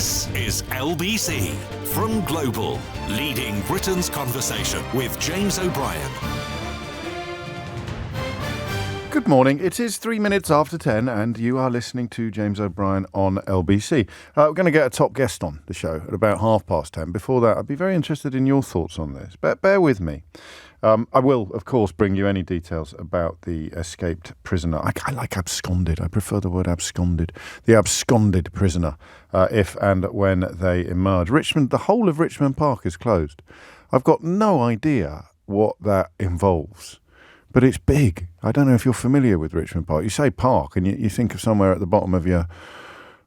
This is LBC from Global, leading Britain's conversation with James O'Brien. Good morning. It is 3 minutes after 10 and you are listening to James O'Brien on LBC. We're going to get a top guest on the show at about 10:30. Before that, I'd be very interested in your thoughts on this. But bear with me. I will, of course, bring you any details about the escaped prisoner. I like absconded. I prefer the word absconded. The absconded prisoner, if and when they emerge. The whole of Richmond Park is closed. I've got no idea what that involves. But it's big. I don't know if you're familiar with Richmond Park. You say park and you think of somewhere at the bottom of your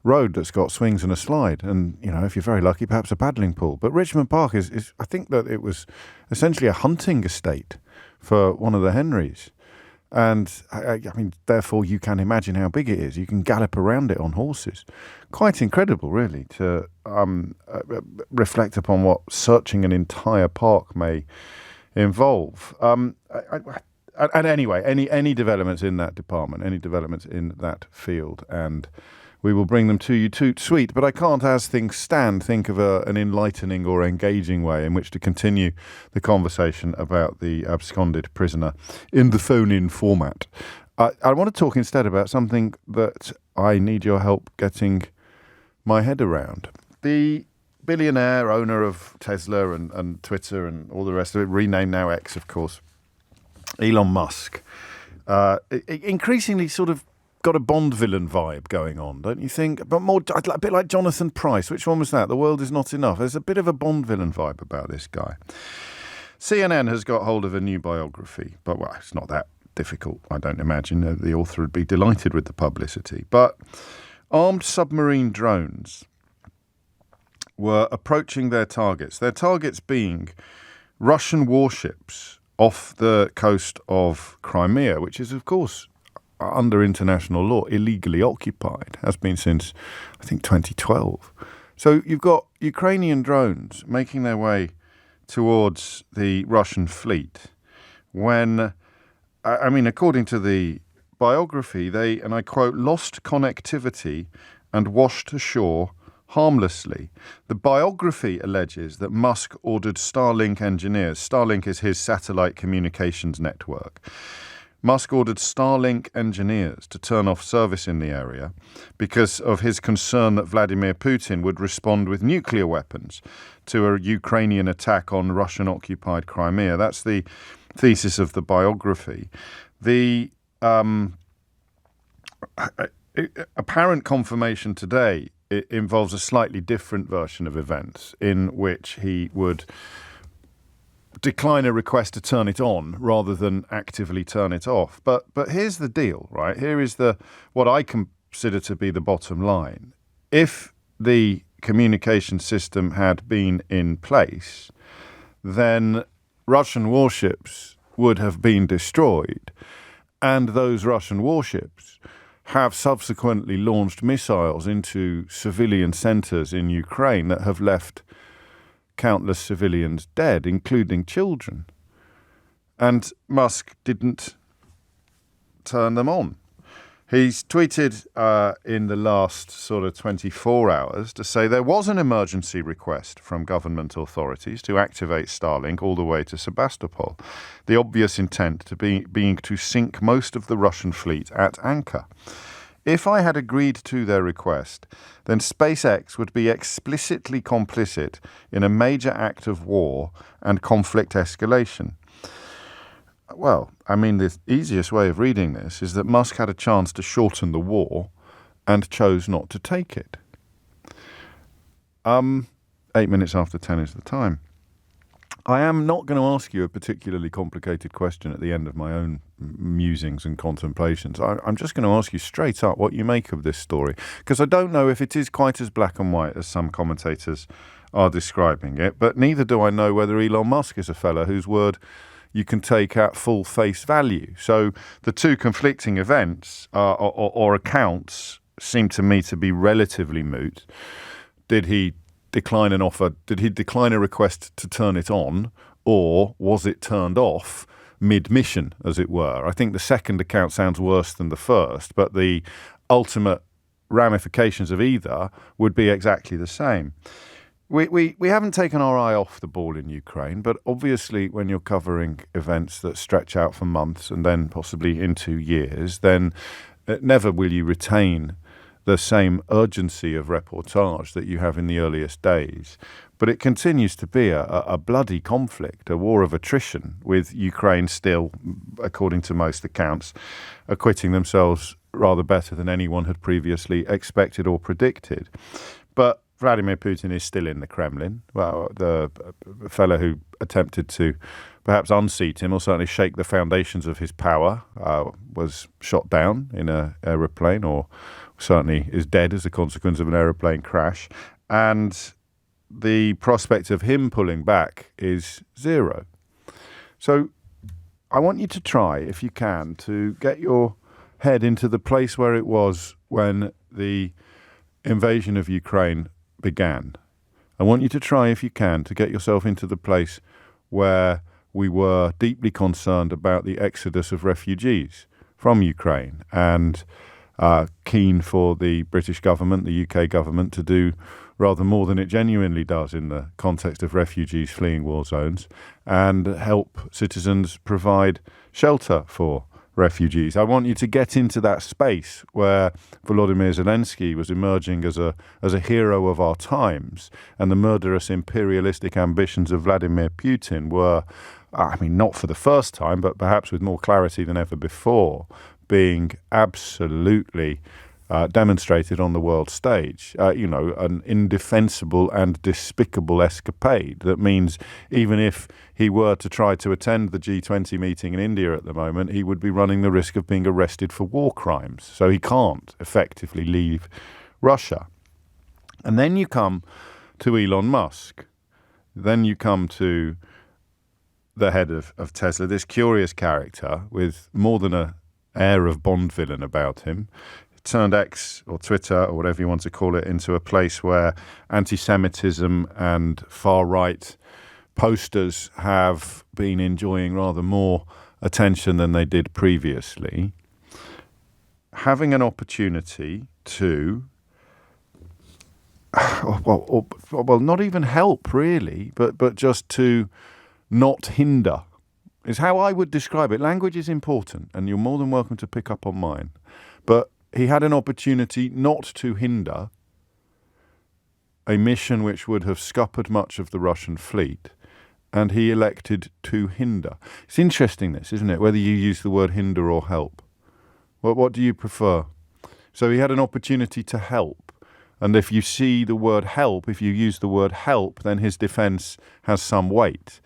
road that's got swings and a slide. And, you know, if you're very lucky, perhaps a paddling pool. But Richmond Park is I think that it was essentially a hunting estate for one of the Henrys. And, I mean, therefore you can imagine how big it is. You can gallop around it on horses. Quite incredible, really, to reflect upon what searching an entire park may involve. And anyway, any developments in that department, any developments in that field, and we will bring them to you toot sweet. But I can't, as things stand, think of an enlightening or engaging way in which to continue the conversation about the absconded prisoner in the phone-in format. I want to talk instead about something that I need your help getting my head around. The billionaire owner of Tesla and Twitter and all the rest of it, renamed now X, of course, Elon Musk, increasingly sort of got a Bond villain vibe going on, don't you think? But more a bit like Jonathan Pryce. Which one was that? The World Is Not Enough. There's a bit of a Bond villain vibe about this guy. CNN has got hold of a new biography, but well, it's not that difficult. I don't imagine the author would be delighted with the publicity. But armed submarine drones were approaching their targets. Their targets being Russian warships off the coast of Crimea, which is, of course, under international law, illegally occupied, has been since, I think, 2012. So you've got Ukrainian drones making their way towards the Russian fleet when, I mean, according to the biography, they, and I quote, lost connectivity and washed ashore harmlessly. The biography alleges that Musk ordered Starlink engineers. Starlink is his satellite communications network. Musk ordered Starlink engineers to turn off service in the area because of his concern that Vladimir Putin would respond with nuclear weapons to a Ukrainian attack on Russian-occupied Crimea. That's the thesis of the biography. The apparent confirmation today, it involves a slightly different version of events in which he would decline a request to turn it on rather than actively turn it off. But here's the deal, right? Here is what I consider to be the bottom line. If the communication system had been in place, then Russian warships would have been destroyed, and those Russian warships have subsequently launched missiles into civilian centres in Ukraine that have left countless civilians dead, including children. And Musk didn't turn them on. He's tweeted in the last sort of 24 hours to say there was an emergency request from government authorities to activate Starlink all the way to Sebastopol. The obvious intent being to sink most of the Russian fleet at anchor. If I had agreed to their request, then SpaceX would be explicitly complicit in a major act of war and conflict escalation. Well, I mean, the easiest way of reading this is that Musk had a chance to shorten the war and chose not to take it. 8 minutes after 10 is the time. I am not going to ask you a particularly complicated question at the end of my own musings and contemplations. I'm just going to ask you straight up what you make of this story, because I don't know if it is quite as black and white as some commentators are describing it, but neither do I know whether Elon Musk is a fella whose word you can take at full face value. So the two conflicting events or accounts seem to me to be relatively moot. Did he decline an offer? Did he decline a request to turn it on, or was it turned off mid-mission, as it were? I think the second account sounds worse than the first, but the ultimate ramifications of either would be exactly the same. We haven't taken our eye off the ball in Ukraine, but obviously when you're covering events that stretch out for months and then possibly into years, then never will you retain the same urgency of reportage that you have in the earliest days. But it continues to be a bloody conflict, a war of attrition, with Ukraine still, according to most accounts, acquitting themselves rather better than anyone had previously expected or predicted. But Vladimir Putin is still in the Kremlin. Well, the fellow who attempted to perhaps unseat him or certainly shake the foundations of his power was shot down in an aeroplane, or certainly is dead as a consequence of an aeroplane crash. And the prospect of him pulling back is zero. So I want you to try, if you can, to get your head into the place where it was when the invasion of Ukraine began. I want you to try, if you can, to get yourself into the place where we were deeply concerned about the exodus of refugees from Ukraine and keen for the British government, the UK government, to do rather more than it genuinely does in the context of refugees fleeing war zones and help citizens provide shelter for refugees. I want you to get into that space where Volodymyr Zelensky was emerging as a hero of our times, and the murderous imperialistic ambitions of Vladimir Putin were, not for the first time, but perhaps with more clarity than ever before, being absolutely demonstrated on the world stage. An indefensible and despicable escapade that means even if he were to try to attend the G20 meeting in India at the moment, he would be running the risk of being arrested for war crimes. So he can't effectively leave Russia. And then you come to Elon Musk. Then you come to the head of Tesla, this curious character with more than an air of Bond villain about him. Turned X or Twitter or whatever you want to call it into a place where anti-Semitism and far-right posters have been enjoying rather more attention than they did previously. Having an opportunity to, not even help really, but just to not hinder is how I would describe it. Language is important, and you're more than welcome to pick up on mine. But he had an opportunity not to hinder a mission which would have scuppered much of the Russian fleet, and he elected to hinder. It's interesting this, isn't it, whether you use the word hinder or help. What do you prefer? So he had an opportunity to help, and if you see the word help, if you use the word help, then his defence has some weight.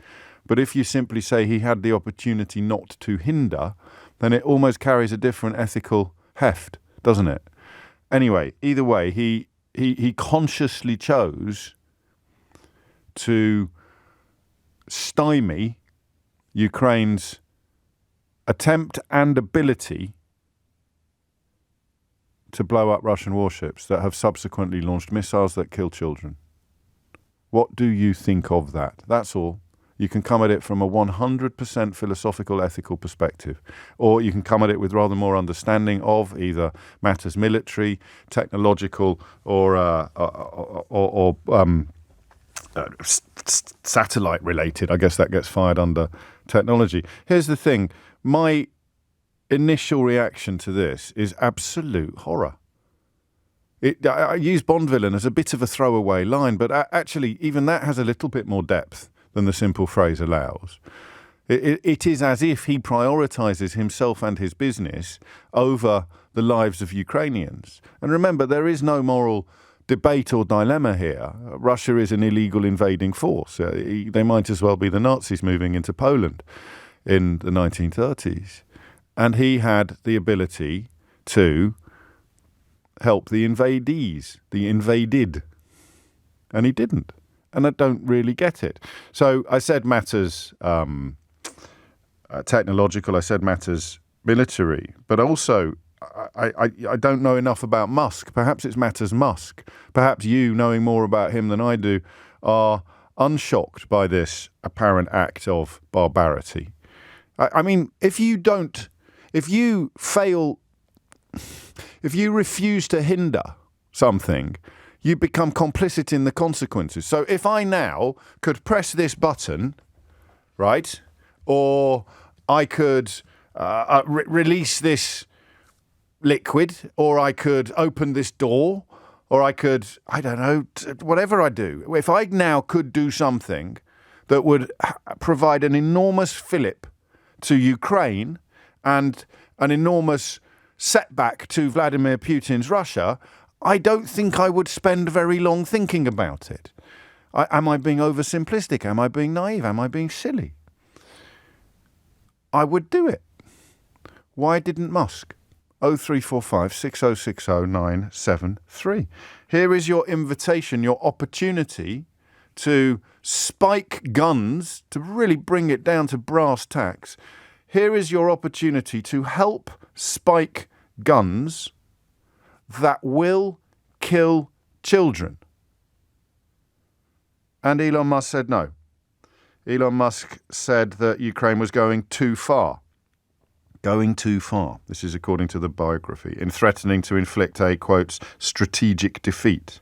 But if you simply say he had the opportunity not to hinder, then it almost carries a different ethical heft, doesn't it? Anyway, either way, he consciously chose to stymie Ukraine's attempt and ability to blow up Russian warships that have subsequently launched missiles that kill children. What do you think of that? That's all. You can come at it from a 100% philosophical, ethical perspective, or you can come at it with rather more understanding of either matters military, technological, or satellite related. I guess that gets fired under technology. Here's the thing. My initial reaction to this is absolute horror. I use Bond villain as a bit of a throwaway line, but actually even that has a little bit more depth than the simple phrase allows. It is as if he prioritises himself and his business over the lives of Ukrainians. And remember, there is no moral debate or dilemma here. Russia is an illegal invading force. They might as well be the Nazis moving into Poland in the 1930s. And he had the ability to help the invadees, the invaded. And he didn't. And I don't really get it. So I said matters technological, I said matters military, but also I don't know enough about Musk. Perhaps it's matters Musk. Perhaps you, knowing more about him than I do, are unshocked by this apparent act of barbarity. I mean, if you fail, if you refuse to hinder something, you become complicit in the consequences. So if I now could press this button, right, or I could release this liquid, or I could open this door, or I could, I don't know, whatever I do. If I now could do something that would provide an enormous fillip to Ukraine and an enormous setback to Vladimir Putin's Russia, I don't think I would spend very long thinking about it. Am I being oversimplistic? Am I being naive? Am I being silly? I would do it. Why didn't Musk? 0345 6060 973. Here is your invitation, your opportunity to spike guns, to really bring it down to brass tacks. Here is your opportunity to help spike guns that will kill children. And Elon Musk said no. Elon Musk said that Ukraine was going too far. Going too far. This is according to the biography, in threatening to inflict a, quote, strategic defeat.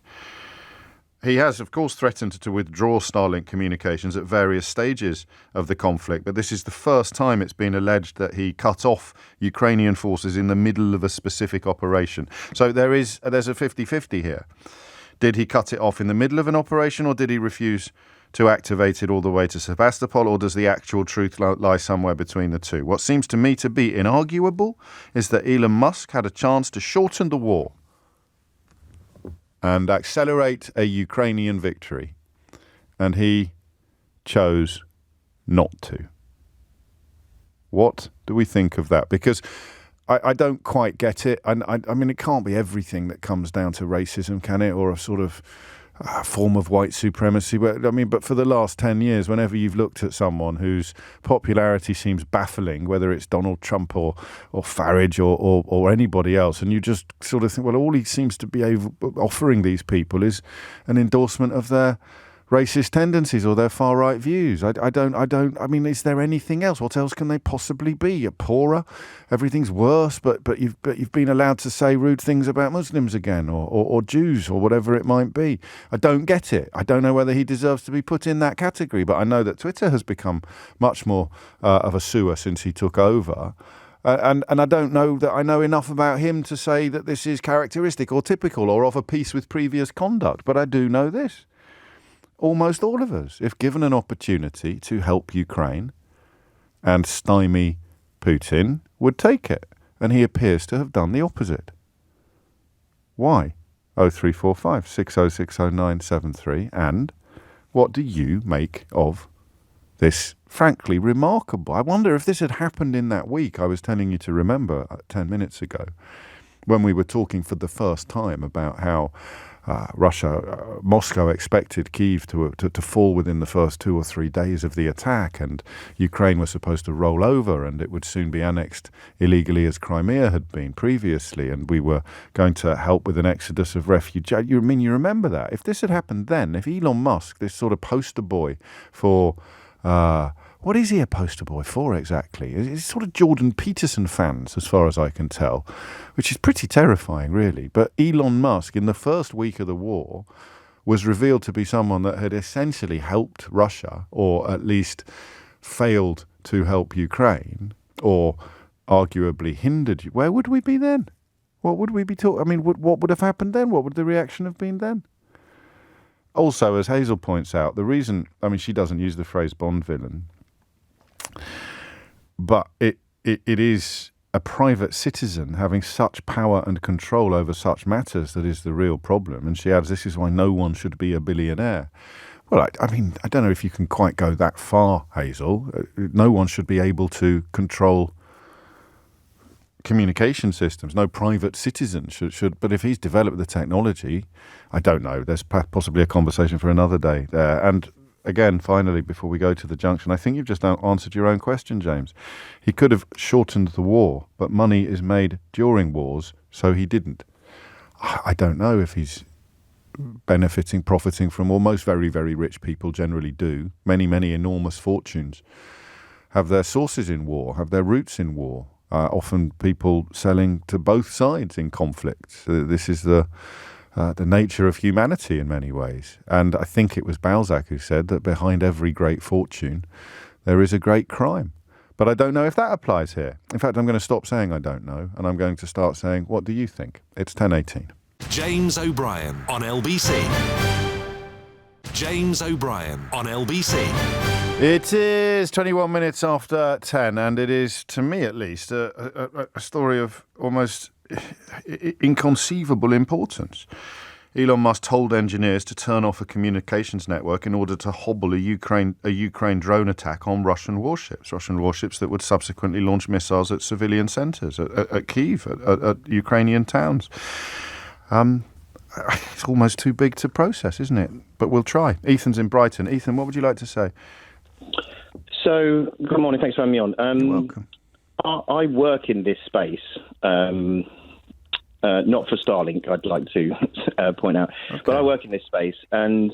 He has, of course, threatened to withdraw Starlink communications at various stages of the conflict, but this is the first time it's been alleged that he cut off Ukrainian forces in the middle of a specific operation. So there's a 50-50 here. Did he cut it off in the middle of an operation, or did he refuse to activate it all the way to Sebastopol, or does the actual truth lie somewhere between the two? What seems to me to be inarguable is that Elon Musk had a chance to shorten the war and accelerate a Ukrainian victory, and he chose not to. What do we think of that? Because I don't quite get it. I mean, it can't be everything that comes down to racism, can it? Or a sort of form of white supremacy. But for the last 10 years, whenever you've looked at someone whose popularity seems baffling, whether it's Donald Trump or Farage or anybody else, and you just sort of think, well, all he seems to be offering these people is an endorsement of their racist tendencies or their far-right views. I mean, is there anything else? What else can they possibly be? You're poorer, everything's worse, but you've been allowed to say rude things about Muslims again, or Jews, or whatever it might be. I don't get it. I don't know whether he deserves to be put in that category, but I know that Twitter has become much more of a sewer since he took over. And I don't know that I know enough about him to say that this is characteristic or typical or of a piece with previous conduct, but I do know this. Almost all of us, if given an opportunity to help Ukraine and stymie Putin, would take it. And he appears to have done the opposite. Why? 0345 6060 973. And what do you make of this frankly remarkable? I wonder if this had happened in that week I was telling you to remember 10 minutes ago, when we were talking for the first time about how Moscow expected Kyiv to fall within the first 2 or 3 days of the attack, and Ukraine was supposed to roll over and it would soon be annexed illegally as Crimea had been previously, and we were going to help with an exodus of refugees. You remember that? If this had happened then, if Elon Musk, this sort of poster boy for what is he a poster boy for exactly? He's sort of Jordan Peterson fans, as far as I can tell, which is pretty terrifying, really. But Elon Musk, in the first week of the war, was revealed to be someone that had essentially helped Russia, or at least failed to help Ukraine, or arguably hindered you. Where would we be then? What would we be talking? I mean, what would have happened then? What would the reaction have been then? Also, as Hazel points out, the reason, I mean, she doesn't use the phrase Bond villain, but it is a private citizen having such power and control over such matters that is the real problem. And she adds, this is why no one should be a billionaire. Well, I mean, I don't know if you can quite go that far, Hazel. No one should be able to control communication systems. No private citizen should. But if he's developed the technology, I don't know. There's possibly a conversation for another day there. And again, finally, before we go to the junction, I think you've just answered your own question, James. He could have shortened the war, but money is made during wars, so he didn't. I don't know if he's profiting from, or most very, very rich people generally do. Many, many enormous fortunes have their sources in war, have their roots in war. Often people selling to both sides in conflict. This is the nature of humanity in many ways. And I think it was Balzac who said that behind every great fortune there is a great crime. But I don't know if that applies here. In fact, I'm going to stop saying I don't know, and I'm going to start saying, what do you think? It's 10:18. James O'Brien on LBC. James O'Brien on LBC. It is 21 minutes after 10, and it is, to me at least, a story of almost inconceivable importance. Elon Musk told engineers to turn off a communications network in order to hobble a Ukraine drone attack on Russian warships that would subsequently launch missiles at civilian centres, at Kyiv, at Ukrainian towns. It's almost too big to process, isn't it? But we'll try. Ethan's in Brighton. Ethan, what would you like to say? So, good morning. Thanks for having me on. You're welcome. I work in this space. Not for Starlink, I'd like to point out. Okay. But I work in this space, and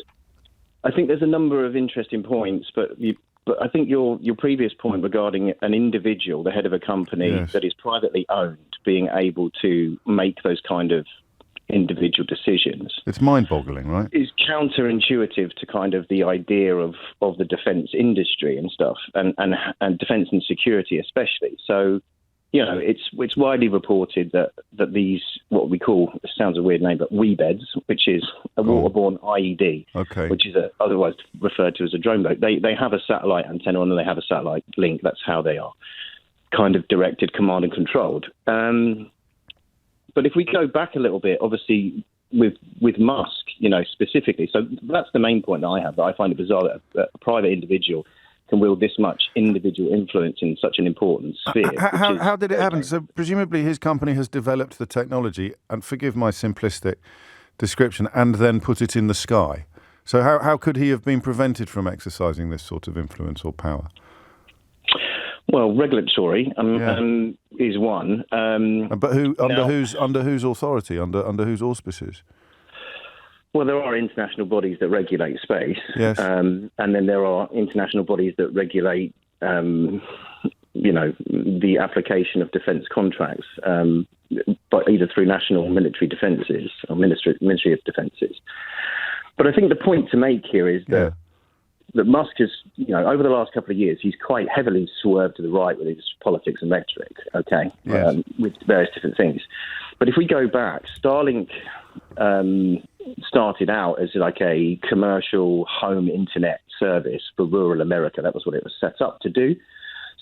I think there's a number of interesting points, but I think your previous point regarding an individual, the head of a company that is privately owned, being able to make those kind of individual decisions. It's mind-boggling, right? Is counterintuitive to kind of the idea of the defence industry and stuff, and defence and security especially. So, you know, it's widely reported that these, what we call, it sounds a weird name, but WEBEDs, which is a waterborne IED, which is otherwise referred to as a drone boat. They have a satellite antenna on and they have a satellite link. That's how they are kind of directed, command and controlled. But if we go back a little bit, obviously with Musk, you know, specifically, so that's the main point that I have, that I find it bizarre that a private individual can wield this much individual influence in such an important sphere. How did it happen? So presumably his company has developed the technology, and forgive my simplistic description, and then put it in the sky. So how could he have been prevented from exercising this sort of influence or power? Well, regulatory is one. But under whose authority? Under whose auspices? Well, there are international bodies that regulate space, yes. And then there are international bodies that regulate, you know, the application of defence contracts, but either through national military defences or Ministry of Defences. But I think the point to make here is that Musk has, you know, over the last couple of years, he's quite heavily swerved to the right with his politics and rhetoric, with various different things. But if we go back, Starlink started out as like a commercial home internet service for rural America. That was what it was set up to do.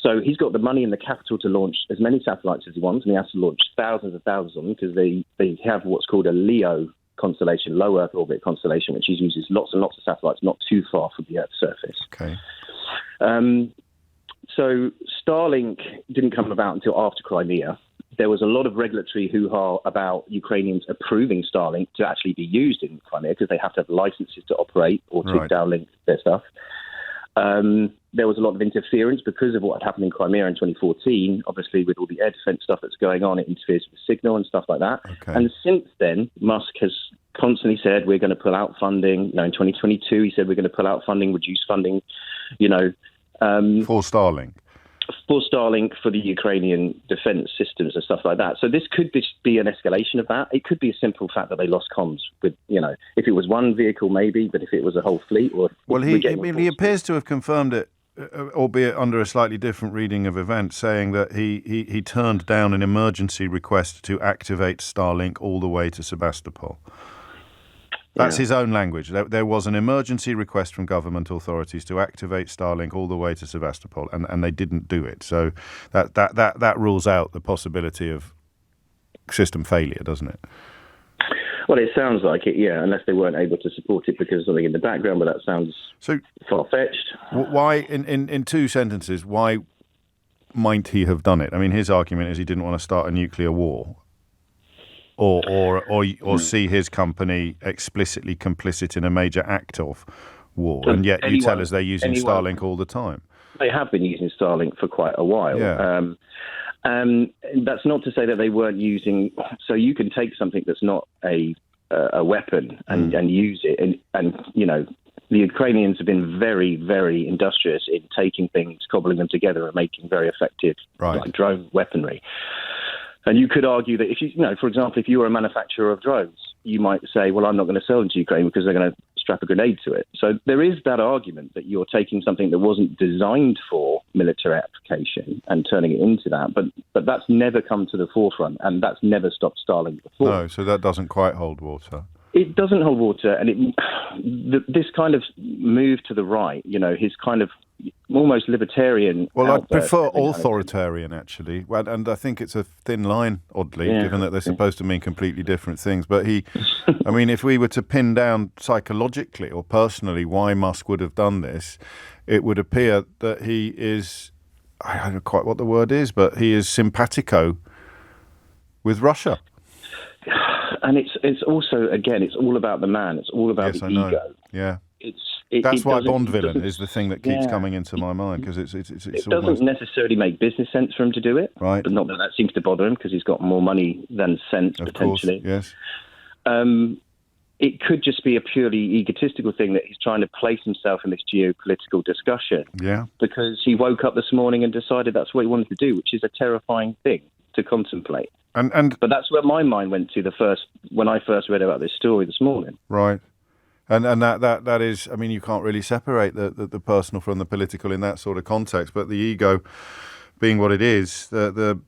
So he's got the money and the capital to launch as many satellites as he wants, and he has to launch thousands and thousands of them because they have what's called a LEO constellation, low Earth orbit constellation, which uses lots and lots of satellites not too far from the Earth's surface. Okay. So Starlink didn't come about until after Crimea. There was a lot of regulatory hoo-ha about Ukrainians approving Starlink to actually be used in Crimea because they have to have licenses to operate or to downlink their stuff. There was a lot of interference because of what had happened in Crimea in 2014. Obviously, with all the air defence stuff that's going on, it interferes with the signal and stuff like that. Okay. And since then, Musk has constantly said, we're going to pull out funding. You know, in 2022, he said, we're going to pull out funding, reduce funding, you know. For Starlink. For Starlink, for the Ukrainian defence systems and stuff like that. So this could be an escalation of that. It could be a simple fact that they lost comms with, you know, if it was one vehicle maybe, but if it was a whole fleet. He appears to have confirmed it, albeit under a slightly different reading of events, saying that he turned down an emergency request to activate Starlink all the way to Sebastopol. That's his own language. There was an emergency request from government authorities to activate Starlink all the way to Sebastopol, and they didn't do it. So that rules out the possibility of system failure, doesn't it? Well, it sounds like it, yeah, unless they weren't able to support it because of something in the background, but that sounds far-fetched. Why, in two sentences, why might he have done it? I mean, his argument is he didn't want to start a nuclear war. Or see his company explicitly complicit in a major act of war, and yet you tell us they're using Starlink all the time. They have been using Starlink for quite a while. Yeah. That's not to say that they weren't using. So you can take something that's not a weapon and use it, and you know, the Ukrainians have been very, very industrious in taking things, cobbling them together, and making very effective like drone weaponry. And you could argue that if you know, for example, if you were a manufacturer of drones, you might say, well, I'm not going to sell them to Ukraine because they're going to strap a grenade to it. So there is that argument that you're taking something that wasn't designed for military application and turning it into that. But that's never come to the forefront, and that's never stopped Starlink before. No, so that doesn't quite hold water. It doesn't hold water, and this kind of move to the right, you know, his kind of almost libertarian. Well, I prefer authoritarian, actually, and I think it's a thin line, oddly, given that they're supposed to mean completely different things. But I mean, if we were to pin down psychologically or personally why Musk would have done this, it would appear that he is, I don't know quite what the word is, but he is simpatico with Russia. And it's also, again, it's all about the man. It's all about the ego. Yeah. That's why Bond villain is the thing that keeps coming into my mind, because it doesn't necessarily make business sense for him to do it. Right. But not that seems to bother him, because he's got more money than sense, potentially. Course, yes. It could just be a purely egotistical thing that he's trying to place himself in this geopolitical discussion. Yeah. Because he woke up this morning and decided that's what he wanted to do, which is a terrifying thing to contemplate. But that's where my mind went to when I first read about this story this morning. Right. And that is, I mean, you can't really separate the personal from the political in that sort of context. But the ego being what it is, the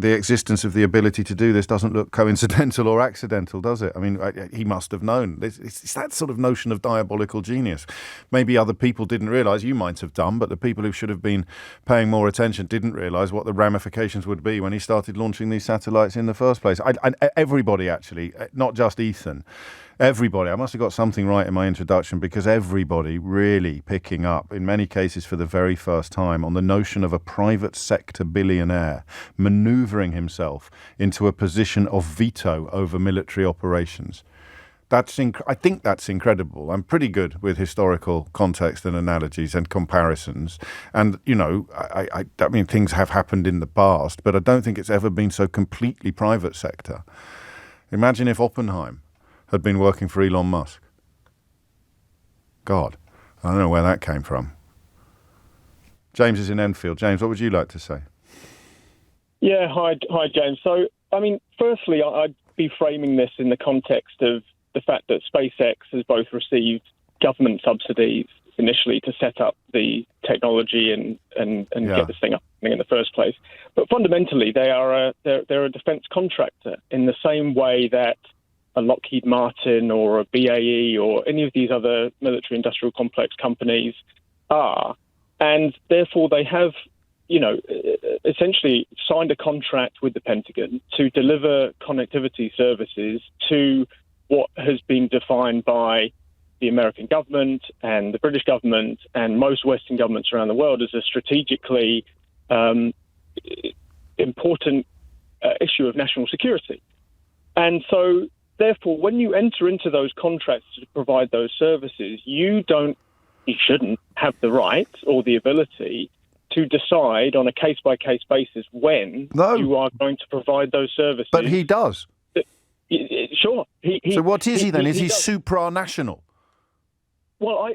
existence of the ability to do this doesn't look coincidental or accidental, does it? I mean, he must have known. It's that sort of notion of diabolical genius. Maybe other people didn't realise, you might have done, but the people who should have been paying more attention didn't realise what the ramifications would be when he started launching these satellites in the first place. Everybody, actually, not just Ethan, everybody. I must have got something right in my introduction, because everybody really picking up, in many cases for the very first time, on the notion of a private sector billionaire manoeuvring himself into a position of veto over military operations. I think that's incredible. I'm pretty good with historical context and analogies and comparisons. And, you know, I mean, things have happened in the past, but I don't think it's ever been so completely private sector. Imagine if Oppenheim had been working for Elon Musk. God, I don't know where that came from. James is in Enfield. James, what would you like to say? Yeah, hi, James. So, I mean, firstly, I'd be framing this in the context of the fact that SpaceX has both received government subsidies initially to set up the technology and get this thing up in the first place. But fundamentally, they're a defence contractor in the same way that a Lockheed Martin or a BAE or any of these other military industrial complex companies are. And therefore they have, you know, essentially signed a contract with the Pentagon to deliver connectivity services to what has been defined by the American government and the British government and most Western governments around the world as a strategically important issue of national security. And so therefore, when you enter into those contracts to provide those services, you shouldn't have the right or the ability to decide on a case-by-case basis when you are going to provide those services. But he does. Sure. So what is he then? Is he supranational? Well,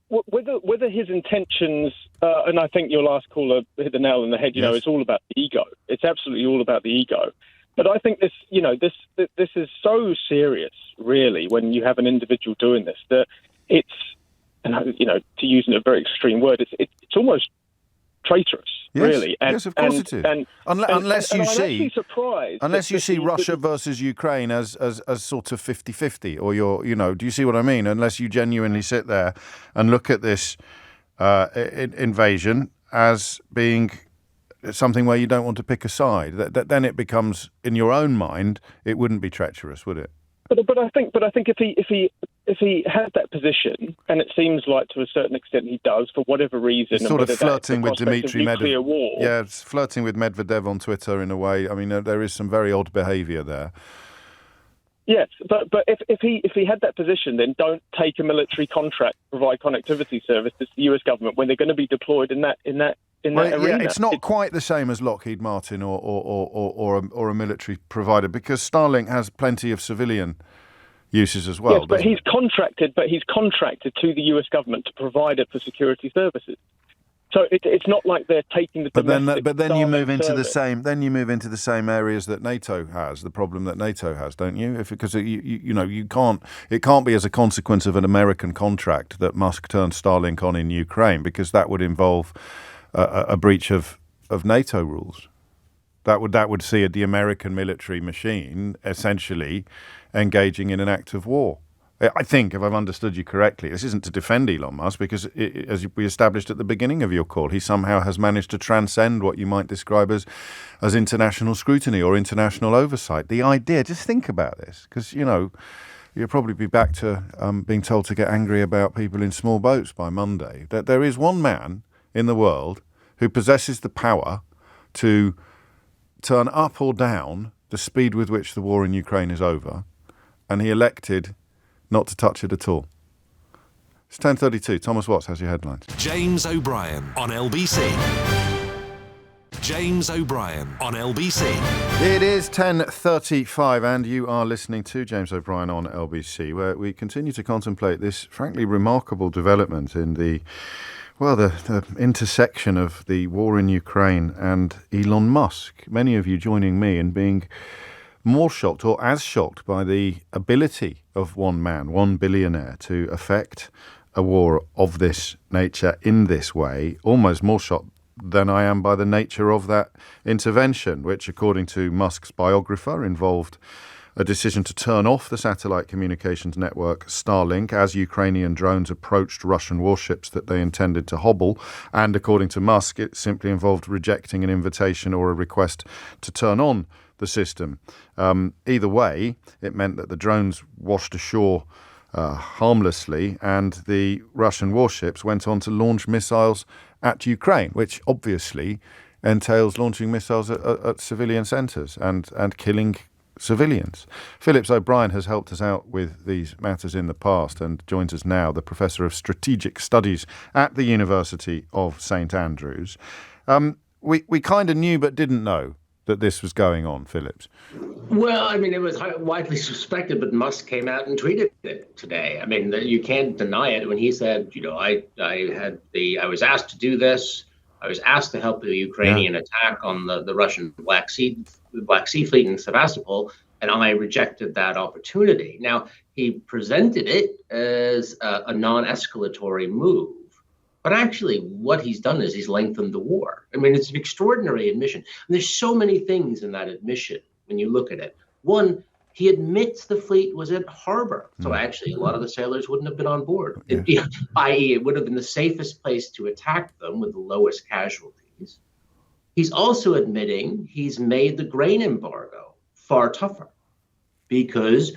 whether his intentions, and I think your last caller hit the nail on the head, you know, it's all about the ego. It's absolutely all about the ego. But I think this is so serious, really, when you have an individual doing this, that it's, and you know, to use a very extreme word, it's almost traitorous, really. And, yes, of course it is. Unless you see Russia versus Ukraine as sort of 50-50, or do you see what I mean? Unless you genuinely sit there and look at this invasion as being something where you don't want to pick a side, then it becomes, in your own mind, it wouldn't be treacherous, would it? But I think if he has that position, and it seems like to a certain extent he does, for whatever reason, it's sort of flirting with Dmitry Medvedev. Yeah, it's flirting with Medvedev on Twitter in a way. I mean, there is some very odd behaviour there. Yes, but if he had that position, then don't take a military contract to provide connectivity services to the US government when they're going to be deployed in that arena. Yeah, it's not quite the same as Lockheed Martin or a military provider, because Starlink has plenty of civilian uses as well. Yes, but he's contracted to the US government to provide it for security services. So it's not like they're taking the domestic. But then you move into the same. Then you move into the same areas that NATO has. The problem that NATO has, don't you? Because you can't. It can't be as a consequence of an American contract that Musk turned Starlink on in Ukraine, because that would involve a breach of NATO rules. That would see the American military machine essentially engaging in an act of war. I think, if I've understood you correctly, this isn't to defend Elon Musk, because as we established at the beginning of your call, he somehow has managed to transcend what you might describe as international scrutiny or international oversight. The idea, just think about this, because, you'll probably be back to being told to get angry about people in small boats by Monday, that there is one man in the world who possesses the power to turn up or down the speed with which the war in Ukraine is over, and he elected not to touch it at all. It's 10:32. Thomas Watts has your headlines. James O'Brien on LBC. James O'Brien on LBC. It is 10:35 and you are listening to James O'Brien on LBC, where we continue to contemplate this frankly remarkable development in the intersection of the war in Ukraine and Elon Musk. Many of you joining me in being more shocked, or as shocked, by the ability of one man, one billionaire, to affect a war of this nature in this way. Almost more shocked than I am by the nature of that intervention, which, according to Musk's biographer, involved a decision to turn off the satellite communications network Starlink as Ukrainian drones approached Russian warships that they intended to hobble. And according to Musk, it simply involved rejecting an invitation or a request to turn on the system. Either way, it meant that the drones washed ashore harmlessly, and the Russian warships went on to launch missiles at Ukraine, which obviously entails launching missiles at civilian centres and killing civilians. Phillips O'Brien has helped us out with these matters in the past and joins us now, the Professor of Strategic Studies at the University of St Andrews. We kind of knew but didn't know that this was going on, Phillips. Well, I mean, it was widely suspected, but Musk came out and tweeted it today. I mean, you can't deny it when he said, I was asked to do this. I was asked to help the Ukrainian attack on the Russian Black Sea Fleet in Sevastopol, and I rejected that opportunity. Now, he presented it as a non-escalatory move. But actually, what he's done is he's lengthened the war. I mean, it's an extraordinary admission. And there's so many things in that admission when you look at it. One, he admits the fleet was at harbor. So actually, a lot of the sailors wouldn't have been on board, i.e. it would have been the safest place to attack them with the lowest casualties. He's also admitting he's made the grain embargo far tougher. Because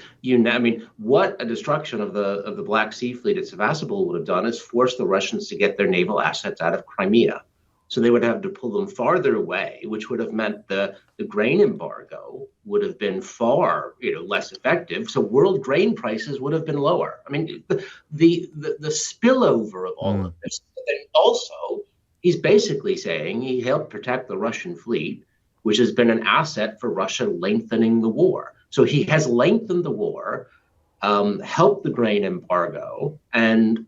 what a destruction of the Black Sea Fleet at Sevastopol would have done is force the Russians to get their naval assets out of Crimea. So they would have to pull them farther away, which would have meant the grain embargo would have been far less effective. So world grain prices would have been lower. I mean, the spillover of all of this. And also, he's basically saying he helped protect the Russian fleet, which has been an asset for Russia lengthening the war. So he has lengthened the war, helped the grain embargo, and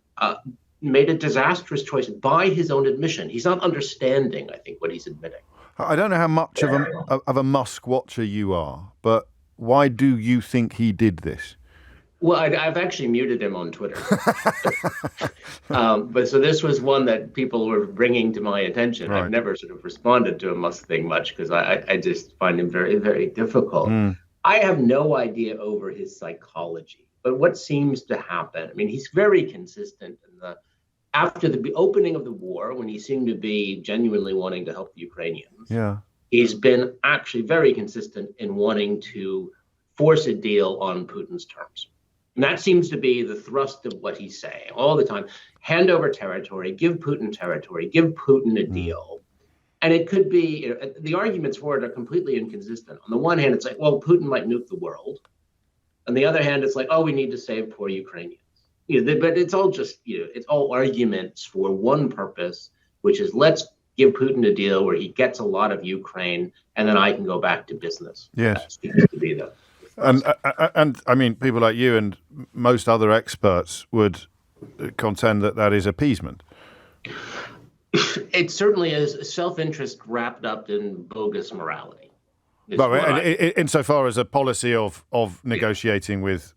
made a disastrous choice by his own admission. He's not understanding, I think, what he's admitting. I don't know how much of a Musk watcher you are, but why do you think he did this? Well, I've actually muted him on Twitter. But so this was one that people were bringing to my attention. Right. I've never sort of responded to a Musk thing much because I just find him very, very difficult. I have no idea over his psychology, but what seems to happen, I mean, he's very consistent after the opening of the war, when he seemed to be genuinely wanting to help the Ukrainians. Yeah. He's been actually very consistent in wanting to force a deal on Putin's terms. And that seems to be the thrust of what he's saying all the time. Hand over territory, give Putin territory, give Putin a deal. And it could be, the arguments for it are completely inconsistent. On the one hand, it's like, well, Putin might nuke the world. On the other hand, it's like, oh, we need to save poor Ukrainians. But it's all just, it's all arguments for one purpose, which is let's give Putin a deal where he gets a lot of Ukraine, and then I can go back to business. Yes. That seems to be the And I mean, people like you and most other experts would contend that is appeasement. It certainly is self-interest wrapped up in bogus morality. But insofar as a policy of negotiating with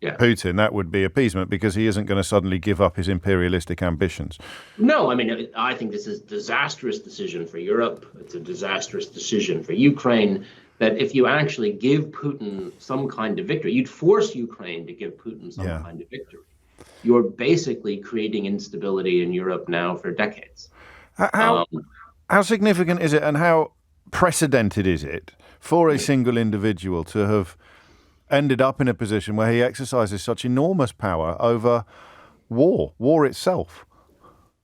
Putin, that would be appeasement because he isn't going to suddenly give up his imperialistic ambitions. No, I mean, I think this is a disastrous decision for Europe. It's a disastrous decision for Ukraine. That if you actually give Putin some kind of victory, you'd force Ukraine to give Putin some kind of victory. You're basically creating instability in Europe now for decades. How significant is it and how precedented is it for a single individual to have ended up in a position where he exercises such enormous power over war itself?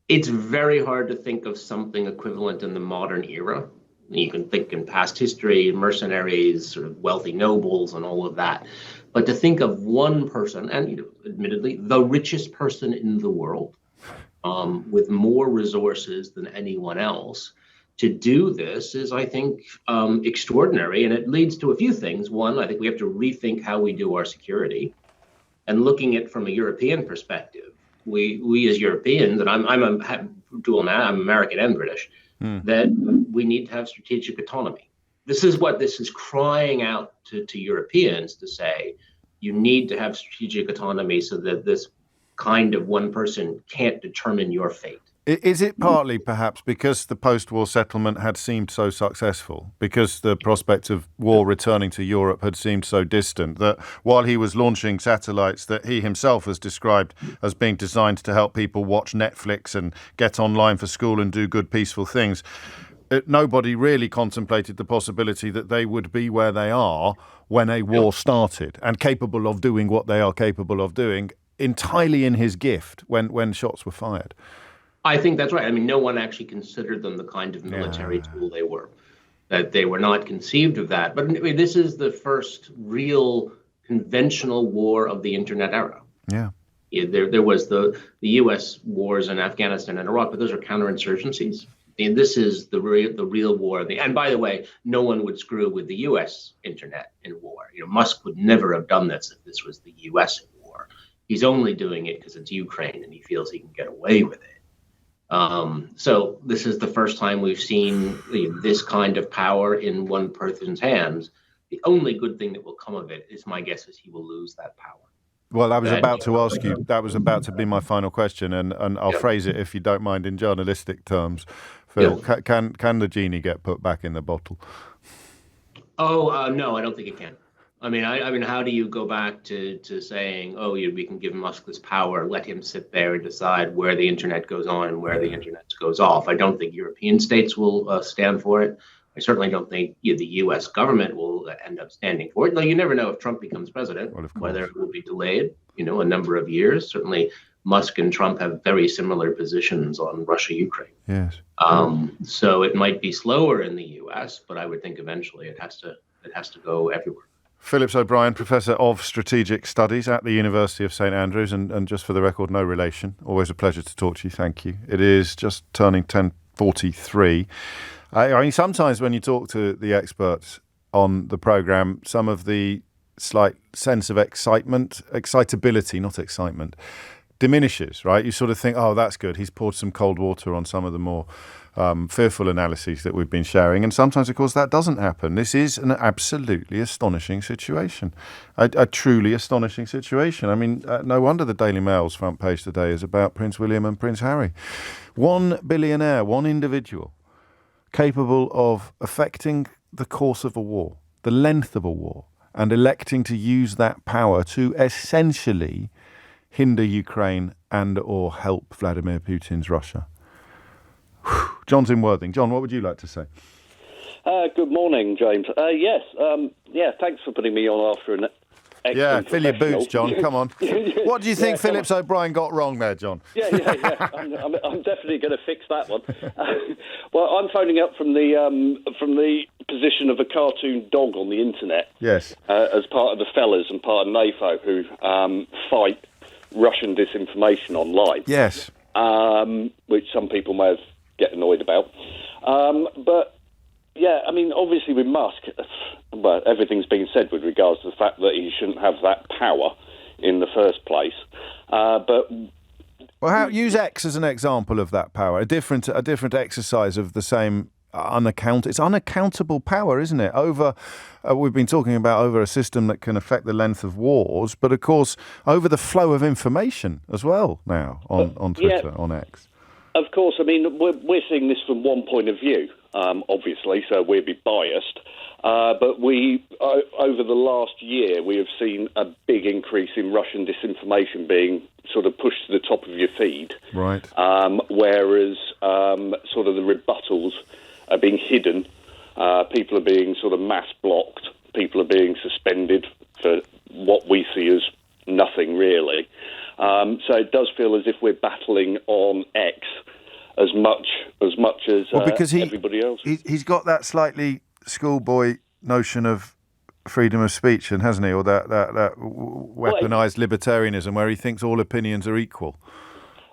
It's very hard to think of something equivalent in the modern era. You can think in past history, mercenaries, sort of wealthy nobles and all of that. But to think of one person, and admittedly, the richest person in the world, with more resources than anyone else, to do this is, I think, extraordinary. And it leads to a few things. One, I think we have to rethink how we do our security. And looking at it from a European perspective, we as Europeans, and I'm a dual man, I'm American and British, that we need to have strategic autonomy. This is crying out to Europeans to say, you need to have strategic autonomy so that this kind of one person can't determine your fate. Is it partly perhaps because the post-war settlement had seemed so successful, because the prospect of war returning to Europe had seemed so distant, that while he was launching satellites that he himself has described as being designed to help people watch Netflix and get online for school and do good, peaceful things, nobody really contemplated the possibility that they would be where they are when a war started and capable of doing what they are capable of doing entirely in his gift when shots were fired? I think that's right. I mean, no one actually considered them the kind of military tool they were, that they were not conceived of that. But I mean, this is the first real conventional war of the internet era. There was the U.S. wars in Afghanistan and Iraq, but those are counterinsurgencies. And this is the real war. And by the way, no one would screw with the U.S. internet in war. Musk would never have done this if this was the U.S. in war. He's only doing it because it's Ukraine and he feels he can get away with it. So this is the first time we've seen this kind of power in one person's hands. The only good thing that will come of it is, my guess is he will lose that power. Well, I was about to ask you, that was about to be my final question, and I'll phrase it, if you don't mind, in journalistic terms. Phil, can the genie get put back in the bottle? No, I don't think it can. I mean, how do you go back to saying, we can give Musk this power, let him sit there and decide where the internet goes on and where the internet goes off? I don't think European states will stand for it. I certainly don't think the U.S. government will end up standing for it. Though you never know if Trump becomes president, whether it will be delayed, a number of years. Certainly, Musk and Trump have very similar positions on Russia-Ukraine. Yes. So it might be slower in the U.S., but I would think eventually it has to go everywhere. Phillips O'Brien, Professor of Strategic Studies at the University of St Andrews, and just for the record, no relation. Always a pleasure to talk to you. Thank you. It is just turning 10:43. I mean, sometimes when you talk to the experts on the programme, some of the slight sense of excitability, not excitement, diminishes, right? You sort of think, that's good. He's poured some cold water on some of the more fearful analyses that we've been sharing. And sometimes, of course, that doesn't happen. This is an absolutely astonishing situation, a truly astonishing situation. I mean, no wonder the Daily Mail's front page today is about Prince William and Prince Harry. One billionaire, one individual, capable of affecting the course of a war, the length of a war, and electing to use that power to essentially hinder Ukraine and or help Vladimir Putin's Russia. John's in Worthing. John, what would you like to say? Good morning, James. Yes, thanks for putting me on after an excellent fill your boots, John. Come on. What do you think Phillips O'Brien got wrong there, John? Yeah. I'm definitely going to fix that one. Well, I'm phoning up from the position of a cartoon dog on the internet. Yes. As part of the fellas and part of NAFO who fight Russian disinformation online. Yes. Which some people may get annoyed about. But Yeah, I mean, obviously with Musk, well, everything's been said with regards to the fact that he shouldn't have that power in the first place. But use X as an example of that power, a different exercise of the same it's unaccountable power, isn't it? We've been talking about over a system that can affect the length of wars, but of course over the flow of information as well now on Twitter, on X. Of course, I mean, we're seeing this from one point of view, obviously, so we'll be biased. But over the last year, we have seen a big increase in Russian disinformation being sort of pushed to the top of your feed. Right. Whereas sort of the rebuttals are being hidden. People are being sort of mass blocked. People are being suspended for what we see as nothing really. So it does feel as if we're battling on X as much as because everybody else. He's got that slightly schoolboy notion of freedom of speech, and hasn't he? Or that weaponised libertarianism where he thinks all opinions are equal.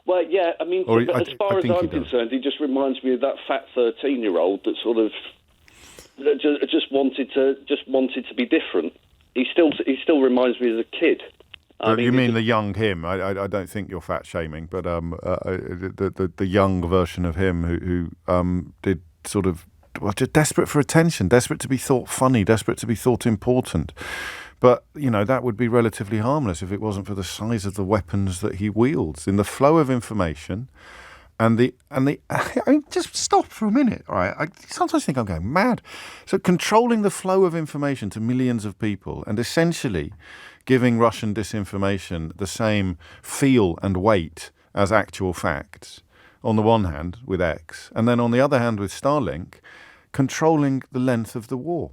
Well, yeah, I mean, as far as I'm concerned, he just reminds me of that fat 13-year-old that sort of just wanted to be different. He still reminds me of a kid. You mean the young him? I don't think you're fat shaming, but the young version of him who did sort of just desperate for attention, desperate to be thought funny, desperate to be thought important. But that would be relatively harmless if it wasn't for the size of the weapons that he wields in the flow of information. I mean, just stop for a minute, all right? I sometimes think I'm going mad. So controlling the flow of information to millions of people and essentially giving Russian disinformation the same feel and weight as actual facts, on the one hand with X, and then on the other hand with Starlink, controlling the length of the war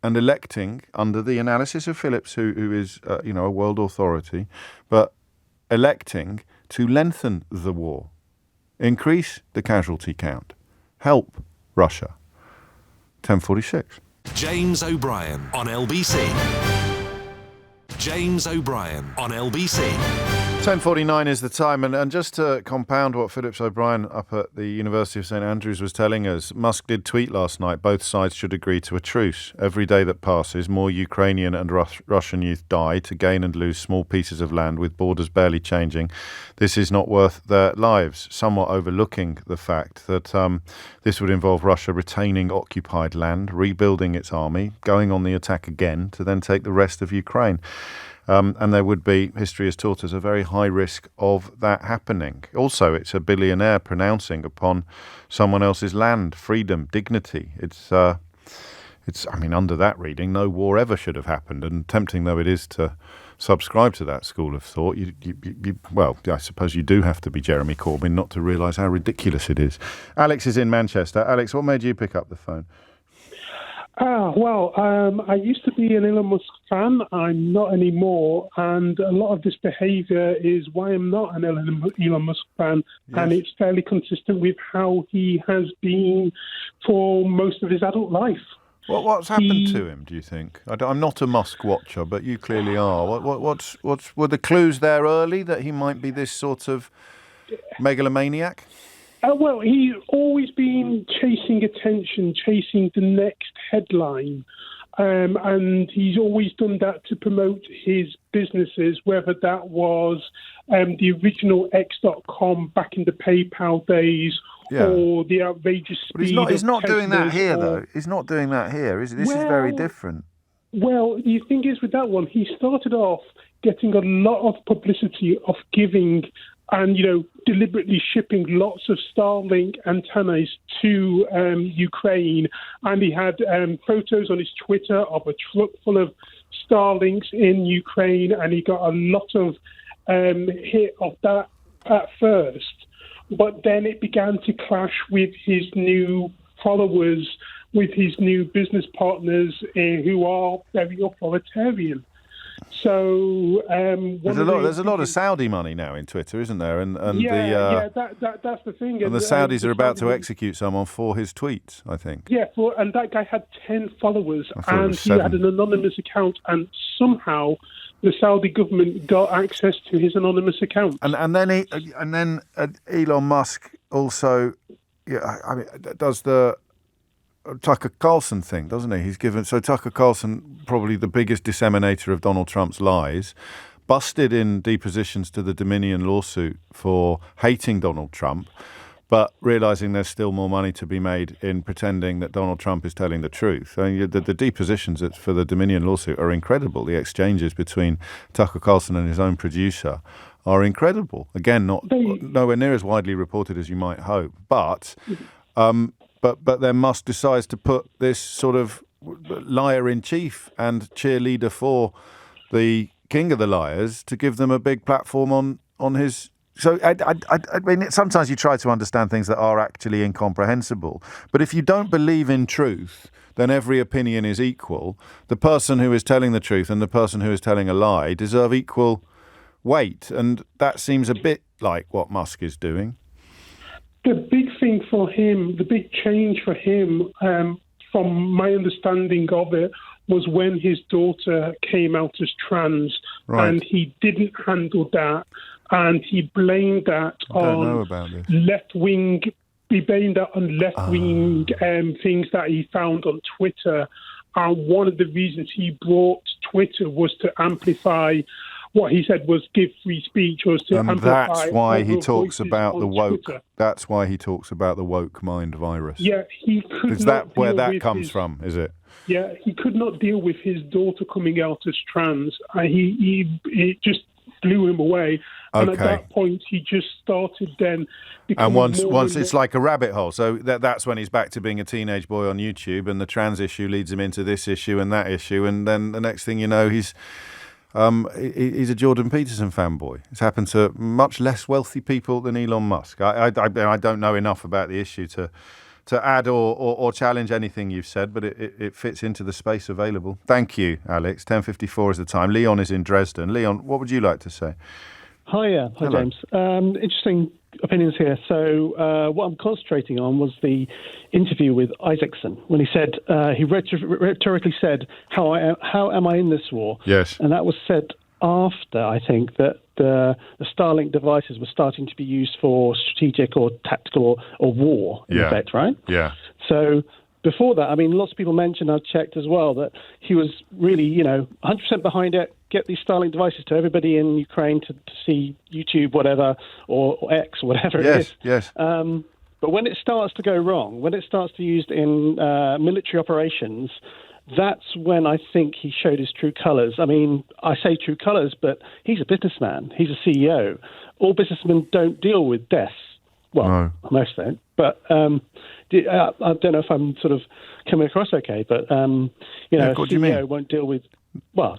and electing, under the analysis of Phillips, who is a world authority, but electing to lengthen the war, increase the casualty count, help Russia. 10:46. James O'Brien on LBC. James O'Brien on LBC. 10:49 is the time, and just to compound what Phillips O'Brien up at the University of St Andrews was telling us, Musk did tweet last night, both sides should agree to a truce. Every day that passes, more Ukrainian and Russian youth die to gain and lose small pieces of land with borders barely changing. This is not worth their lives, somewhat overlooking the fact that this would involve Russia retaining occupied land, rebuilding its army, going on the attack again to then take the rest of Ukraine. And there would be, history has taught us, a very high risk of that happening. Also, it's a billionaire pronouncing upon someone else's land, freedom, dignity. It's I mean, under that reading, no war ever should have happened. And tempting though it is to subscribe to that school of thought, well, I suppose you do have to be Jeremy Corbyn not to realise how ridiculous it is. Alex is in Manchester. Alex, what made you pick up the phone? I used to be an Elon Musk fan. I'm not anymore, and a lot of this behaviour is why I'm not an Elon Musk fan, yes. And it's fairly consistent with how he has been for most of his adult life. What's happened to him, do you think? I'm not a Musk watcher, but you clearly are. Were the clues there early that he might be this sort of megalomaniac? Well, he's always been chasing attention, chasing the next headline, and he's always done that to promote his businesses, whether that was the original X.com back in the PayPal days, or the outrageous speed. But he's not doing that here, though. He's not doing that here, is it? This is very different. Well, the thing is with that one, he started off getting a lot of publicity of giving and, deliberately shipping lots of Starlink antennas to Ukraine. And he had photos on his Twitter of a truck full of Starlinks in Ukraine, and he got a lot of hit of that at first. But then it began to clash with his new followers, with his new business partners who are very authoritarian. So there's a lot of Saudi money now in Twitter, isn't there? That's the thing. And the Saudis are about to execute someone for his tweets, I think. Yeah, and that guy had 10 followers, and he had an anonymous account, and somehow the Saudi government got access to his anonymous account. And then Elon Musk also, does the Tucker Carlson thing, doesn't he? So Tucker Carlson, probably the biggest disseminator of Donald Trump's lies, busted in depositions to the Dominion lawsuit for hating Donald Trump, but realising there's still more money to be made in pretending that Donald Trump is telling the truth. I mean, the depositions for the Dominion lawsuit are incredible. The exchanges between Tucker Carlson and his own producer are incredible. Again, nowhere near as widely reported as you might hope. But then Musk decides to put this sort of liar-in-chief and cheerleader for the king of the liars to give them a big platform on his... So, I mean, sometimes you try to understand things that are actually incomprehensible. But if you don't believe in truth, then every opinion is equal. The person who is telling the truth and the person who is telling a lie deserve equal weight. And that seems a bit like what Musk is doing. The big thing for him, the big change for him, from my understanding of it, was when his daughter came out as trans, and he didn't handle that, and he blamed that on left-wing. He blamed that on left-wing things that he found on Twitter. And one of the reasons he brought Twitter was to amplify. What he said was give free speech, was to amplify. That's why he talks about the woke. Twitter. That's why he talks about the woke mind virus. Yeah, he could. Is that where that comes from? Is it? Yeah, he could not deal with his daughter coming out as trans. He just blew him away. And at that point, he just started then. And once it's like a rabbit hole. So that's when he's back to being a teenage boy on YouTube, and the trans issue leads him into this issue and that issue, and then the next thing you know, he's a Jordan Peterson fanboy. It's happened to much less wealthy people than Elon Musk. I don't know enough about the issue to add or challenge anything you've said, but it fits into the space available. Thank you, Alex. 10:54 is the time. Leon is in Dresden. Leon, what would you like to say? Hi, James. Interesting opinions here. So what I'm concentrating on was the interview with Isaacson when he said, he rhetorically said, how am I in this war? Yes. And that was said after, I think, that the Starlink devices were starting to be used for strategic or tactical or war, in effect, right? Yeah. So before that, I mean, lots of people mentioned, I've checked as well, that he was really, 100% behind it. Get these Starlink devices to everybody in Ukraine to see YouTube, whatever, or X, or whatever it is. Yes. But when it starts to go wrong, when it starts to be used in military operations, that's when I think he showed his true colours. I mean, I say true colours, but he's a businessman. He's a CEO. All businessmen don't deal with deaths. Well, no. Most don't. But I don't know if I'm sort of coming across okay, but, a CEO won't deal with,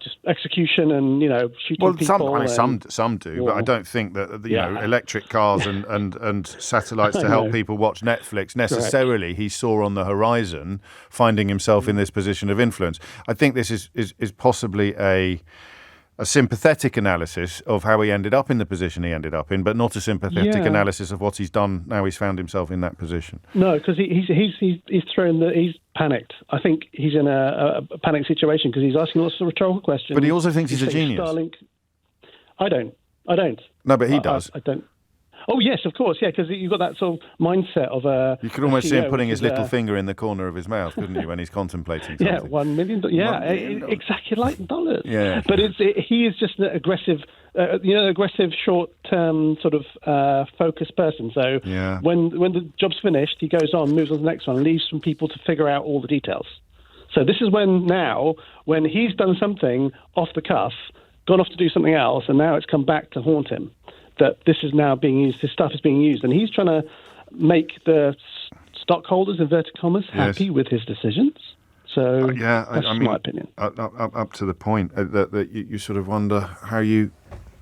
just execution and, shooting people. Some do, but I don't think that, electric cars and satellites to help people watch Netflix necessarily he saw on the horizon finding himself in this position of influence. I think this is possibly a sympathetic analysis of how he ended up in the position he ended up in, but not a sympathetic analysis of what he's done now he's found himself in that position. No, because he's panicked. I think he's in a panic situation because he's asking lots of rhetorical questions. But he also thinks he's a genius. Starlink. I don't. No, but he does. I don't. Oh, yes, of course, because you've got that sort of mindset of a... You could almost see him putting his little finger in the corner of his mouth, couldn't you, when he's contemplating something? Yeah, $1 million. Yeah, exactly like dollars. Yeah. But he is just an aggressive, short-term sort of focused person. So when the job's finished, he goes on, moves on to the next one, and leaves some people to figure out all the details. So this is when he's done something off the cuff, gone off to do something else, and now it's come back to haunt him. That this is now being used, this stuff is being used, and he's trying to make the stockholders, inverted commas, happy with his decisions. So that's my opinion. Up to the point that you sort of wonder how you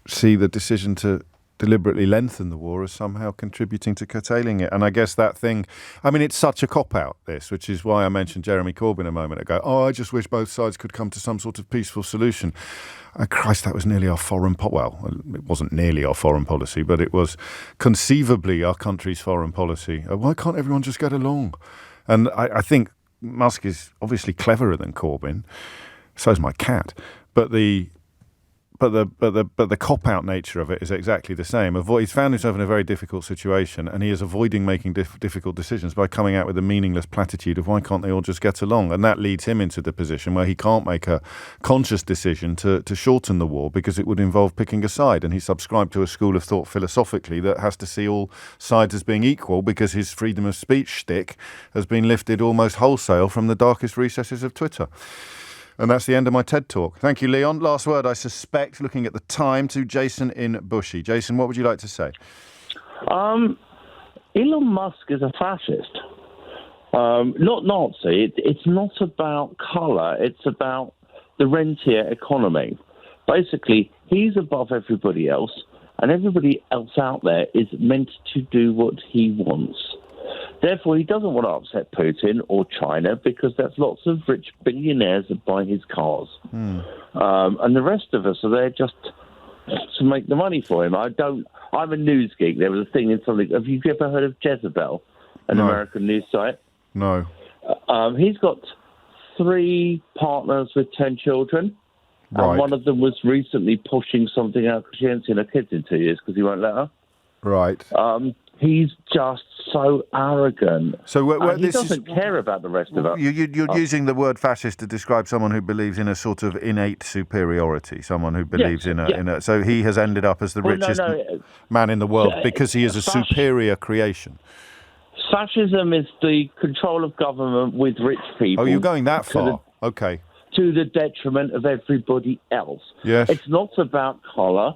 see the decision to deliberately lengthen the war as somehow contributing to curtailing it. And I guess that thing, it's such a cop-out, this, which is why I mentioned Jeremy Corbyn a moment ago. I just wish both sides could come to some sort of peaceful solution. Christ, that was nearly our foreign policy. Well, it wasn't nearly our foreign policy, but it was conceivably our country's foreign policy. Why can't everyone just get along? And I think Musk is obviously cleverer than Corbyn. So's my cat. But the cop-out nature of it is exactly the same. He's found himself in a very difficult situation, and he is avoiding making difficult decisions by coming out with a meaningless platitude of why can't they all just get along? And that leads him into the position where he can't make a conscious decision to shorten the war because it would involve picking a side. And he subscribed to a school of thought philosophically that has to see all sides as being equal because his freedom of speech shtick has been lifted almost wholesale from the darkest recesses of Twitter. And that's the end of my TED Talk. Thank you, Leon. Last word, I suspect, looking at the time, to Jason in Bushy. Jason, what would you like to say? Elon Musk is a fascist. Not Nazi. It's not about colour. It's about the rentier economy. Basically, he's above everybody else, and everybody else out there is meant to do what he wants. Therefore, he doesn't want to upset Putin or China because there's lots of rich billionaires that buy his cars. And the rest of us are there just to make the money for him. I'm a news geek. There was a thing in something. Have you ever heard of Jezebel, an American news site? No. He's got 3 partners with 10 children. Right. And one of them was recently pushing something out because she hasn't seen her kids in 2 years because he won't let her. Right. He's just so arrogant. So he doesn't care about the rest of us. You're using the word fascist to describe someone who believes in a sort of innate superiority, someone who believes in a... So he has ended up as the richest man in the world because he is a superior creation. Fascism is the control of government with rich people. Oh, you're going that far? Okay. To the detriment of everybody else. Yes. It's not about colour.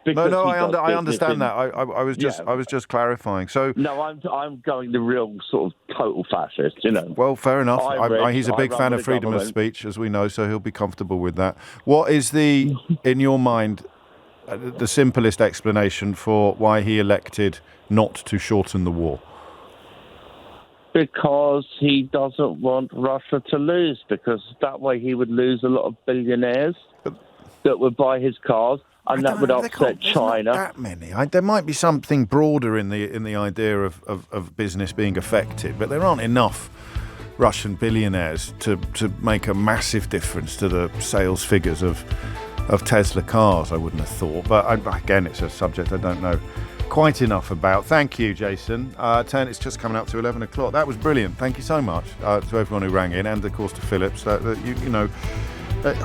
No, I understand that. I was just clarifying. So no, I'm going the real sort of total fascist. You know. Well, fair enough. He's a big fan of freedom of speech, as we know, so he'll be comfortable with that. What is in your mind, the simplest explanation for why he elected not to shorten the war? Because he doesn't want Russia to lose, because that way he would lose a lot of billionaires that would buy his cars. And that would upset China. Not that many. There might be something broader in the idea of business being affected, but there aren't enough Russian billionaires to make a massive difference to the sales figures of Tesla cars, I wouldn't have thought. But again, it's a subject I don't know quite enough about. Thank you, Jason. It's just coming up to 11 o'clock. That was brilliant. Thank you so much to everyone who rang in, and of course to Phillips.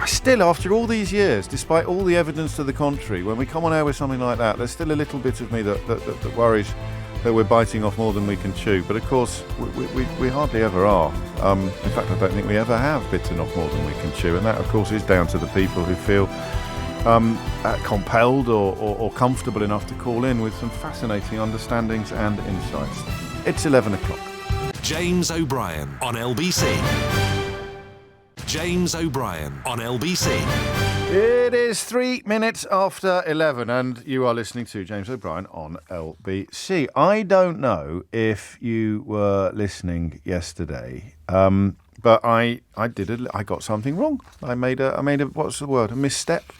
Still, after all these years, despite all the evidence to the contrary, when we come on air with something like that, there's still a little bit of me that worries that we're biting off more than we can chew. But of course, we hardly ever are. In fact, I don't think we ever have bitten off more than we can chew. And that, of course, is down to the people who feel compelled or comfortable enough to call in with some fascinating understandings and insights. It's 11 o'clock. James O'Brien on LBC. James O'Brien on LBC. It is 3 minutes after 11 and you are listening to James O'Brien on LBC. I don't know if you were listening yesterday, but I got something wrong. I made a what's the word? A misstep,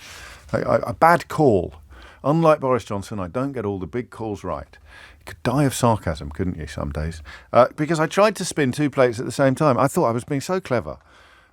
a bad call. Unlike Boris Johnson, I don't get all the big calls right. You could die of sarcasm, couldn't you, some days? Because I tried to spin 2 plates at the same time. I thought I was being so clever.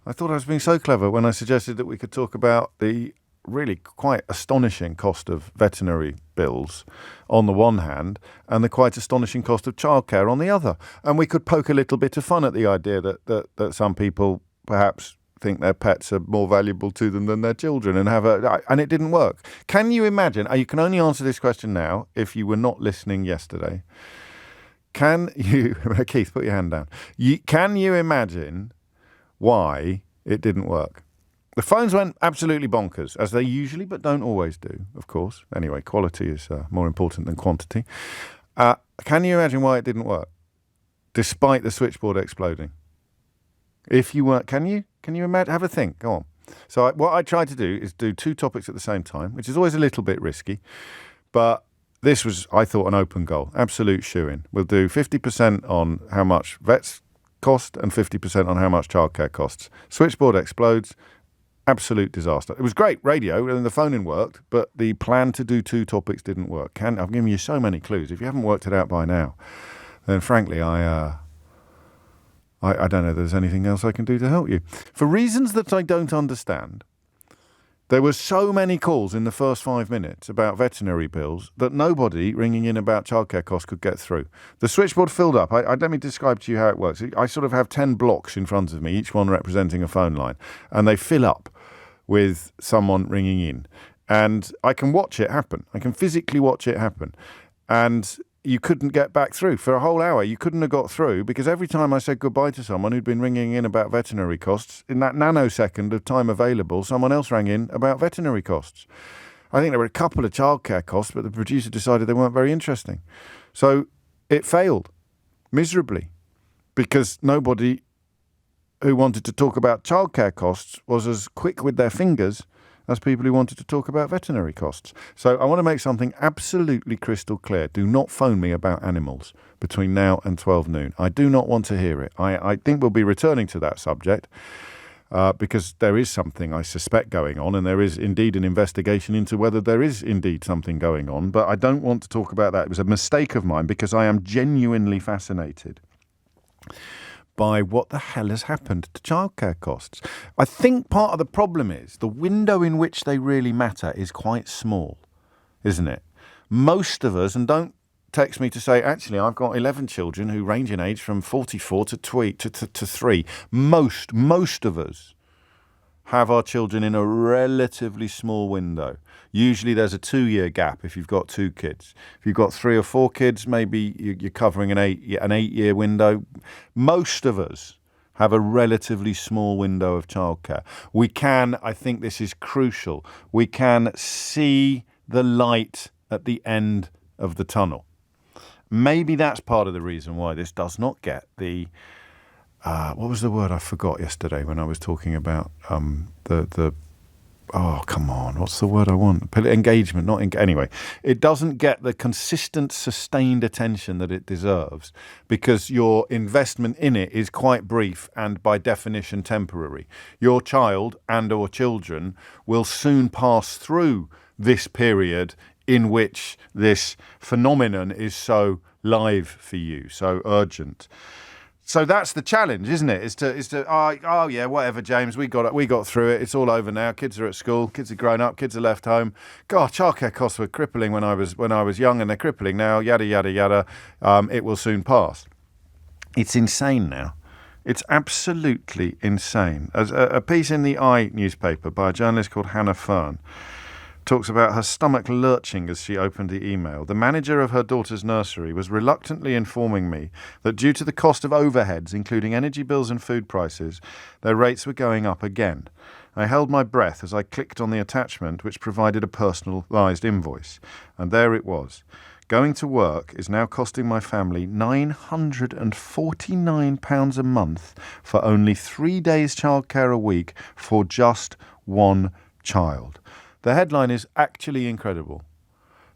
When I suggested that we could talk about the really quite astonishing cost of veterinary bills on the one hand and the quite astonishing cost of childcare on the other. And we could poke a little bit of fun at the idea that some people perhaps think their pets are more valuable to them than their children and it didn't work. Can you imagine? You can only answer this question now if you were not listening yesterday. Can you, Keith, put your hand down. Can you imagine why it didn't work? The phones went absolutely bonkers, as they usually, but don't always do, of course. Anyway, quality is more important than quantity. Can you imagine why it didn't work, despite the switchboard exploding? If you weren't, can you imagine? Have a think. Go on. So what I tried to do is do 2 topics at the same time, which is always a little bit risky, but this was, I thought, an open goal, absolute shoo-in. We'll do 50% on how much vets cost and 50% on how much childcare costs. Switchboard explodes, absolute disaster. It was great radio and the phone-in worked, but the plan to do 2 topics didn't work. I've given you so many clues. If you haven't worked it out by now, then frankly, I don't know if there's anything else I can do to help you. For reasons that I don't understand, There were so many calls in the first 5 minutes about veterinary bills that nobody ringing in about childcare costs could get through. The switchboard filled up. Let me describe to you how it works. I sort of have 10 blocks in front of me, each one representing a phone line, and they fill up with someone ringing in. And I can watch it happen. I can physically watch it happen. And you couldn't get back through for a whole hour. You couldn't have got through because every time I said goodbye to someone who'd been ringing in about veterinary costs, in that nanosecond of time available, someone else rang in about veterinary costs. I think there were a couple of childcare costs, but the producer decided they weren't very interesting. So it failed miserably because nobody who wanted to talk about childcare costs was as quick with their fingers as people who wanted to talk about veterinary costs. So I want to make something absolutely crystal clear. Do not phone me about animals between now and 12 noon. I do not want to hear it. I think we'll be returning to that subject because there is something I suspect going on, and there is indeed an investigation into whether there is indeed something going on. But I don't want to talk about that. It was a mistake of mine because I am genuinely fascinated by what the hell has happened to childcare costs. I think part of the problem is the window in which they really matter is quite small, isn't it? Most of us, and don't text me to say, actually, I've got 11 children who range in age from 44 to 3. Most of us have our children in a relatively small window. Usually there's a 2-year gap if you've got 2 kids. If you've got 3 or 4 kids, maybe you're covering an 8-year window. Most of us have a relatively small window of childcare. We can, I think this is crucial, we can see the light at the end of the tunnel. Maybe that's part of the reason why this does not get the what was the word I forgot yesterday when I was talking about oh, come on, what's the word I want? Engagement, anyway, it doesn't get the consistent, sustained attention that it deserves because your investment in it is quite brief and by definition temporary. Your child and or children will soon pass through this period in which this phenomenon is so live for you, so urgent. So that's the challenge, isn't it? Is to oh yeah, whatever, James, we got through it. It's all over now. Kids are at school. Kids are grown up. Kids are left home. God, childcare costs were crippling when I was young, and they're crippling now. Yada yada yada. It will soon pass. It's insane now. It's absolutely insane. As a piece in the I newspaper by a journalist called Hannah Fern talks about her stomach lurching as she opened the email. The manager of her daughter's nursery was reluctantly informing me that due to the cost of overheads, including energy bills and food prices, their rates were going up again. I held my breath as I clicked on the attachment which provided a personalised invoice. And there it was. Going to work is now costing my family £949 a month for only 3 days childcare a week for just one child. The headline is actually incredible.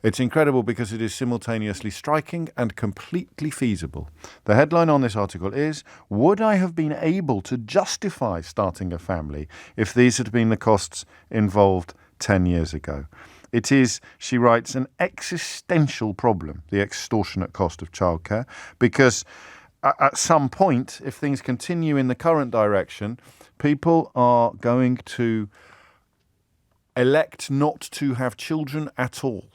It's incredible because it is simultaneously striking and completely feasible. The headline on this article is, would I have been able to justify starting a family if these had been the costs involved 10 years ago? It is, she writes, an existential problem, the extortionate cost of childcare, because at some point, if things continue in the current direction, people are going to elect not to have children at all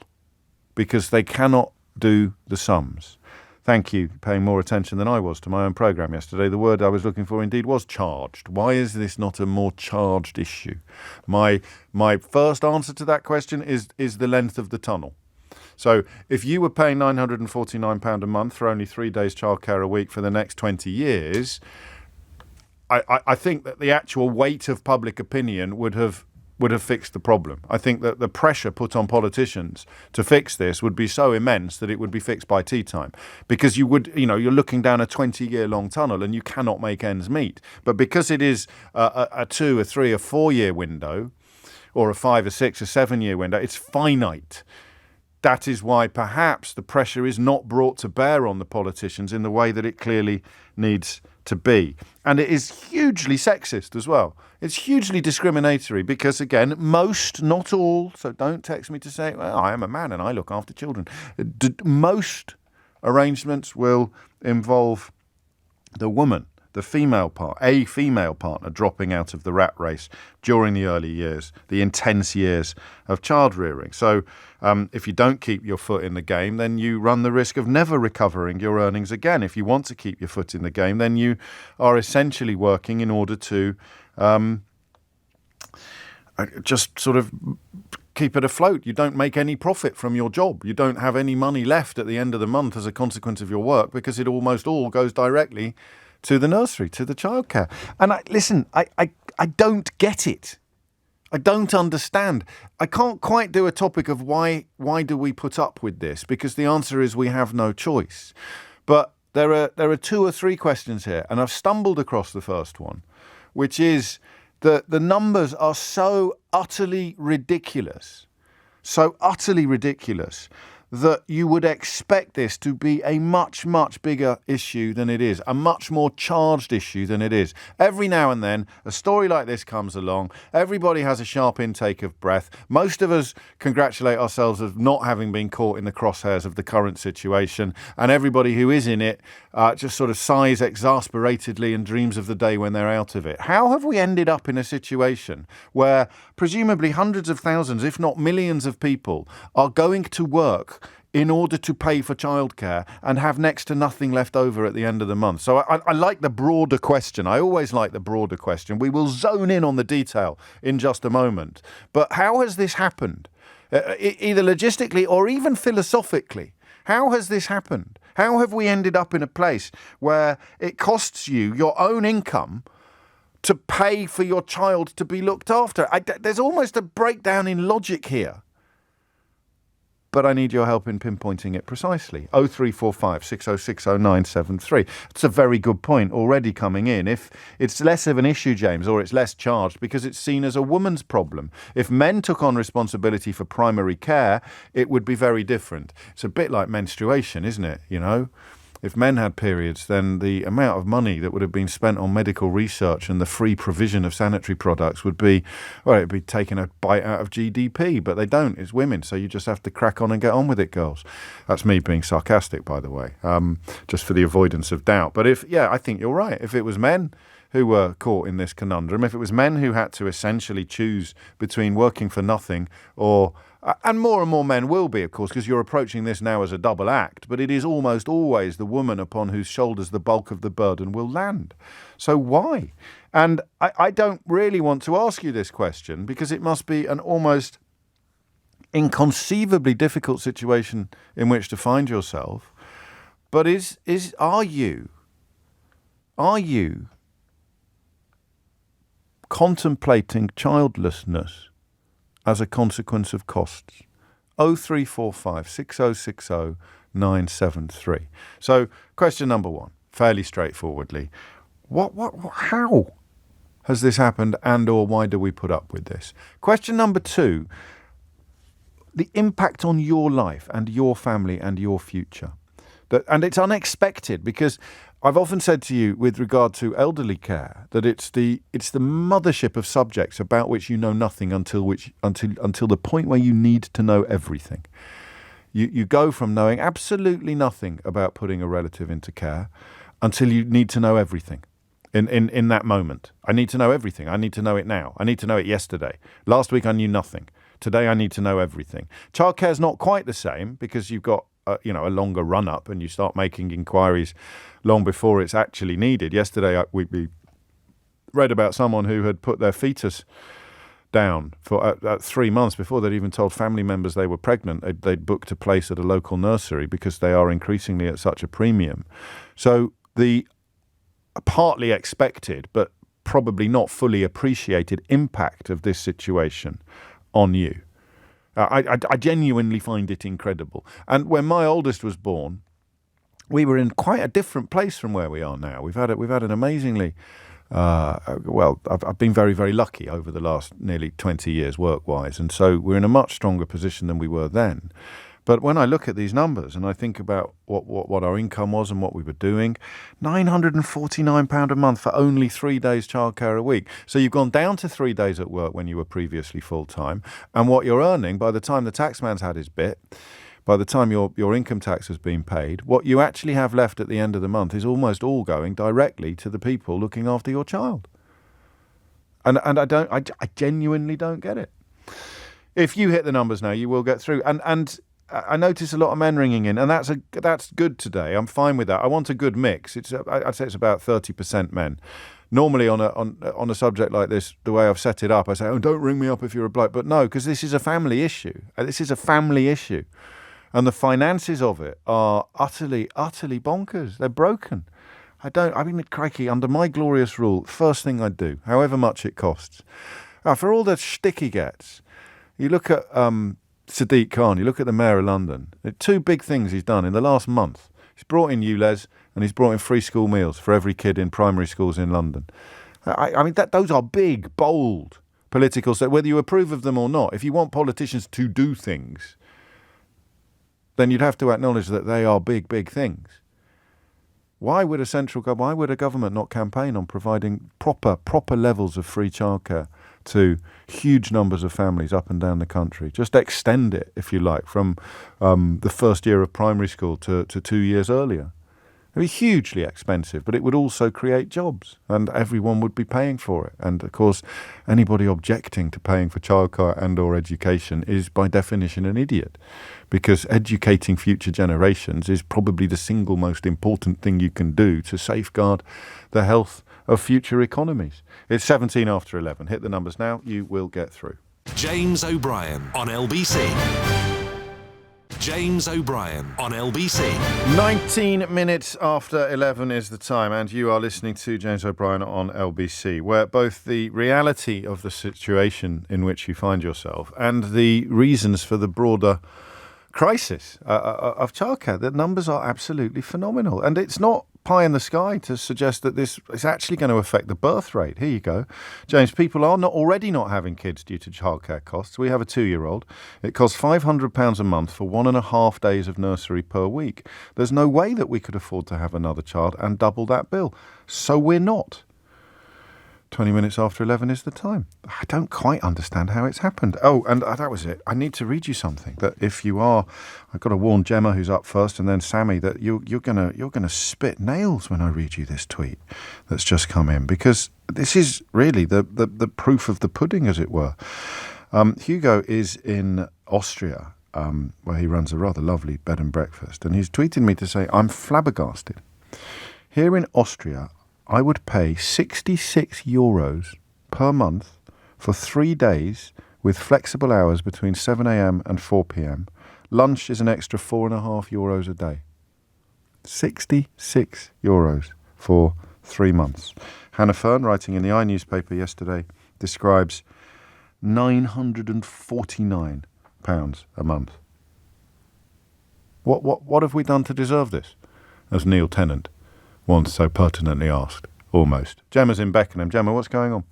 because they cannot do the sums. Thank you, paying more attention than I was to my own programme yesterday. The word I was looking for indeed was charged. Why is this not a more charged issue? My first answer to that question is the length of the tunnel. So if you were paying £949 a month for only 3 days childcare a week for the next 20 years, I think that the actual weight of public opinion would have fixed the problem. I think that the pressure put on politicians to fix this would be so immense that it would be fixed by tea time. Because you're looking down a 20-year-long tunnel and you cannot make ends meet. But because it is a 2, a 3, a 4-year window, or a 5, a 6, a 7-year window, it's finite. That is why perhaps the pressure is not brought to bear on the politicians in the way that it clearly needs to be. And it is hugely sexist as well. It's hugely discriminatory because, again, most, not all, so don't text me to say, well, I am a man and I look after children. Most arrangements will involve the woman a female partner dropping out of the rat race during the early years, the intense years of child rearing. So if you don't keep your foot in the game, then you run the risk of never recovering your earnings again. If you want to keep your foot in the game, then you are essentially working in order to just sort of keep it afloat. You don't make any profit from your job. You don't have any money left at the end of the month as a consequence of your work, because it almost all goes directly to the nursery, to the childcare. And I don't get it. I don't understand. I can't quite do a topic of why do we put up with this, because the answer is we have no choice. But there are 2 or 3 questions here, and I've stumbled across the first one, which is that the numbers are so utterly ridiculous, that you would expect this to be a much, much bigger issue than it is, a much more charged issue than it is. Every now and then, a story like this comes along. Everybody has a sharp intake of breath. Most of us congratulate ourselves of not having been caught in the crosshairs of the current situation. And everybody who is in it just sort of sighs exasperatedly and dreams of the day when they're out of it. How have we ended up in a situation where presumably hundreds of thousands, if not millions of people are going to work in order to pay for childcare and have next to nothing left over at the end of the month? So I like the broader question. I always like the broader question. We will zone in on the detail in just a moment. But how has this happened? Either logistically or even philosophically. How has this happened? How have we ended up in a place where it costs you your own income to pay for your child to be looked after? There's almost a breakdown in logic here. But I need your help in pinpointing it precisely. 0345 6060 973. It's a very good point already coming in. If it's less of an issue, James, or it's less charged because it's seen as a woman's problem. If men took on responsibility for primary care, it would be very different. It's a bit like menstruation, isn't it? You know, if men had periods, then the amount of money that would have been spent on medical research and the free provision of sanitary products would be, well, it'd be taking a bite out of GDP, but they don't. It's women, so you just have to crack on and get on with it, girls. That's me being sarcastic, by the way, just for the avoidance of doubt. But I think you're right. If it was men who were caught in this conundrum, if it was men who had to essentially choose between working for nothing or... And more men will be, of course, because you're approaching this now as a double act, but it is almost always the woman upon whose shoulders the bulk of the burden will land. So why? And I don't really want to ask you this question because it must be an almost inconceivably difficult situation in which to find yourself. But are you contemplating childlessness as a consequence of costs? 0345 6060 973. So, question number 1, fairly straightforwardly, how has this happened, and or why do we put up with this? Question number 2, the impact on your life and your family and your future. And it's unexpected because I've often said to you with regard to elderly care that it's the mothership of subjects about which you know nothing until the point where you need to know everything. You go from knowing absolutely nothing about putting a relative into care until you need to know everything. In that moment, I need to know everything. I need to know it now. I need to know it yesterday. Last week I knew nothing. Today I need to know everything. Childcare is not quite the same because you've got a longer run-up and you start making inquiries long before it's actually needed. Yesterday, we read about someone who had put their fetus down for 3 months before they'd even told family members they were pregnant. They'd booked a place at a local nursery because they are increasingly at such a premium. So the partly expected, but probably not fully appreciated impact of this situation on you. I genuinely find it incredible. And when my oldest was born, we were in quite a different place from where we are now. We've had an amazingly, I've been very, very lucky over the last nearly 20 years work-wise. And so we're in a much stronger position than we were then. But when I look at these numbers and I think about what our income was and what we were doing, £949 a month for only 3 days childcare a week. So you've gone down to 3 days at work when you were previously full-time. And what you're earning by the time the taxman's had his bit, by the time your income tax has been paid, what you actually have left at the end of the month is almost all going directly to the people looking after your child. And I genuinely don't get it. If you hit the numbers now, you will get through. And I notice a lot of men ringing in, and that's good today. I'm fine with that. I want a good mix. I'd say it's about 30% men. Normally on a subject like this, the way I've set it up, I say, oh, don't ring me up if you're a bloke. But no, because this is a family issue. This is a family issue. And the finances of it are utterly, utterly bonkers. They're broken. Crikey, under my glorious rule, first thing I do, however much it costs. For all the shtick he gets, you look at Sadiq Khan, you look at the Mayor of London. Two big things he's done in the last month. He's brought in ULEZ and he's brought in free school meals for every kid in primary schools in London. Those are big, bold political steps, whether you approve of them or not. If you want politicians to do things, then you'd have to acknowledge that they are big, big things. Why would a government not campaign on providing proper levels of free childcare to huge numbers of families up and down the country? Just extend it, if you like, from the first year of primary school to 2 years earlier. It would be hugely expensive, but it would also create jobs, and everyone would be paying for it. And, of course, anybody objecting to paying for childcare and or education is, by definition, an idiot, because educating future generations is probably the single most important thing you can do to safeguard the health of future economies. It's 17 after 11. Hit the numbers now. You will get through. James O'Brien on LBC. James O'Brien on LBC. 19 minutes after 11 is the time, and you are listening to James O'Brien on LBC, where both the reality of the situation in which you find yourself and the reasons for the broader crisis of childcare, the numbers are absolutely phenomenal. And it's not pie in the sky to suggest that this is actually going to affect the birth rate. Here you go. James, people are already not having kids due to childcare costs. We have a 2-year-old. It costs £500 a month for 1.5 days of nursery per week. There's no way that we could afford to have another child and double that bill. So we're not. 20 minutes after 11 is the time. I don't quite understand how it's happened. Oh, and that was it. I need to read you something. That if you are, I've got to warn Gemma, who's up first, and then Sammy, that you're gonna spit nails when I read you this tweet that's just come in, because this is really the proof of the pudding, as it were. Hugo is in Austria, where he runs a rather lovely bed and breakfast, and he's tweeted me to say, I'm flabbergasted. Here in Austria, I would pay €66 per month for 3 days with flexible hours between 7 a.m. and 4 p.m. Lunch is an extra €4.50 a day. €66 for 3 months. Hannah Fern, writing in the iNewspaper yesterday, describes £949 a month. What have we done to deserve this? As Neil Tennant once so pertinently asked, almost. Gemma's in Beckenham. Gemma, what's going on?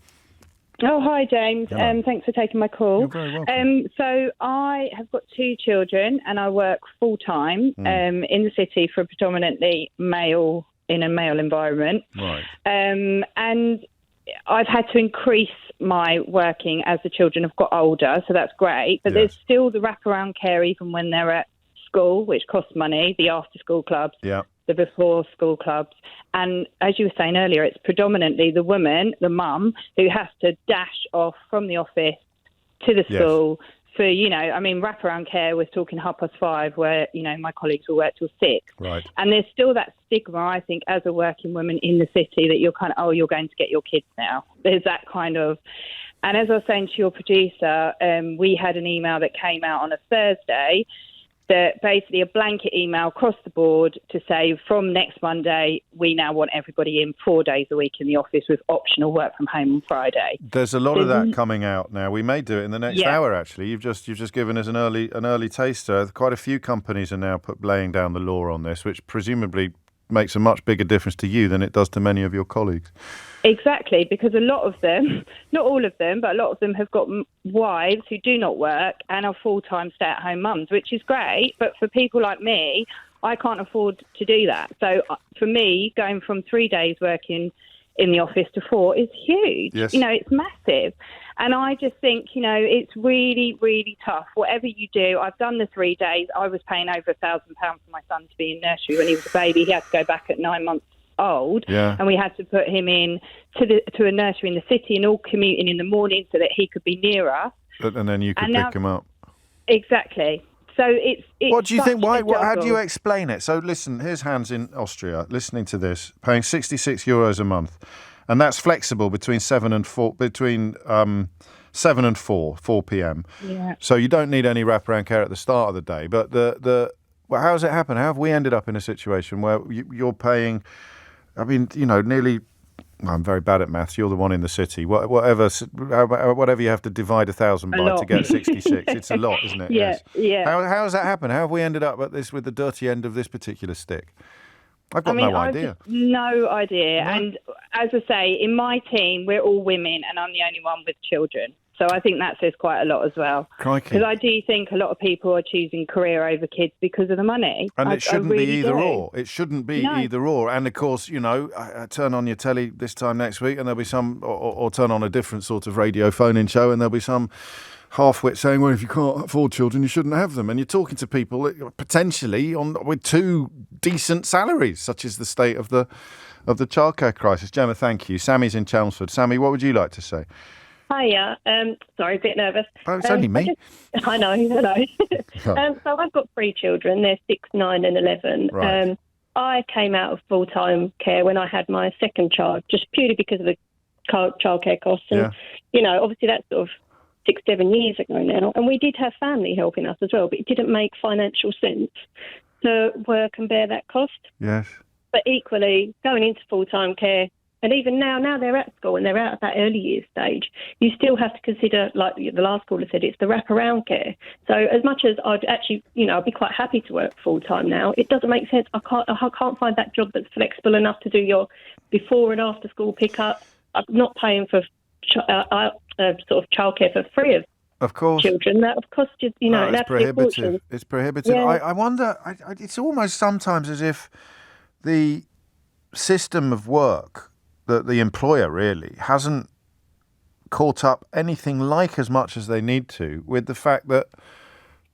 Oh, hi, James. Thanks for taking my call. You're very welcome. So I have got 2 children and I work full-time in the city for a predominantly male environment. Right. And I've had to increase my working as the children have got older, so that's great. But There's still the wraparound care even when they're at school, which costs money, the after-school clubs. Yeah. The before-school clubs. And as you were saying earlier, it's predominantly the woman, the mum, who has to dash off from the office to the school for, wraparound care. We're talking 5:30 where, my colleagues will work till 6. Right. And there's still that stigma, I think, as a working woman in the city that you're kind of, you're going to get your kids now. There's that kind of... And as I was saying to your producer, we had an email that came out on a Thursday, that basically a blanket email across the board to say from next Monday, we now want everybody in 4 days a week in the office with optional work from home on Friday. There's a lot of that coming out now. We may do it in the next hour, actually. You've just given us an early taster. Quite a few companies are now laying down the law on this, which presumably makes a much bigger difference to you than it does to many of your colleagues. Exactly, because a lot of them, not all of them, but a lot of them have got wives who do not work and are full-time stay-at-home mums, which is great. But for people like me, I can't afford to do that. So for me, going from 3 days working in the office to 4 is huge. Yes. It's massive. And I just think, it's really, really tough. Whatever you do, I've done the 3 days. I was paying over £1,000 for my son to be in nursery when he was a baby. He had to go back at 9 months old, and we had to put him in to a nursery in the city and all commuting in the morning so that he could be near us. And then you could pick him up. Exactly. So it's what do you think? Why? How do you explain it? So listen, here's Hans in Austria listening to this, paying €66 a month, and that's flexible between 7 and 4 p.m. Yeah. So you don't need any wraparound care at the start of the day. But how does it happen? How have we ended up in a situation where you're paying? I mean, nearly. I'm very bad at maths. You're the one in the city. Whatever you have to divide 1,000 by to get 66. It's a lot, isn't it? Yeah, yes. Yeah. How does that happen? How have we ended up at this with the dirty end of this particular stick? I've got no idea. No idea. No. And as I say, in my team, we're all women, and I'm the only one with children. So I think that says quite a lot as well. Crikey. Because I do think a lot of people are choosing career over kids because of the money. And it shouldn't be either or. It shouldn't be No. either or. And of course, I turn on your telly this time next week and there'll be some, or turn on a different sort of radio phone-in show and there'll be some half-wit saying, well, if you can't afford children, you shouldn't have them. And you're talking to people potentially with 2 decent salaries, such is the state of the childcare crisis. Gemma, thank you. Sammy's in Chelmsford. Sammy, what would you like to say? Hiya. Sorry, a bit nervous. Oh, it's only me. I know. So I've got 3 children. They're 6, 9 and 11. Right. I came out of full-time care when I had my second child, just purely because of the childcare costs. And, obviously that's sort of 6, 7 years ago now. And we did have family helping us as well, but it didn't make financial sense to work and bear that cost. Yes. But equally, going into full-time care, and even now they're at school and they're out of that early years stage, you still have to consider, like the last caller said, it's the wraparound care. So as much as I'd actually, I'd be quite happy to work full-time now, it doesn't make sense. I can't find that job that's flexible enough to do your before and after school pickup. I'm not paying for sort of childcare for free of course. Children. That of course, it's prohibitive. It's prohibitive. Yeah. I wonder, it's almost sometimes as if the system of work that the employer really hasn't caught up anything like as much as they need to with the fact that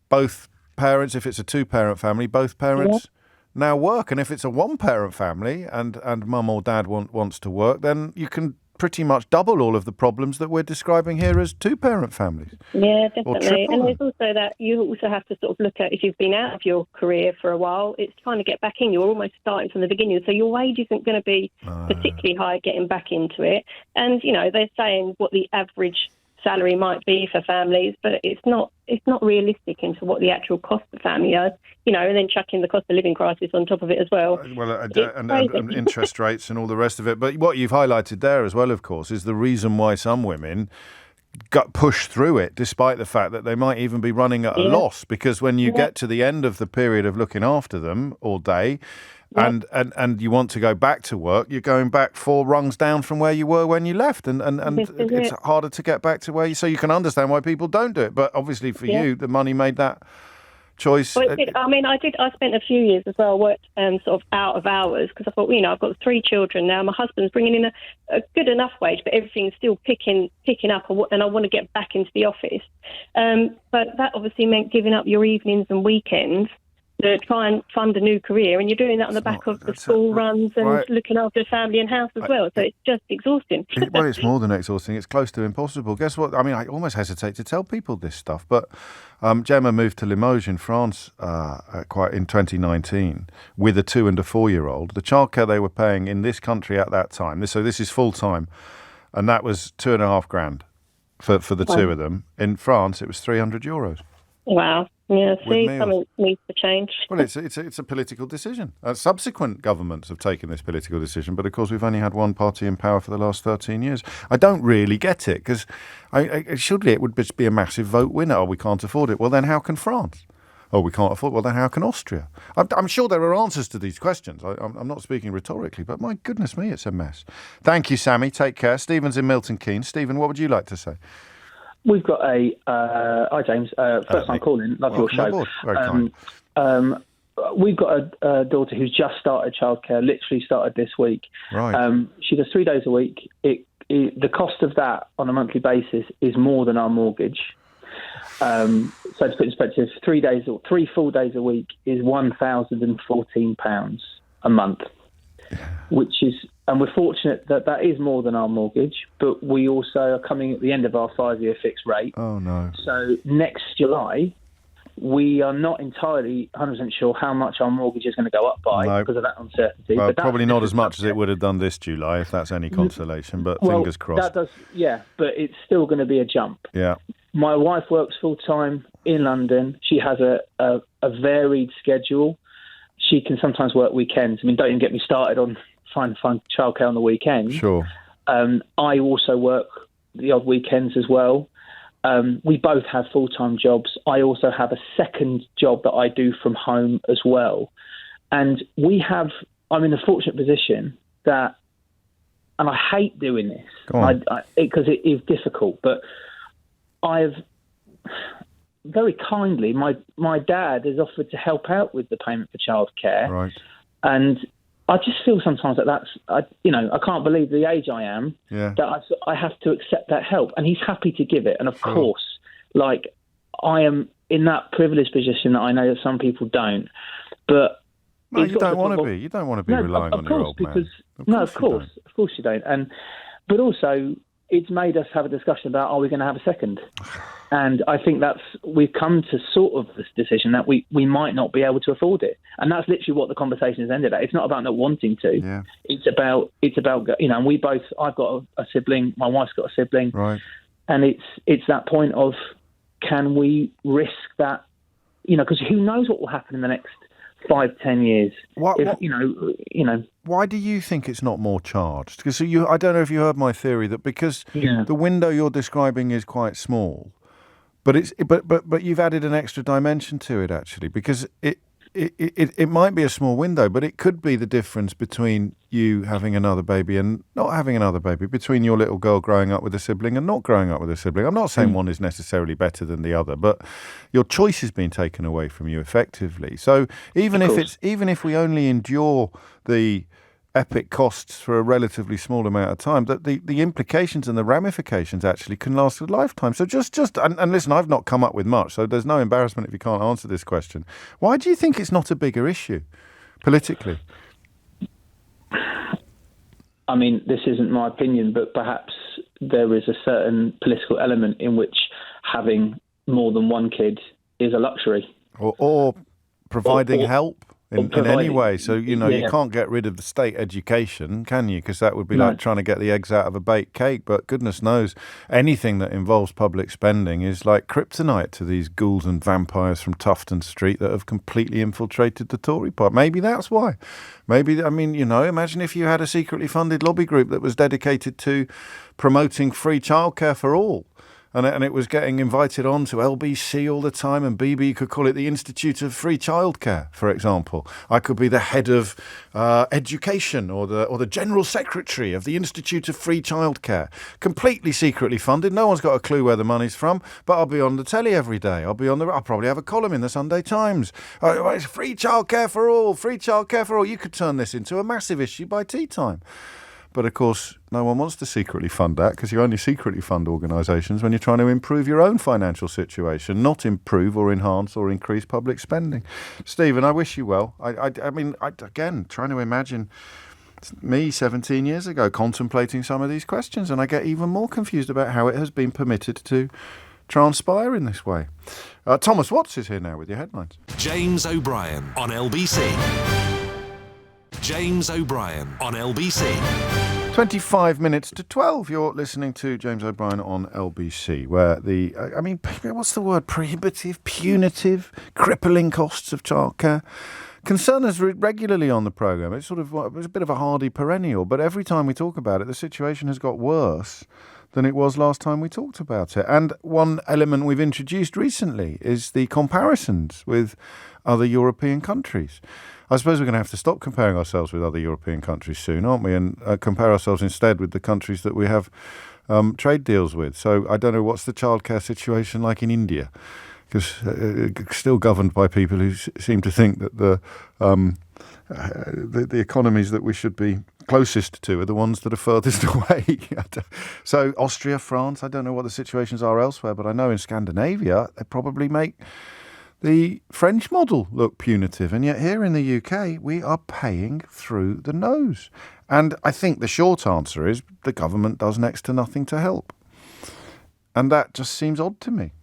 both parents, if it's a 2-parent family, both parents now work. And if it's a 1-parent family and mum or dad wants to work, then you can pretty much double all of the problems that we're describing here as 2-parent families. Yeah, definitely. And them. there's also that you also have to sort of look at, if you've been out of your career for a while, it's trying to get back in. You're almost starting from the beginning. So your wage isn't going to be particularly high getting back into it. And, they're saying what the average salary might be for families, but it's not realistic into what the actual cost of family is, and then chucking the cost of living crisis on top of it as well. And interest rates and all the rest of it. But what you've highlighted there as well, of course, is the reason why some women got pushed through it, despite the fact that they might even be running at a loss, because when you get to the end of the period of looking after them all day, and you want to go back to work, you're going back 4 rungs down from where you were when you left, and it's harder to get back to where you. So you can understand why people don't do it, but obviously for you, the money made that choice. Well, I spent a few years as well, worked sort of out of hours, because I thought, I've got 3 children now. My husband's bringing in a good enough wage, but everything's still picking up, and I want to get back into the office. But that obviously meant giving up your evenings and weekends to try and fund a new career, and you're doing that on the back of the school runs and looking after family and house as well. So it's just exhausting. Well, it's more than exhausting. It's close to impossible. Guess what? I mean, I almost hesitate to tell people this stuff, but Gemma moved to Limoges in France in 2019 with a 2 and a 4-year-old. The childcare they were paying in this country at that time, so this is full time, and that was $2,500 for the 2 of them. In France, it was €300. Wow. Yeah, see, something needs to change. Well, it's a political decision. Subsequent governments have taken this political decision, but of course we've only had one party in power for the last 13 years. I don't really get it, because surely it would just be a massive vote winner. Oh, we can't afford it. Well, then how can France? Oh, we can't afford it. Well, then how can Austria? I'm sure there are answers to these questions. I'm not speaking rhetorically, but my goodness me, it's a mess. Thank you, Sammy. Take care. Stephen's in Milton Keynes. Stephen, what would you like to say? We've got hi James, first time calling, love your show. Very kind. we've got a daughter who's just started childcare, literally started this week. Right. She does 3 days a week. The cost of that on a monthly basis is more than our mortgage. So to put in perspective, 3 full days a week is £1,014 a month, which is, and we're fortunate that is more than our mortgage, but we also are coming at the end of our 5-year fixed rate. Oh, no. So next July, we are not entirely 100% sure how much our mortgage is going to go up by because of that uncertainty. Well, but probably not as much as it would have done this July, if that's any consolation, but fingers crossed. That does, yeah, but it's still going to be a jump. Yeah. My wife works full-time in London. She has a varied schedule. She can sometimes work weekends. I mean, don't even get me started on trying to find childcare on the weekend. Sure. I also work the odd weekends as well. We both have full-time jobs. I also have a second job that I do from home as well. And I'm in a fortunate position that, and I hate doing this because it is difficult, but I've very kindly, my dad has offered to help out with the payment for childcare. Right. And I just feel sometimes I can't believe the age I am that I have to accept that help, and he's happy to give it. And of course, like, I am in that privileged position that I know that some people don't. But no, you don't want to be. You don't want to be relying on your old man. Of course you don't. But also, it's made us have a discussion about, are we going to have a second? And I think we've come to sort of this decision that we might not be able to afford it. And that's literally what the conversation has ended at. It's not about not wanting to. Yeah. It's about, and I've got a sibling, my wife's got a sibling. Right. And it's that point of, can we risk that, because who knows what will happen in the next 5-10 years. Why do you think it's not more charged? Because I don't know if you heard my theory that because the window you're describing is quite small, but you've added an extra dimension to it actually, because it might be a small window, but it could be the difference between you having another baby and not having another baby, between your little girl growing up with a sibling and not growing up with a sibling. I'm not saying one is necessarily better than the other, but your choice is being taken away from you effectively. So even if we only endure the epic costs for a relatively small amount of time, that the implications and the ramifications actually can last a lifetime. So just and listen, I've not come up with much, so there's no embarrassment if you can't answer this question. Why do you think it's not a bigger issue politically? I mean, this isn't my opinion, but perhaps there is a certain political element in which having more than one kid is a luxury. Or providing help. In any way. So, you can't get rid of the state education, can you? Because that would be like trying to get the eggs out of a baked cake. But goodness knows, anything that involves public spending is like kryptonite to these ghouls and vampires from Tufton Street that have completely infiltrated the Tory party. Maybe that's why. Imagine if you had a secretly funded lobby group that was dedicated to promoting free childcare for all. And it was getting invited on to LBC all the time, and BB could call it the Institute of Free Childcare, for example. I could be the head of education or the general secretary of the Institute of Free Childcare. Completely secretly funded. No one's got a clue where the money's from, but I'll be on the telly every day. I'll probably have a column in the Sunday Times. It's free childcare for all, free childcare for all. You could turn this into a massive issue by tea time. But, of course, no one wants to secretly fund that, because you only secretly fund organisations when you're trying to improve your own financial situation, not improve or enhance or increase public spending. Stephen, I wish you well. Again, trying to imagine me 17 years ago contemplating some of these questions, and I get even more confused about how it has been permitted to transpire in this way. Thomas Watts is here now with your headlines. James O'Brien on LBC. James O'Brien on LBC. 25 minutes to 12. You're listening to James O'Brien on LBC, where what's the word? Prohibitive, punitive, crippling costs of childcare concern us regularly on the programme. It's a bit of a hardy perennial, but every time we talk about it, the situation has got worse than it was last time we talked about it. And one element we've introduced recently is the comparisons with other European countries. I suppose we're going to have to stop comparing ourselves with other European countries soon, aren't we? And compare ourselves instead with the countries that we have trade deals with. So I don't know, what's the childcare situation like in India? because still governed by people who seem to think that the economies that we should be closest to are the ones that are furthest away. So Austria, France, I don't know what the situations are elsewhere, but I know in Scandinavia they probably make the French model look punitive, and yet here in the UK we are paying through the nose. And I think the short answer is the government does next to nothing to help. And that just seems odd to me.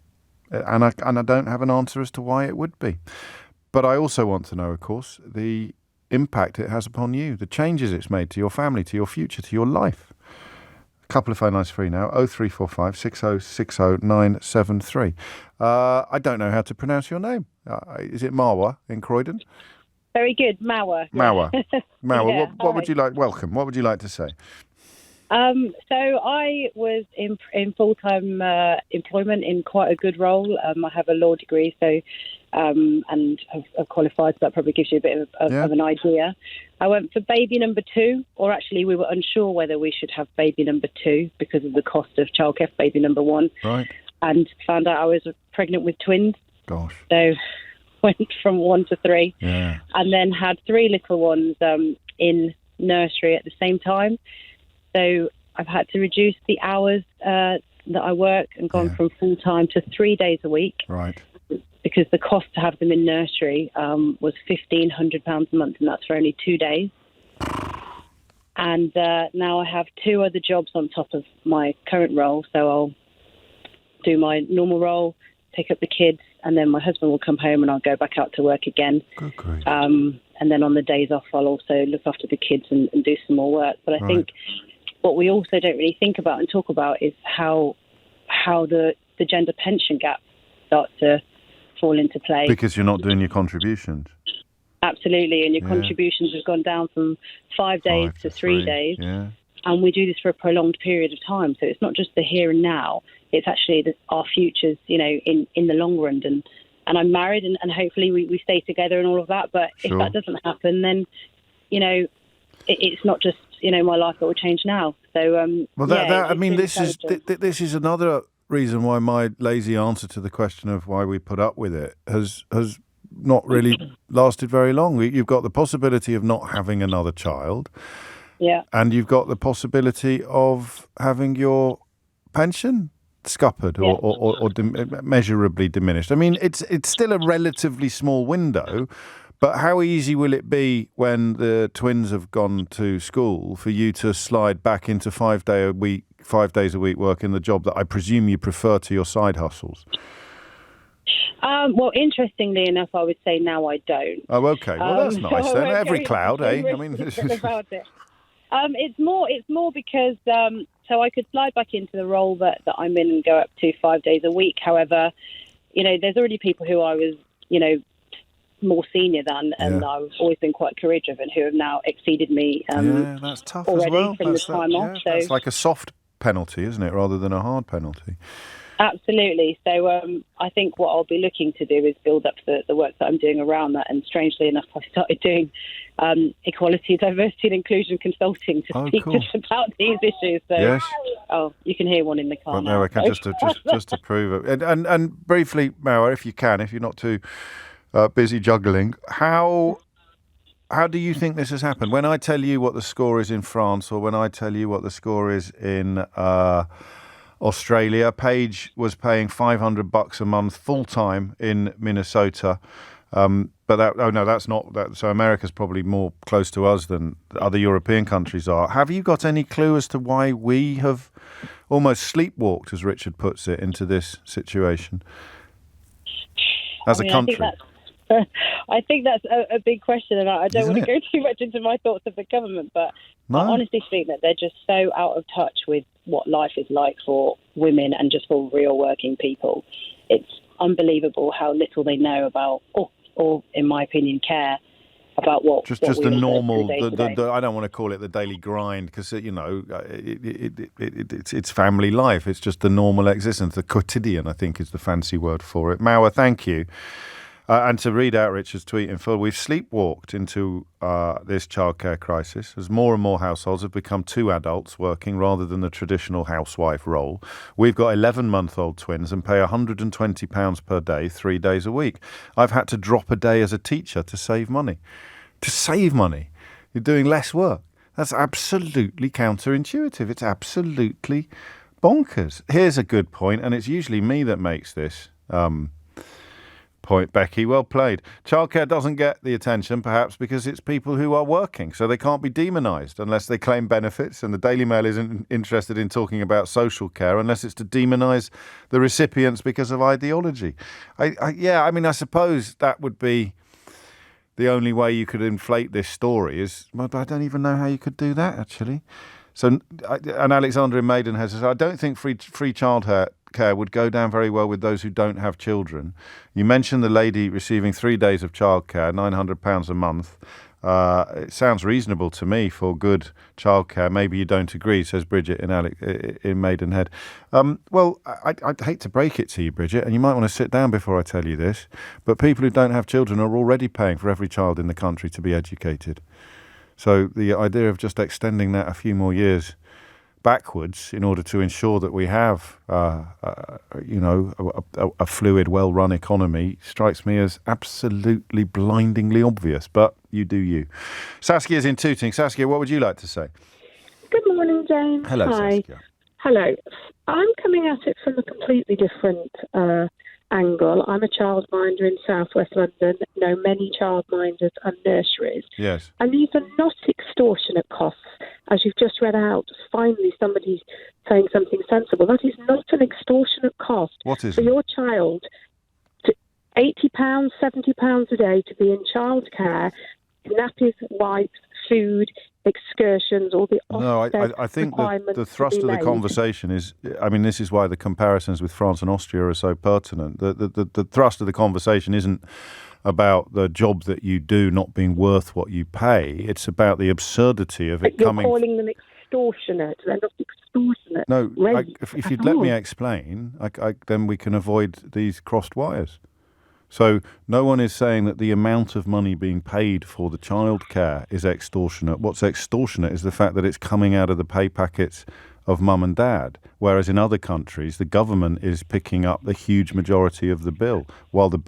And I don't have an answer as to why it would be. But I also want to know, of course, the impact it has upon you, the changes it's made to your family, to your future, to your life. A couple of phone lines free now, 0345 6060 973. I don't know how to pronounce your name. Is it Marwa in Croydon? Very good, Marwa. Marwa. Marwa, Yeah, what would you like? Welcome. What would you like to say? So I was in full-time employment in quite a good role. I have a law degree, so and have qualified, so that probably gives you a bit of an idea. I went for baby number 2, or actually we were unsure whether we should have baby number 2 because of the cost of childcare for baby number 1. Right. And found out I was pregnant with twins. Gosh. So went from 1 to 3. Yeah. And then had 3 little ones in nursery at the same time. So I've had to reduce the hours that I work and gone from full-time to 3 days a week. Right. Because the cost to have them in nursery was £1,500 a month, and that's for only 2 days. And now I have 2 other jobs on top of my current role. So I'll do my normal role, pick up the kids, and then my husband will come home and I'll go back out to work again. Good grief. And then on the days off, I'll also look after the kids and do some more work. But I think what we also don't really think about and talk about is how the gender pension gap starts to fall into play. Because you're not doing your contributions. Absolutely, and your contributions have gone down from 5 days to 3 days. Yeah. And we do this for a prolonged period of time. So it's not just the here and now, it's actually our futures, in the long run. And I'm married, and hopefully we stay together and all of that. But if that doesn't happen, then, it's not just, my life that will change now. So, this is another reason why my lazy answer to the question of why we put up with it has not really lasted very long. You've got the possibility of not having another child. Yeah. And you've got the possibility of having your pension scuppered or measurably diminished. I mean, it's still a relatively small window, but how easy will it be when the twins have gone to school for you to slide back into 5 days a week work in the job that I presume you prefer to your side hustles? Well, interestingly enough, I would say now I don't. Oh, okay. Well, that's nice then. Every cloud, eh? I mean, about it. It's more because so I could slide back into the role that I'm in and go up to 5 days a week. However, there's already people who I was, more senior than, and I've always been quite career driven, who have now exceeded me. That's tough already as well. From the time off. So it's like a soft penalty, isn't it, rather than a hard penalty? Absolutely. So I think what I'll be looking to do is build up the work that I'm doing around that. And strangely enough, I've started doing equality, diversity and inclusion consulting to speak just about these issues. So, yes. Oh, you can hear one in the car. Well, no, I can just to prove it. And briefly, Mara, if you're not too busy juggling, how do you think this has happened? When I tell you what the score is in France, or when I tell you what the score is in Australia, Paige was paying $500 a month full time in Minnesota. But that's not that. So America's probably more close to us than other European countries are. Have you got any clue as to why we have almost sleepwalked, as Richard puts it, into this situation as a country? I think that's a big question, and I don't want to go too much into my thoughts of the government, but I honestly think that they're just so out of touch with what life is like for women and just for real working people. It's unbelievable how little they know about, or in my opinion, care about what just what the normal. I don't want to call it the daily grind, because it's family life. It's just the normal existence. The quotidian, I think, is the fancy word for it. Mawa, thank you. And to read out Richard's tweet in full, we've sleepwalked into this childcare crisis as more and more households have become two adults working rather than the traditional housewife role. We've got 11-month-old twins and pay £120 per day, 3 days a week. I've had to drop a day as a teacher to save money. To save money. You're doing less work. That's absolutely counterintuitive. It's absolutely bonkers. Here's a good point, and it's usually me that makes this point, Becky. Well played. Childcare doesn't get the attention, perhaps because it's people who are working, so they can't be demonised unless they claim benefits, and the Daily Mail isn't interested in talking about social care unless it's to demonise the recipients because of ideology. I suppose that would be the only way you could inflate this story is, but I don't even know how you could do that, actually. So, and Alexander in Maidenhead says, I don't think free childcare would go down very well with those who don't have children. You mentioned the lady receiving 3 days of childcare, £900 a month. It sounds reasonable to me for good childcare. Maybe you don't agree, says Bridget in Maidenhead. Well, I'd hate to break it to you, Bridget, and you might want to sit down before I tell you this, but people who don't have children are already paying for every child in the country to be educated. So the idea of just extending that a few more years backwards in order to ensure that we have, a fluid, well-run economy strikes me as absolutely blindingly obvious. But you do you. Saskia's in Tooting. Saskia, what would you like to say? Good morning, James. Hello, Hi. Saskia. Hello. I'm coming at it from a completely different angle. I'm a childminder in southwest London, know many childminders and nurseries. Yes. And these are not extortionate costs, as you've just read out. Finally, somebody's saying something sensible. That is not an extortionate cost. What is for it? your child? £80, £70 a day to be in childcare, nappies, wipes, food, excursions, all the I think the thrust of the conversation is, this is why the comparisons with France and Austria are so pertinent. The thrust of the conversation isn't about the job that you do not being worth what you pay. It's about the absurdity of it coming... You're calling them extortionate. They're not extortionate. No, if you'd let me explain, then we can avoid these crossed wires. So no one is saying that the amount of money being paid for the childcare is extortionate. What's extortionate is the fact that it's coming out of the pay packets of mum and dad, whereas in other countries the government is picking up the huge majority of the bill, while the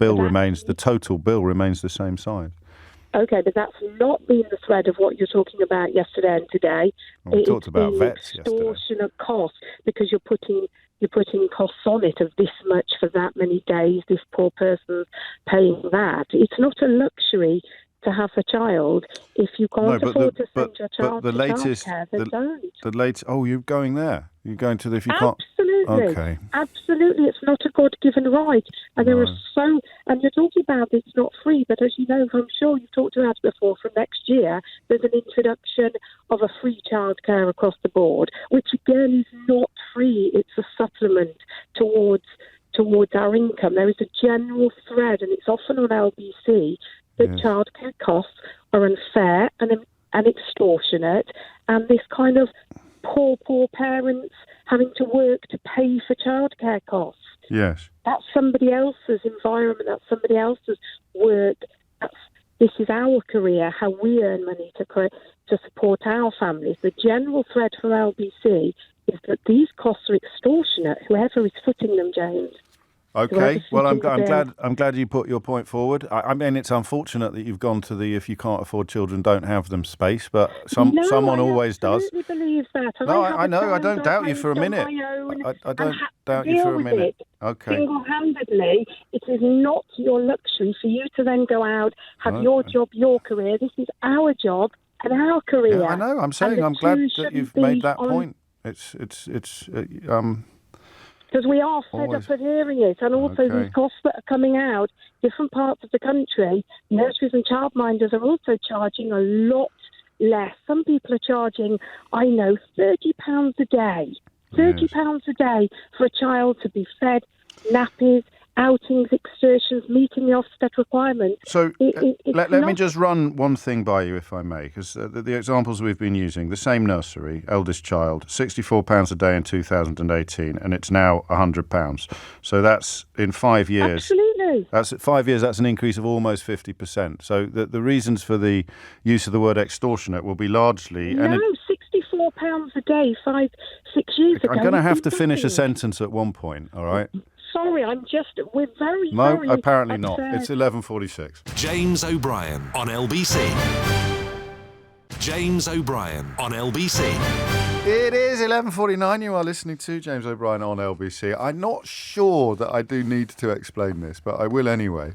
total bill remains the same size. Okay, but that's not been the thread of what you're talking about yesterday and today. Well, we talked about vets yesterday. Extortionate cost, because you're putting costs on it of this much for that many days, this poor person's paying that. It's not a luxury to have a child. If you can't afford to send your child to childcare, then don't. You're going there. You're going to if you Absolutely. can't. Okay. Absolutely. It's not a God-given right. And there are and you're talking about it's not free, but as you know, I'm sure you've talked about it before, from next year, there's an introduction of a free childcare across the board, which again is not free. It's a supplement towards our income. There is a general thread, and it's often on LBC, that childcare costs are unfair and extortionate, and this kind of poor parents having to work to pay for childcare costs. Yes. That's somebody else's environment, that's somebody else's work. This is our career, how we earn money to support our families. The general thread from LBC is that these costs are extortionate, whoever is footing them, James. Okay, well, I'm glad you put your point forward. I mean, it's unfortunate that you've gone to the if you can't afford children, don't have them space, but someone always does. I absolutely believe that. No, I know. I don't doubt you for a minute. I don't doubt you for a minute. Okay. Single-handedly, it is not your luxury for you to then go out, have your job, your career. This is our job and our career. Yeah, I know. I'm saying I'm glad that you've made that point. It's because we are fed up of hearing it. And also these costs that are coming out, different parts of the country, nurseries and childminders are also charging a lot less. Some people are charging, I know, £30 a day. £30 a day for a child to be fed, nappies, outings, excursions, meeting the Ofsted requirements. So let me just run one thing by you, if I may, because the examples we've been using, the same nursery, eldest child, £64 a day in 2018, and it's now £100. So that's in 5 years. Absolutely. years. That's 5 years. That's an increase of almost 50%. So the reasons for the use of the word extortionate will be largely... No, £64 a day 6 years ago. I'm going to have to finish a sentence at one point, all right? Sorry, we're very, No, very apparently not. upset. It's 11:46. James O'Brien on LBC. James O'Brien on LBC. It is 11:49. You are listening to James O'Brien on LBC. I'm not sure that I do need to explain this, but I will anyway.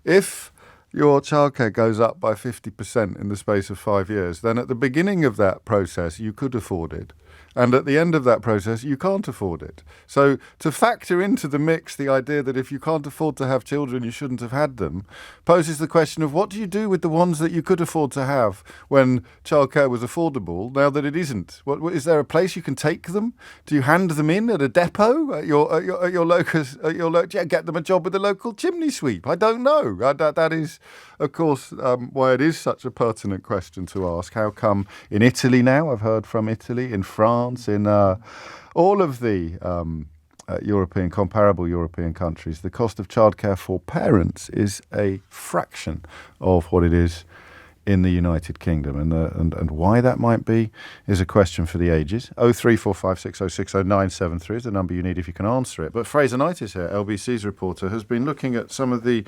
If your childcare goes up by 50% in the space of 5 years, then at the beginning of that process, you could afford it. And at the end of that process, you can't afford it. So to factor into the mix the idea that if you can't afford to have children, you shouldn't have had them, poses the question of what do you do with the ones that you could afford to have when childcare was affordable, now that it isn't? Is there a place you can take them? Do you hand them in at a depot at your local? Get them a job with the local chimney sweep? I don't know. That is, of course, why it is such a pertinent question to ask. How come in Italy now? I've heard from Italy, in France, in all of the comparable European countries, the cost of childcare for parents is a fraction of what it is in the United Kingdom, and why that might be is a question for the ages. 03456060973 is the number you need if you can answer it. But Fraser Knight is here, LBC's reporter, has been looking at some of the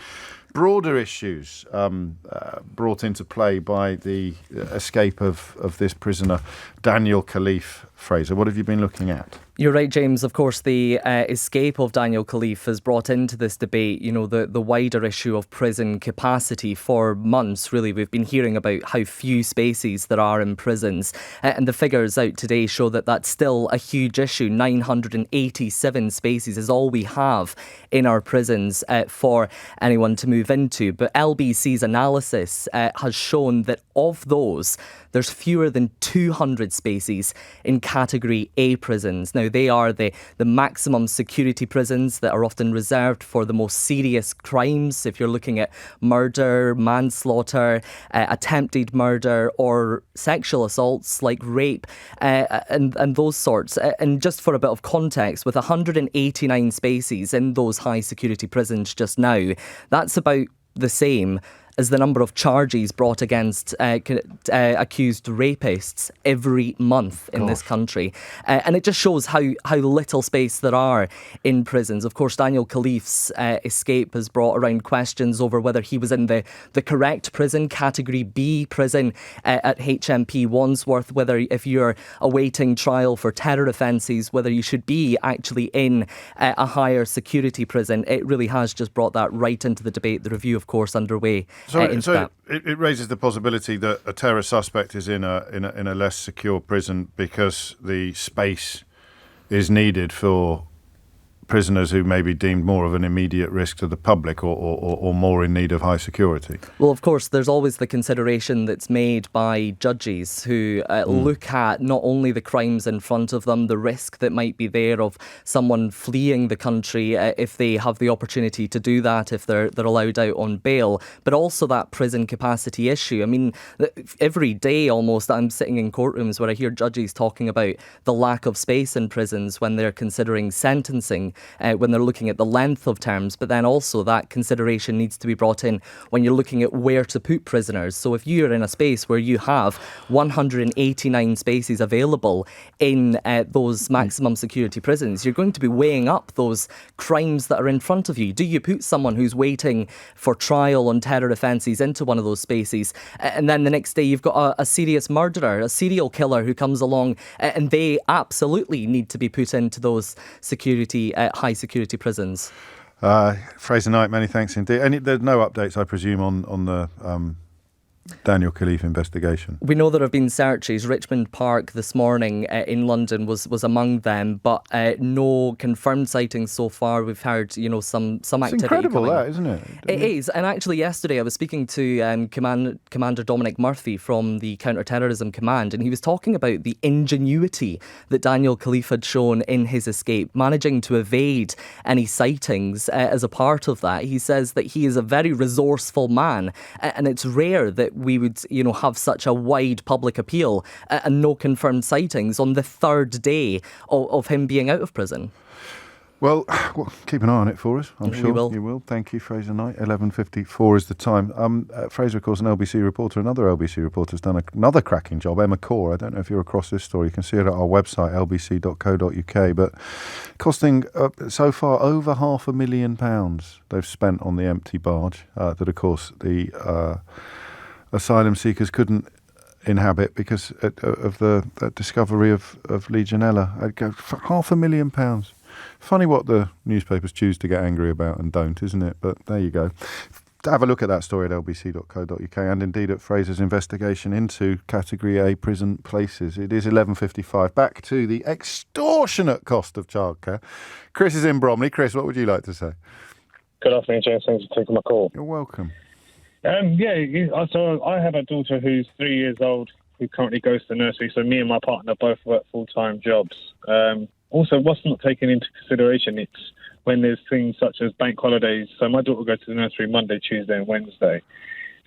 broader issues brought into play by the escape of this prisoner, Daniel Khalif. Fraser, what have you been looking at? You're right, James. Of course, the escape of Daniel Khalif has brought into this debate, the wider issue of prison capacity. For months, really, we've been hearing about how few spaces there are in prisons. And the figures out today show that that's still a huge issue. 987 spaces is all we have in our prisons for anyone to move into. But LBC's analysis has shown that of those, there's fewer than 200 spaces in Category A prisons. Now, they are the maximum security prisons that are often reserved for the most serious crimes. If you're looking at murder, manslaughter, attempted murder, or sexual assaults like rape, and those sorts. And just for a bit of context, with 189 spaces in those high security prisons just now, that's about the same as the number of charges brought against accused rapists every month in this country. And it just shows how little space there are in prisons. Of course, Daniel Khalif's escape has brought around questions over whether he was in the correct prison, Category B prison at HMP Wandsworth, whether if you're awaiting trial for terror offences, whether you should be actually in a higher security prison. It really has just brought that right into the debate. The review, of course, underway. So it raises the possibility that a terror suspect is in a less secure prison because the space is needed for prisoners who may be deemed more of an immediate risk to the public or more in need of high security. Well, of course, there's always the consideration that's made by judges who look at not only the crimes in front of them, the risk that might be there of someone fleeing the country if they have the opportunity to do that, if they're allowed out on bail, but also that prison capacity issue. I mean, every day almost I'm sitting in courtrooms where I hear judges talking about the lack of space in prisons when they're considering sentencing, when they're looking at the length of terms, but then also that consideration needs to be brought in when you're looking at where to put prisoners. So if you're in a space where you have 189 spaces available in those maximum security prisons, you're going to be weighing up those crimes that are in front of you. Do you put someone who's waiting for trial on terror offences into one of those spaces, and then the next day you've got a serious murderer, a serial killer who comes along, and they absolutely need to be put into those high security prisons? Fraser Knight, many thanks indeed. There's no updates, I presume, on the Daniel Khalif investigation. We know there have been searches. Richmond Park this morning in London was among them, but no confirmed sightings so far. We've heard, some activity. It's incredible, coming. That, isn't it? It is. And actually, yesterday I was speaking to Commander Dominic Murphy from the Counter-Terrorism Command, and he was talking about the ingenuity that Daniel Khalif had shown in his escape, managing to evade any sightings as a part of that. He says that he is a very resourceful man, and it's rare that we would, have such a wide public appeal and no confirmed sightings on the third day of him being out of prison. Well, keep an eye on it for us. I'm We sure will. you will. Thank you, Fraser Knight. 11:54 is the time. Fraser, of course, an LBC reporter. Another LBC reporter has done another cracking job. Emma Core. I don't know if you're across this story. You can see it at our website, lbc.co.uk. But costing so far over £500,000 they've spent on the empty barge that, of course, the asylum seekers couldn't inhabit because of the discovery of Legionella. I'd go for £500,000. Funny what the newspapers choose to get angry about and don't, isn't it? But there you go. Have a look at that story at lbc.co.uk and indeed at Fraser's investigation into Category A prison places. It is 11:55. Back to the extortionate cost of childcare. Chris is in Bromley. Chris, what would you like to say? Good afternoon, James. Thanks for taking my call. You're welcome. So I have a daughter who's 3 years old who currently goes to nursery. So me and my partner both work full-time jobs. Also, what's not taken into consideration, it's when there's things such as bank holidays. So my daughter goes to the nursery Monday, Tuesday and Wednesday.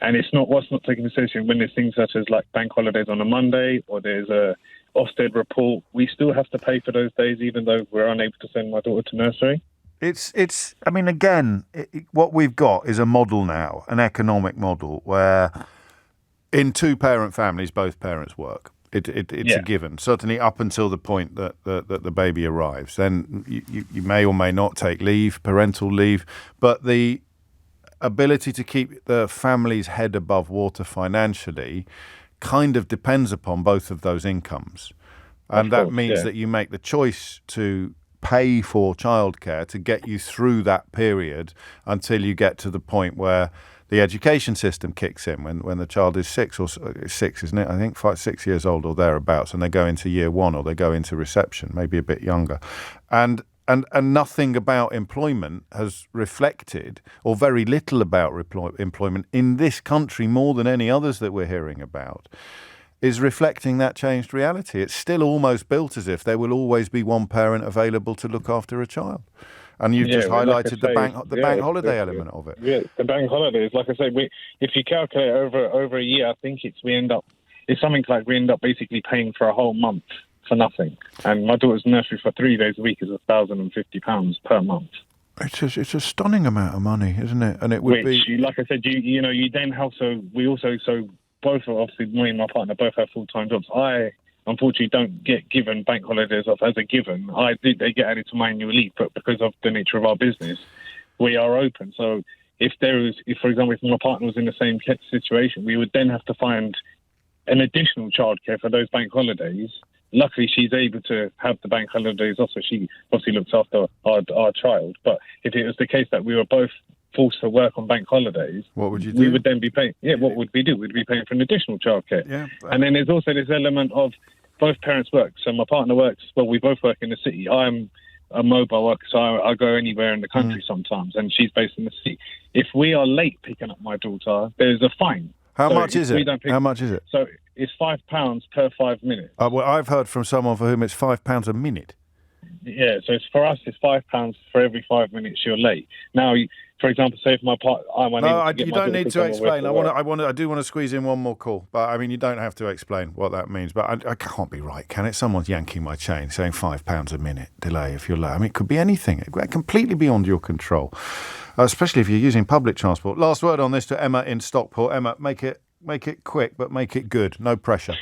And what's not taken into consideration when there's things such as like bank holidays on a Monday or there's a Ofsted report. We still have to pay for those days even though we're unable to send my daughter to nursery. What we've got is a model now, an economic model, where in two-parent families, both parents work. It's a given, certainly up until the point that the baby arrives. Then you may or may not take leave, parental leave, but the ability to keep the family's head above water financially kind of depends upon both of those incomes. And that means that you make the choice to pay for childcare to get you through that period until you get to the point where the education system kicks in when the child is 6, isn't it? I think 6 years old or thereabouts, and they go into year 1 or they go into reception, maybe a bit younger. And nothing about employment has reflected, or very little about employment in this country more than any others that we're hearing about, is reflecting that changed reality. It's still almost built as if there will always be one parent available to look after a child. And you've just highlighted the bank holiday element of it. Yeah, the bank holidays. Like I say, if you calculate over a year, I think it's something like we end up basically paying for a whole month for nothing. And my daughter's nursery for 3 days a week is £1,050 per month. It's a stunning amount of money, isn't it? And it would be, like I said, you then have both obviously me and my partner both have full-time jobs. I unfortunately don't get given bank holidays off as a given. They get added to my annual leave, but because of the nature of our business, we are open. So if for example, if my partner was in the same situation, we would then have to find an additional childcare for those bank holidays. Luckily, she's able to have the bank holidays off, so she obviously looks after our child. But if it was the case that we were both forced to work on bank holidays, what would you do? We would then be paying. Yeah, what would we do? We'd be paying for an additional childcare. Yeah, and then there's also this element of both parents work. So my partner works. Well, we both work in the city. I'm a mobile worker, so I go anywhere in the country sometimes, and she's based in the city. If we are late picking up my daughter, there's a fine. How much is it? How much is it? So it's £5 per 5 minutes. Well, I've heard from someone for whom it's £5 a minute. Yeah, so for us, it's £5 for every 5 minutes you're late. Now, for example, say if my part, you don't need to explain. I do want to squeeze in one more call, but I mean, you don't have to explain what that means. But I can't be right, can it? Someone's yanking my chain, saying £5 a minute delay if you're late. I mean, it could be anything, completely beyond your control, especially if you're using public transport. Last word on this to Emma in Stockport. Emma, make it quick, but make it good. No pressure.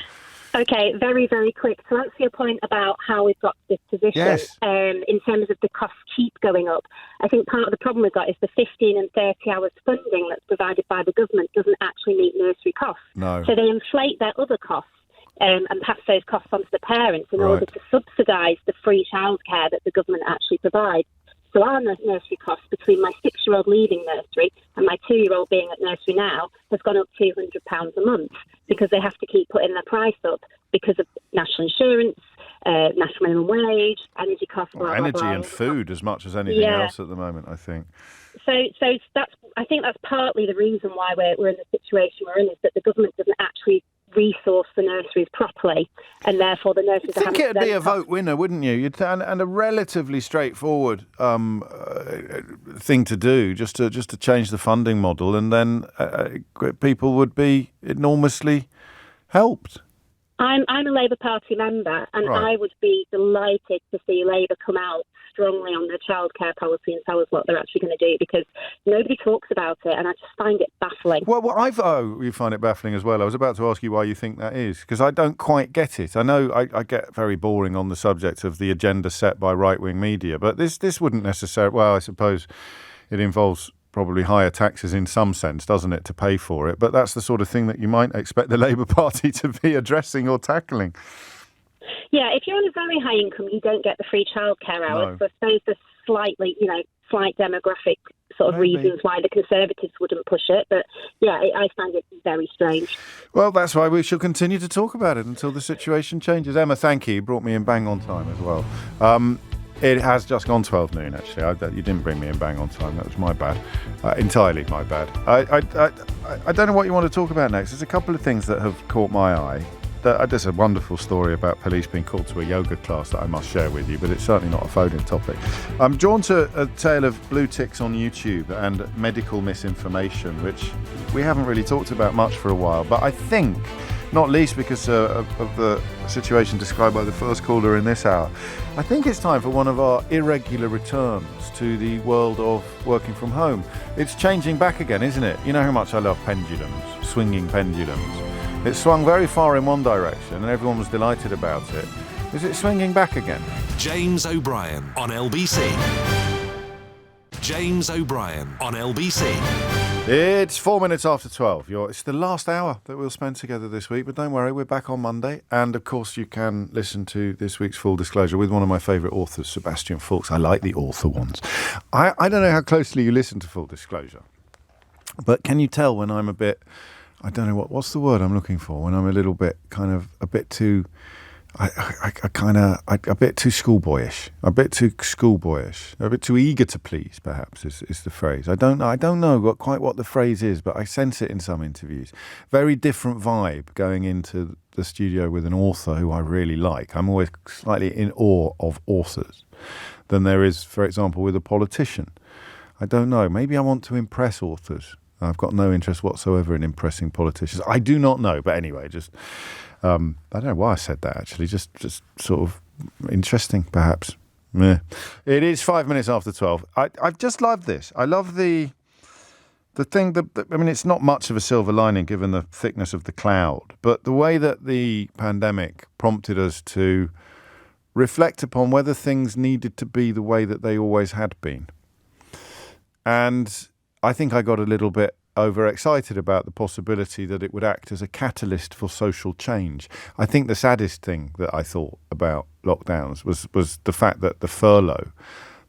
Okay, very, very quick. To answer your point about how we've got to this position, in terms of the costs keep going up, I think part of the problem we've got is the 15 and 30 hours funding that's provided by the government doesn't actually meet nursery costs. No. So they inflate their other costs and pass those costs on to the parents in order to subsidise the free childcare that the government actually provides. So our nursery costs between my 6-year-old leaving nursery and my 2-year-old being at nursery now has gone up £200 a month because they have to keep putting their price up because of national insurance, national minimum wage, energy costs, blah, energy blah, blah. and food as much as anything else at the moment, I think. So I think that's partly the reason why we're in the situation we're in, is that the government doesn't actually resource the nurseries properly, and therefore the nurseries are having to... I think it'd be a vote winner, wouldn't you? And a relatively straightforward thing to do, just to change the funding model, and then people would be enormously helped. I'm a Labour Party member, and I would be delighted to see Labour come out strongly on their childcare policy and tell us what they're actually going to do, because nobody talks about it, and I just find it baffling. Well, you find it baffling as well. I was about to ask you why you think that is, because I don't quite get it. I know I get very boring on the subject of the agenda set by right-wing media, but this wouldn't necessarily... Well, I suppose it involves probably higher taxes in some sense, doesn't it, to pay for it? But that's the sort of thing that you might expect the Labour Party to be addressing or tackling. Yeah, if you're on a very high income, you don't get the free childcare hours. No. So I suppose there's slight demographic sort of reasons why the Conservatives wouldn't push it. But yeah, I find it very strange. Well, that's why we shall continue to talk about it until the situation changes. Emma, thank you. You brought me in bang on time as well. It has just gone 12 noon, actually. You didn't bring me in bang on time. That was my bad. Entirely my bad. I don't know what you want to talk about next. There's a couple of things that have caught my eye. There's a wonderful story about police being called to a yoga class that I must share with you, but it's certainly not a phone-in topic. I'm drawn to a tale of blue ticks on YouTube and medical misinformation, which we haven't really talked about much for a while. But I think, not least because of the situation described by the first caller in this hour, I think it's time for one of our irregular returns to the world of working from home. It's changing back again, isn't it? You know how much I love pendulums, swinging pendulums. It swung very far in one direction and everyone was delighted about it. Is it swinging back again? James O'Brien on LBC. James O'Brien on LBC. It's 4 minutes after 12. It's the last hour that we'll spend together this week, but don't worry, we're back on Monday. And of course, you can listen to this week's Full Disclosure with one of my favourite authors, Sebastian Faulks. I like the author ones. I don't know how closely you listen to Full Disclosure, but can you tell when I'm a bit... I don't know what's the word I'm looking for, when I'm a little bit a bit too schoolboyish, a bit too eager to please, perhaps is the phrase. I don't know quite what the phrase is, but I sense it in some interviews. Very different vibe going into the studio with an author who I really like. I'm always slightly in awe of authors than there is, for example, with a politician. I don't know. Maybe I want to impress authors. I've got no interest whatsoever in impressing politicians. I do not know, but anyway, just I don't know why I said that, actually. Just sort of interesting, perhaps. Meh. It is 5 minutes after 12. I just love this. I love the thing that, I mean, it's not much of a silver lining given the thickness of the cloud, but the way that the pandemic prompted us to reflect upon whether things needed to be the way that they always had been. And I think I got a little bit overexcited about the possibility that it would act as a catalyst for social change. I think the saddest thing that I thought about lockdowns was the fact that the furlough,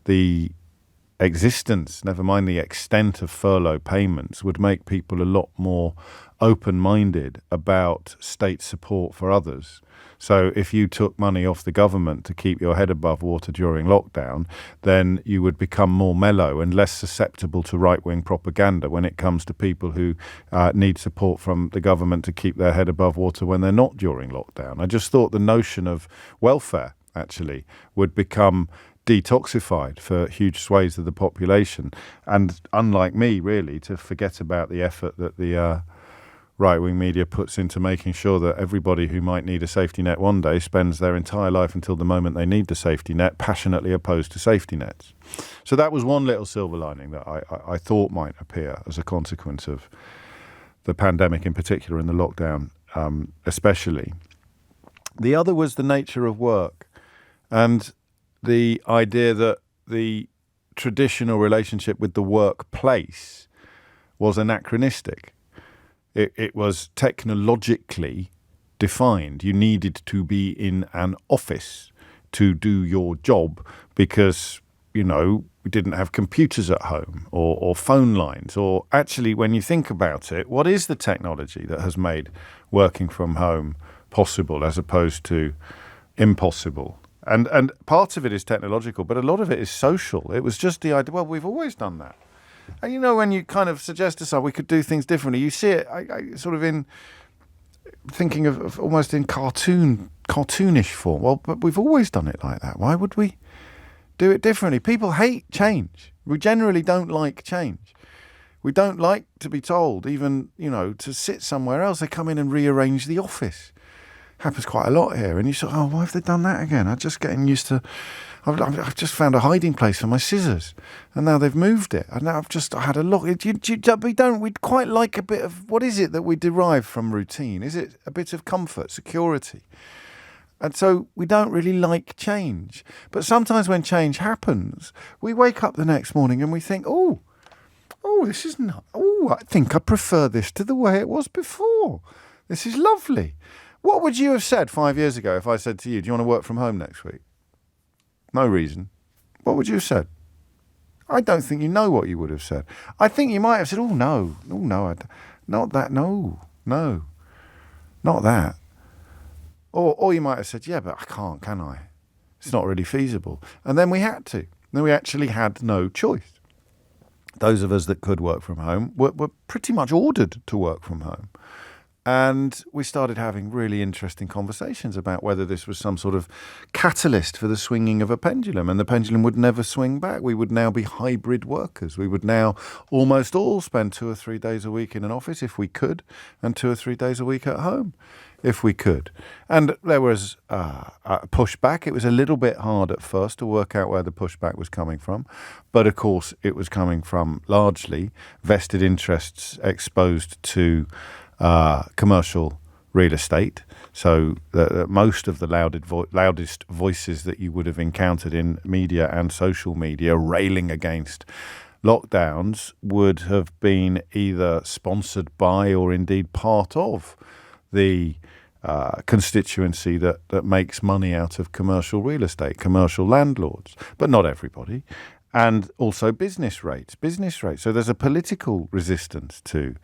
the existence, never mind the extent of furlough payments, would make people a lot more open-minded about state support for others. So if you took money off the government to keep your head above water during lockdown, then you would become more mellow and less susceptible to right-wing propaganda when it comes to people who need support from the government to keep their head above water when they're not during lockdown. I just thought the notion of welfare, actually, would become detoxified for huge swathes of the population. And unlike me, really, to forget about the effort that the right-wing media puts into making sure that everybody who might need a safety net one day spends their entire life until the moment they need the safety net passionately opposed to safety nets. So that was one little silver lining that I thought might appear as a consequence of the pandemic in particular and the lockdown especially. The other was the nature of work and the idea that the traditional relationship with the workplace was anachronistic. It was technologically defined. You needed to be in an office to do your job because, you know, we didn't have computers at home or phone lines. Or actually, when you think about it, what is the technology that has made working from home possible as opposed to impossible? And part of it is technological, but a lot of it is social. It was just the idea, well, we've always done that. And, you know, when you kind of suggest to someone we could do things differently, you see it I sort of in thinking of almost in cartoonish form. Well, but we've always done it like that. Why would we do it differently? People hate change. We generally don't like change. We don't like to be told, even, you know, to sit somewhere else. They come in and rearrange the office. Happens quite a lot here. And you say, oh, why have they done that again? I'm just getting used to... I've just found a hiding place for my scissors, and now they've moved it. And now I had a look. We'd quite like a bit of... What is it that we derive from routine? Is it a bit of comfort, security? And so we don't really like change. But sometimes when change happens, we wake up the next morning and we think, this is not... I think I prefer this to the way it was before. This is lovely. What would you have said 5 years ago if I said to you, do you want to work from home next week? No reason. What would you have said? I don't think you know what you would have said. I think you might have said, not that, no, not that. Or you might have said, yeah, but I can't, can I? It's not really feasible. And then we had to. Then we actually had no choice. Those of us that could work from home were pretty much ordered to work from home. And we started having really interesting conversations about whether this was some sort of catalyst for the swinging of a pendulum, and the pendulum would never swing back. We would now be hybrid workers. We would now almost all spend 2 or 3 days a week in an office if we could, and 2 or 3 days a week at home if we could. And there was a pushback. It was a little bit hard at first to work out where the pushback was coming from. But of course, it was coming from largely vested interests exposed to commercial real estate. So most of the loudest voices that you would have encountered in media and social media railing against lockdowns would have been either sponsored by or indeed part of the constituency that makes money out of commercial real estate, commercial landlords, but not everybody. And also business rates. So there's a political resistance to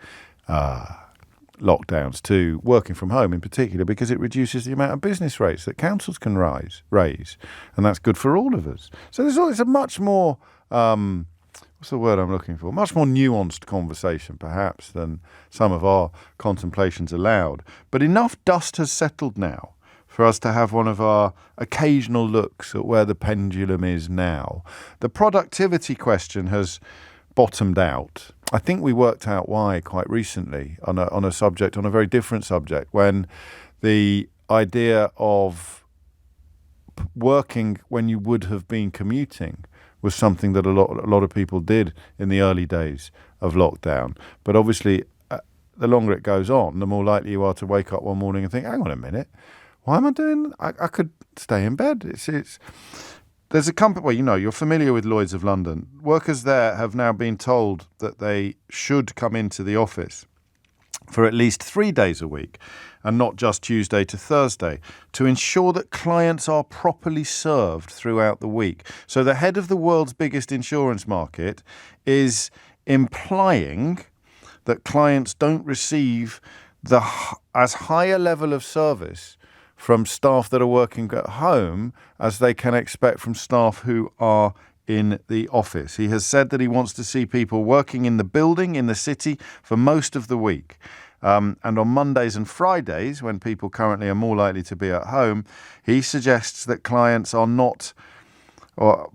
lockdowns, to working from home in particular, because it reduces the amount of business rates that councils can raise, and that's good for all of us. So it's a much more, what's the word I'm looking for? Much more nuanced conversation, perhaps, than some of our contemplations allowed. But enough dust has settled now for us to have one of our occasional looks at where the pendulum is now. The productivity question has bottomed out. I think we worked out why quite recently on a very different subject, when the idea of working when you would have been commuting was something that a lot of people did in the early days of lockdown. But obviously, the longer it goes on, the more likely you are to wake up one morning and think, hang on a minute, why am I doing? I could stay in bed. There's a company, well, you're familiar with Lloyd's of London. Workers there have now been told that they should come into the office for at least 3 days a week, and not just Tuesday to Thursday, to ensure that clients are properly served throughout the week. So the head of the world's biggest insurance market is implying that clients don't receive as high a level of service from staff that are working at home as they can expect from staff who are in the office. He has said that he wants to see people working in the building, in the city, for most of the week. And on Mondays and Fridays, when people currently are more likely to be at home, he suggests that clients are not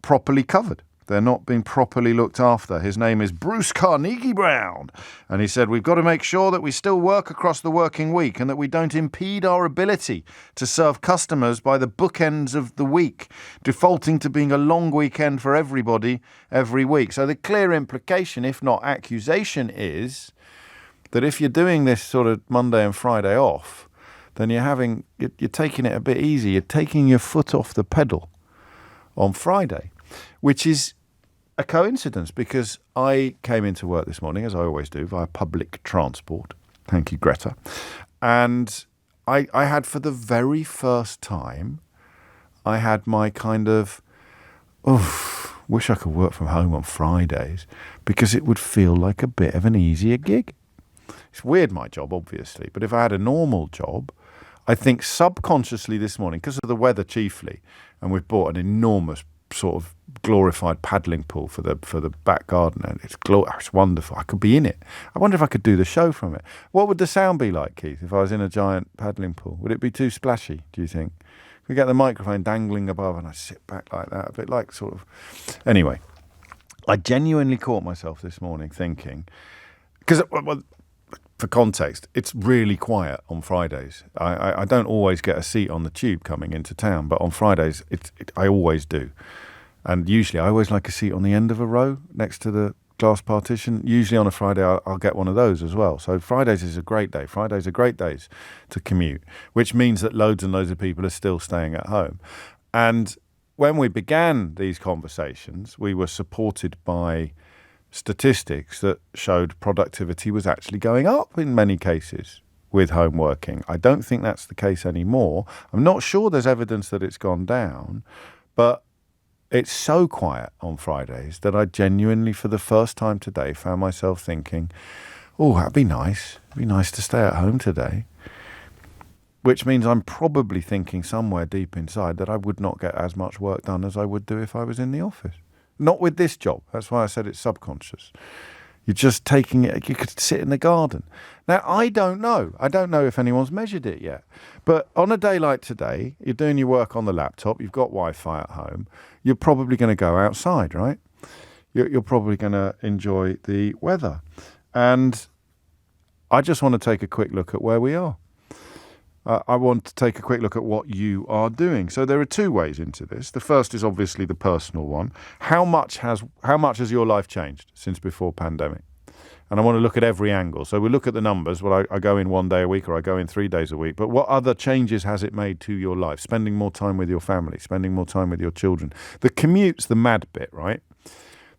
properly covered. They're not being properly looked after. His name is Bruce Carnegie Brown. And he said, we've got to make sure that we still work across the working week and that we don't impede our ability to serve customers by the bookends of the week, defaulting to being a long weekend for everybody every week. So the clear implication, if not accusation, is that if you're doing this sort of Monday and Friday off, then you're taking it a bit easy. You're taking your foot off the pedal on Friday, which is a coincidence, because I came into work this morning, as I always do, via public transport. Thank you, Greta. And I had, for the very first time, I had my kind of, wish I could work from home on Fridays, because it would feel like a bit of an easier gig. It's weird, my job, obviously, but if I had a normal job, I think subconsciously this morning, because of the weather chiefly, and we've bought an enormous sort of glorified paddling pool for the back garden, and it's wonderful. I could be in it. I wonder if I could do the show from it. What would the sound be like, Keith, if I was in a giant paddling pool? Would it be too splashy, do you think? We get the microphone dangling above and I sit back like that, a bit like sort of... Anyway, I genuinely caught myself this morning thinking, because for context, it's really quiet on Fridays. I don't always get a seat on the tube coming into town, but on Fridays, I always do. And usually I always like a seat on the end of a row next to the glass partition. Usually on a Friday, I'll get one of those as well. So Fridays is a great day. Fridays are great days to commute, which means that loads and loads of people are still staying at home. And when we began these conversations, we were supported by statistics that showed productivity was actually going up in many cases with home working. I don't think that's the case anymore. I'm not sure there's evidence that it's gone down, but it's so quiet on Fridays that I genuinely, for the first time today, found myself thinking, oh, that'd be nice. It'd be nice to stay at home today. Which means I'm probably thinking somewhere deep inside that I would not get as much work done as I would do if I was in the office. Not with this job. That's why I said it's subconscious. You're just taking it. You could sit in the garden. Now, I don't know. I don't know if anyone's measured it yet. But on a day like today, you're doing your work on the laptop. You've got Wi-Fi at home. You're probably going to go outside, right? You're probably going to enjoy the weather. And I just want to take a quick look at where we are. I want to take a quick look at what you are doing. So there are two ways into this. The first is obviously the personal one. How much has your life changed since before pandemic? And I want to look at every angle. So we look at the numbers. Well, I go in 1 day a week or I go in 3 days a week. But what other changes has it made to your life? Spending more time with your family, spending more time with your children. The commute's the mad bit, right?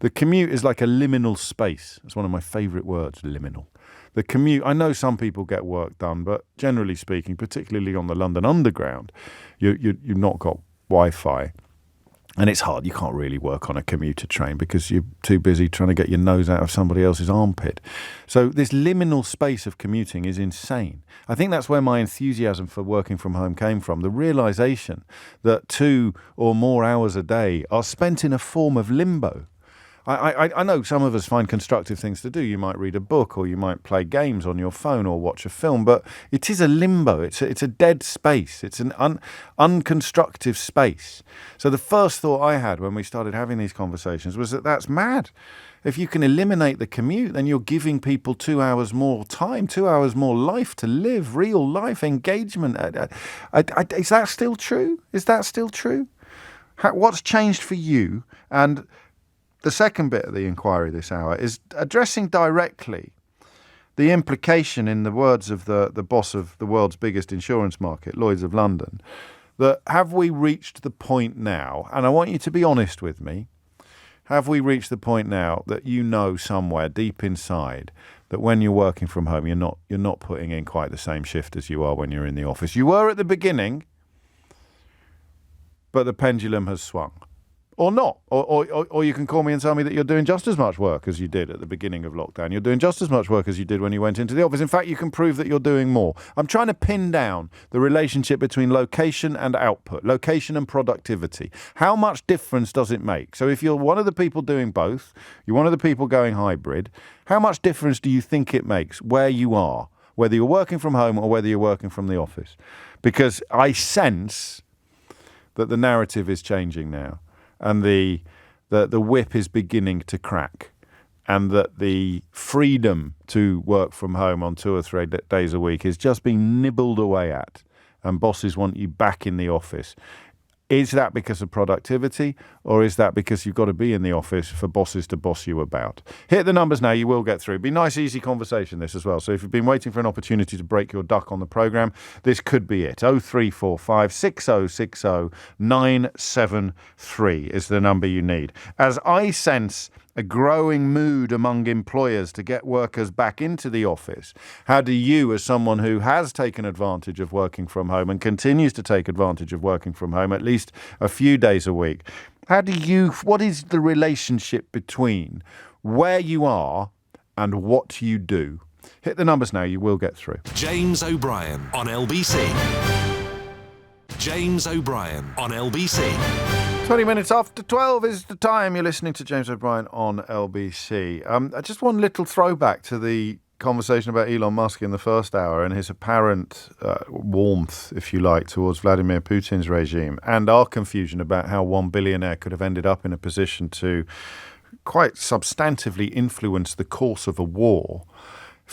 The commute is like a liminal space. That's one of my favourite words, liminal. The commute, I know some people get work done, but generally speaking, particularly on the London Underground, you've not got Wi-Fi. And it's hard. You can't really work on a commuter train because you're too busy trying to get your nose out of somebody else's armpit. So this liminal space of commuting is insane. I think that's where my enthusiasm for working from home came from. The realization that 2 or more hours a day are spent in a form of limbo. I know some of us find constructive things to do. You might read a book or you might play games on your phone or watch a film, but it is a limbo. It's a dead space. It's an unconstructive space. So the first thought I had when we started having these conversations was that that's mad. If you can eliminate the commute, then you're giving people 2 hours more time, 2 hours more life to live, real life engagement. Is that still true? Is that still true? What's changed for you? And the second bit of the inquiry this hour is addressing directly the implication, in the words of the boss of the world's biggest insurance market, Lloyd's of London, that have we reached the point now, and I want you to be honest with me, have we reached the point now that you know somewhere deep inside that when you're working from home, you're not putting in quite the same shift as you are when you're in the office? You were at the beginning, but the pendulum has swung. Or not. Or you can call me and tell me that you're doing just as much work as you did at the beginning of lockdown. You're doing just as much work as you did when you went into the office. In fact, you can prove that you're doing more. I'm trying to pin down the relationship between location and output, location and productivity. How much difference does it make? So if you're one of the people doing both, you're one of the people going hybrid, how much difference do you think it makes where you are, whether you're working from home or whether you're working from the office? Because I sense that the narrative is changing now. And the whip is beginning to crack, and that the freedom to work from home on 2 or 3 days a week is just being nibbled away at, and bosses want you back in the office. Is that because of productivity, or is that because you've got to be in the office for bosses to boss you about? Hit the numbers now, you will get through. Be a nice, easy conversation, this as well. So if you've been waiting for an opportunity to break your duck on the programme, this could be it. 0345 6060 973 is the number you need. As I sense a growing mood among employers to get workers back into the office, how do you, as someone who has taken advantage of working from home and continues to take advantage of working from home at least a few days a week, what is the relationship between where you are and what you do? Hit the numbers now, you will get through. James O'Brien on LBC. James O'Brien on LBC. 20 minutes after 12 is the time. You're listening to James O'Brien on LBC. Just one little throwback to the conversation about Elon Musk in the first hour and his apparent warmth, if you like, towards Vladimir Putin's regime, and our confusion about how one billionaire could have ended up in a position to quite substantively influence the course of a war.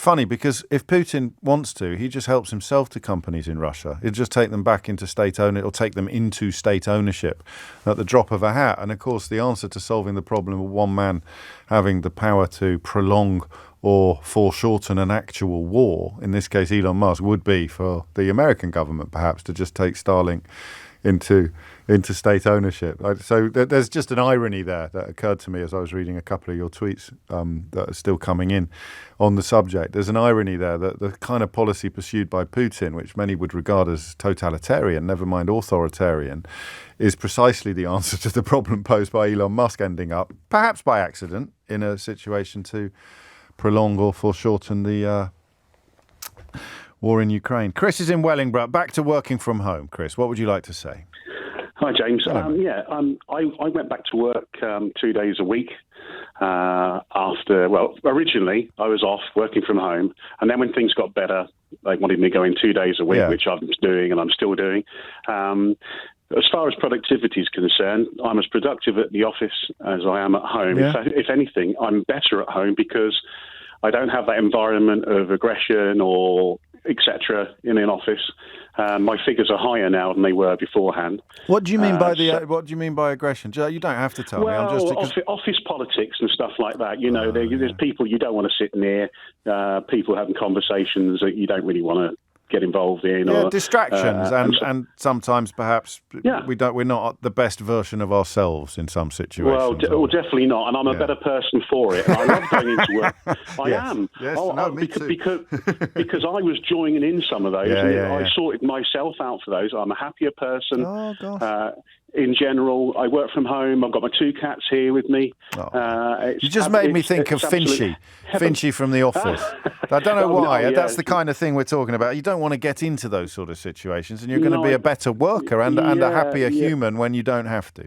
funny because if Putin wants to, he just helps himself to companies in Russia. He'll just take them back into state ownership, or take them into state ownership at the drop of a hat. And of course, the answer to solving the problem of one man having the power to prolong or foreshorten an actual war, in this case Elon Musk, would be for the American government perhaps to just take Starlink into state ownership. So there's just an irony there that occurred to me as I was reading a couple of your tweets that are still coming in on the subject. There's an irony there that the kind of policy pursued by Putin, which many would regard as totalitarian, never mind authoritarian, is precisely the answer to the problem posed by Elon Musk, ending up, perhaps by accident, in a situation to prolong or foreshorten the war in Ukraine. Chris is in Wellingborough. Back to working from home. Chris, what would you like to say? Hi, James. I went back to work 2 days a week originally I was off working from home. And then when things got better, they wanted me going 2 days a week, which I was doing and I'm still doing. As far as productivity is concerned, I'm as productive at the office as I am at home. Yeah. If anything, I'm better at home because I don't have that environment of aggression or etc. in an office. My figures are higher now than they were beforehand. What do you mean by what do you mean by aggression? You don't have to tell me. I'm just office politics and stuff like that. You know, there's people you don't want to sit near. People having conversations that you don't really want to get involved in. Yeah, distractions and sometimes perhaps we're not the best version of ourselves in some situations. Well, definitely not, and I'm a better person for it. And I love going into work. I am. Yes, me too. Because I was joining in some of those. I sorted myself out for those. I'm a happier person. Oh, gosh. In general, I work from home. I've got my 2 cats here with me. You just made me think of Finchy from The Office. I don't know why. That's the kind of thing we're talking about. You don't want to get into those sort of situations, and you're going to be a better worker and a happier human when you don't have to.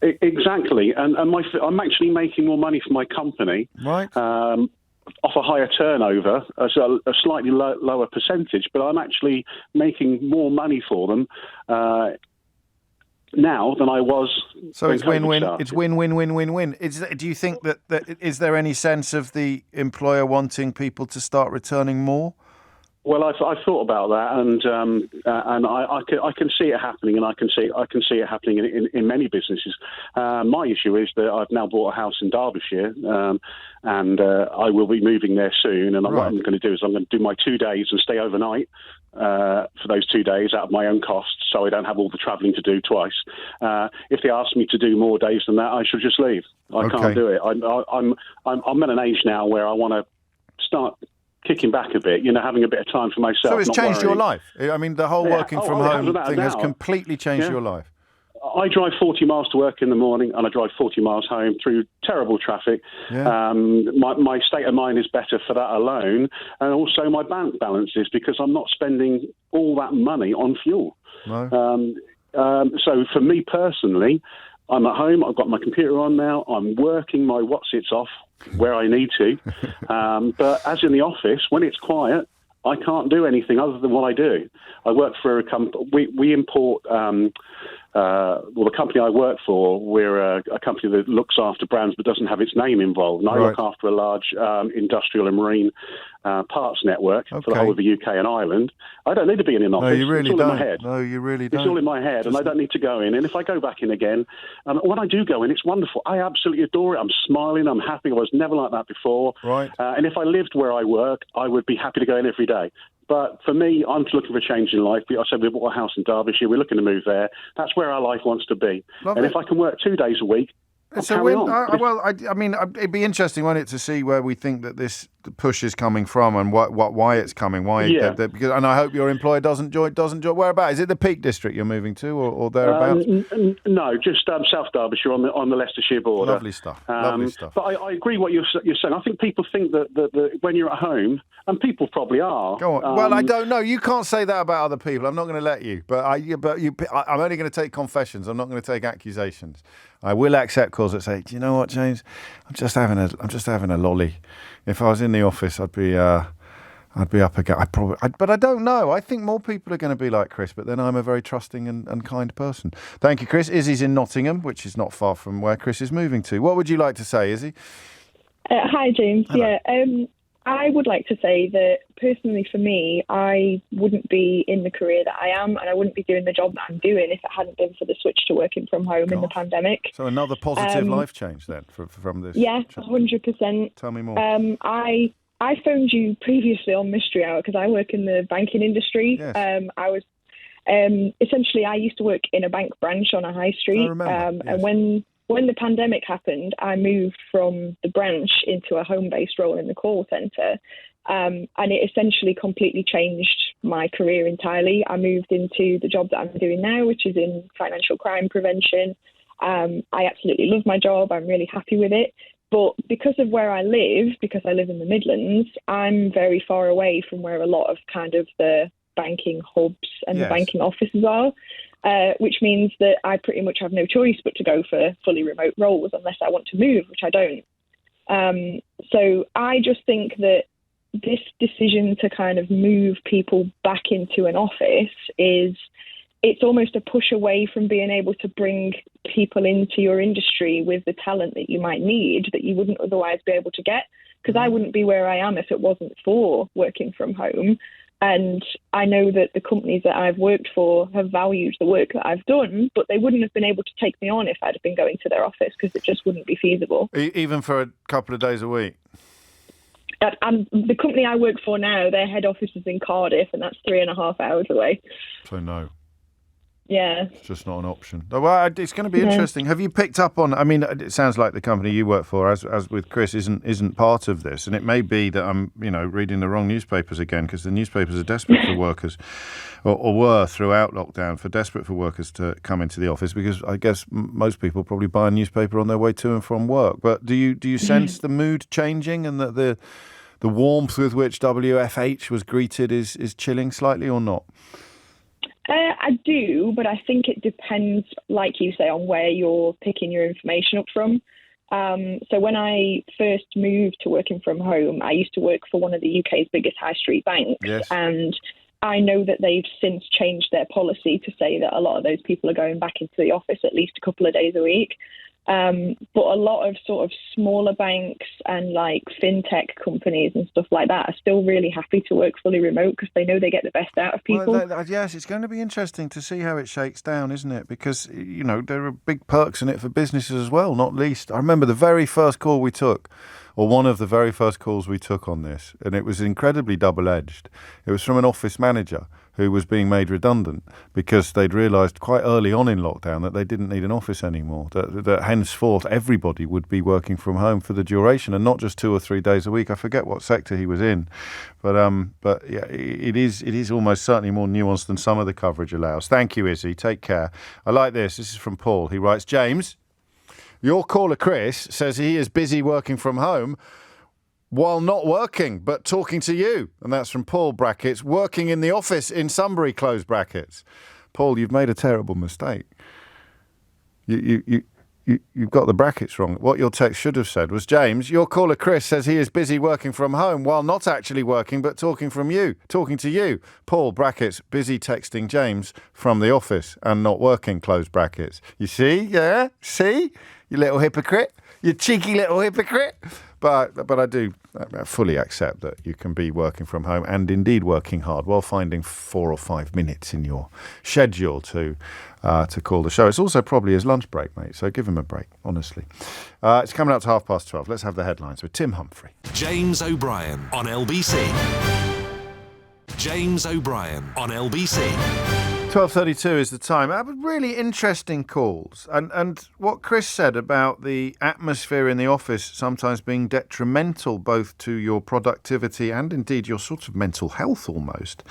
Exactly. And I'm actually making more money for my company. Right. Off a higher turnover, so a slightly lower percentage, but I'm actually making more money for them now than I was. So it's win-win. It's win-win-win-win-win. Do you think that is there any sense of the employer wanting people to start returning more? Well, I thought about that, and I can see it happening, and I can see it happening in many businesses. My issue is that I've now bought a house in Derbyshire, and I will be moving there soon. And what I'm going to do is I'm going to do my 2 days and stay overnight for those 2 days out of my own costs, so I don't have all the travelling to do twice. If they ask me to do more days than that, I should just leave. I can't do it. I'm at an age now where I want to start kicking back a bit, having a bit of time for myself. So it's changed your life. I mean, the whole working from home thing has completely changed your life. I drive 40 miles to work in the morning and I drive 40 miles home through terrible traffic. Yeah. My state of mind is better for that alone. And also my bank balance is because I'm not spending all that money on fuel. No. So for me personally, I'm at home. I've got my computer on now. I'm working my what's-its off where I need to. But as in the office, when it's quiet, I can't do anything other than what I do. I work for a company. We import. The company I work for, we're a company that looks after brands but doesn't have its name involved. And I look after a large industrial and marine parts network for the whole of the UK and Ireland. I don't need to be in an office. No, you really it's all don't. in my head. No, you really don't. It's all in my head, and I don't need to go in. And if I go back in again, when I do go in, it's wonderful. I absolutely adore it. I'm smiling. I'm happy. I was never like that before. Right. And if I lived where I work, I would be happy to go in every day. But for me, I'm looking for a change in life. I said we bought a house in Derbyshire. We're looking to move there. That's where our life wants to be. Lovely. And if I can work 2 days a week, it's a win. I mean, it'd be interesting, won't it, to see where we think that this push is coming from and why it's coming. Because, and I hope your employer doesn't enjoy. Whereabouts? Is it the Peak District you're moving to, or thereabouts? No, just South Derbyshire on the Leicestershire border. Lovely stuff. Lovely stuff. But I agree what you're saying. I think people think that when you're at home, and people probably are. Go on. Well, I don't know. You can't say that about other people. I'm not going to let you. But I'm only going to take confessions. I'm not going to take accusations. I will accept calls that say, "Do you know what, James? I'm just having a lolly. If I was in the office, I'd be up again. But I don't know. I think more people are going to be like Chris. But then I'm a very trusting and kind person. Thank you, Chris. Izzy's in Nottingham, which is not far from where Chris is moving to. What would you like to say, Izzy? Hi, James. Hello. Yeah. I would like to say that personally for me, I wouldn't be in the career that I am, and I wouldn't be doing the job that I'm doing if it hadn't been for the switch to working from home in the pandemic. So another positive life change then from this? Yeah, 100%. Tell me more. I phoned you previously on Mystery Hour because I work in the banking industry. Yes. I was essentially, I used to work in a bank branch on a high street. I remember, yes. And when the pandemic happened, I moved from the branch into a home-based role in the call centre. And it essentially completely changed my career entirely. I moved into the job that I'm doing now, which is in financial crime prevention. I absolutely love my job. I'm really happy with it. But because of where I live, because I live in the Midlands, I'm very far away from where a lot of kind of the banking hubs and the banking offices are. Which means that I pretty much have no choice but to go for fully remote roles unless I want to move, which I don't. So I just think that this decision to kind of move people back into an office it's almost a push away from being able to bring people into your industry with the talent that you might need that you wouldn't otherwise be able to get. Because I wouldn't be where I am if it wasn't for working from home. And I know that the companies that I've worked for have valued the work that I've done, but they wouldn't have been able to take me on if I'd have been going to their office because it just wouldn't be feasible. Even for a couple of days a week? And the company I work for now, their head office is in Cardiff, and that's 3.5 hours away. So no. Yeah. It's just not an option. Well, it's going to be interesting. Have you picked up on, I mean, it sounds like the company you work for, as with Chris, isn't part of this. And it may be that I'm, reading the wrong newspapers again, because the newspapers are desperate for workers, or were throughout lockdown, desperate for workers to come into the office, because I guess most people probably buy a newspaper on their way to and from work. But do you sense the mood changing and that the warmth with which WFH was greeted is chilling slightly or not? I do, but I think it depends, like you say, on where you're picking your information up from. So when I first moved to working from home, I used to work for one of the UK's biggest high street banks. Yes. And I know that they've since changed their policy to say that a lot of those people are going back into the office at least a couple of days a week. But a lot of sort of smaller banks and like fintech companies and stuff like that are still really happy to work fully remote because they know they get the best out of people. Well, yes, it's going to be interesting to see how it shakes down, isn't it? Because, there are big perks in it for businesses as well, not least. I remember the very first call we took, or one of the very first calls we took on this, and it was incredibly double-edged. It was from an office manager who was being made redundant because they'd realised quite early on in lockdown that they didn't need an office anymore, that henceforth everybody would be working from home for the duration and not just 2 or 3 days a week. I forget what sector he was in, but yeah, it is almost certainly more nuanced than some of the coverage allows. Thank you, Izzy. Take care. I like this. This is from Paul. He writes, James, your caller Chris says he is busy working from home while not working, but talking to you. And that's from Paul, brackets, working in the office in Sunbury, close brackets. Paul, you've made a terrible mistake. You've got the brackets wrong. What your text should have said was, James, your caller Chris says he is busy working from home while not actually working, but talking to you. Paul, brackets, busy texting James from the office and not working, close brackets. You see? Yeah? See? You little hypocrite. You cheeky little hypocrite. But I do fully accept that you can be working from home and indeed working hard while finding 4 or 5 minutes in your schedule to call the show. It's also probably his lunch break, mate, so give him a break, honestly. It's coming up to 12:30. Let's have the headlines with Tim Humphrey. James O'Brien on LBC. James O'Brien on LBC. 12:32 is the time. Really interesting calls. And what Chris said about the atmosphere in the office sometimes being detrimental both to your productivity and indeed your sort of mental health almost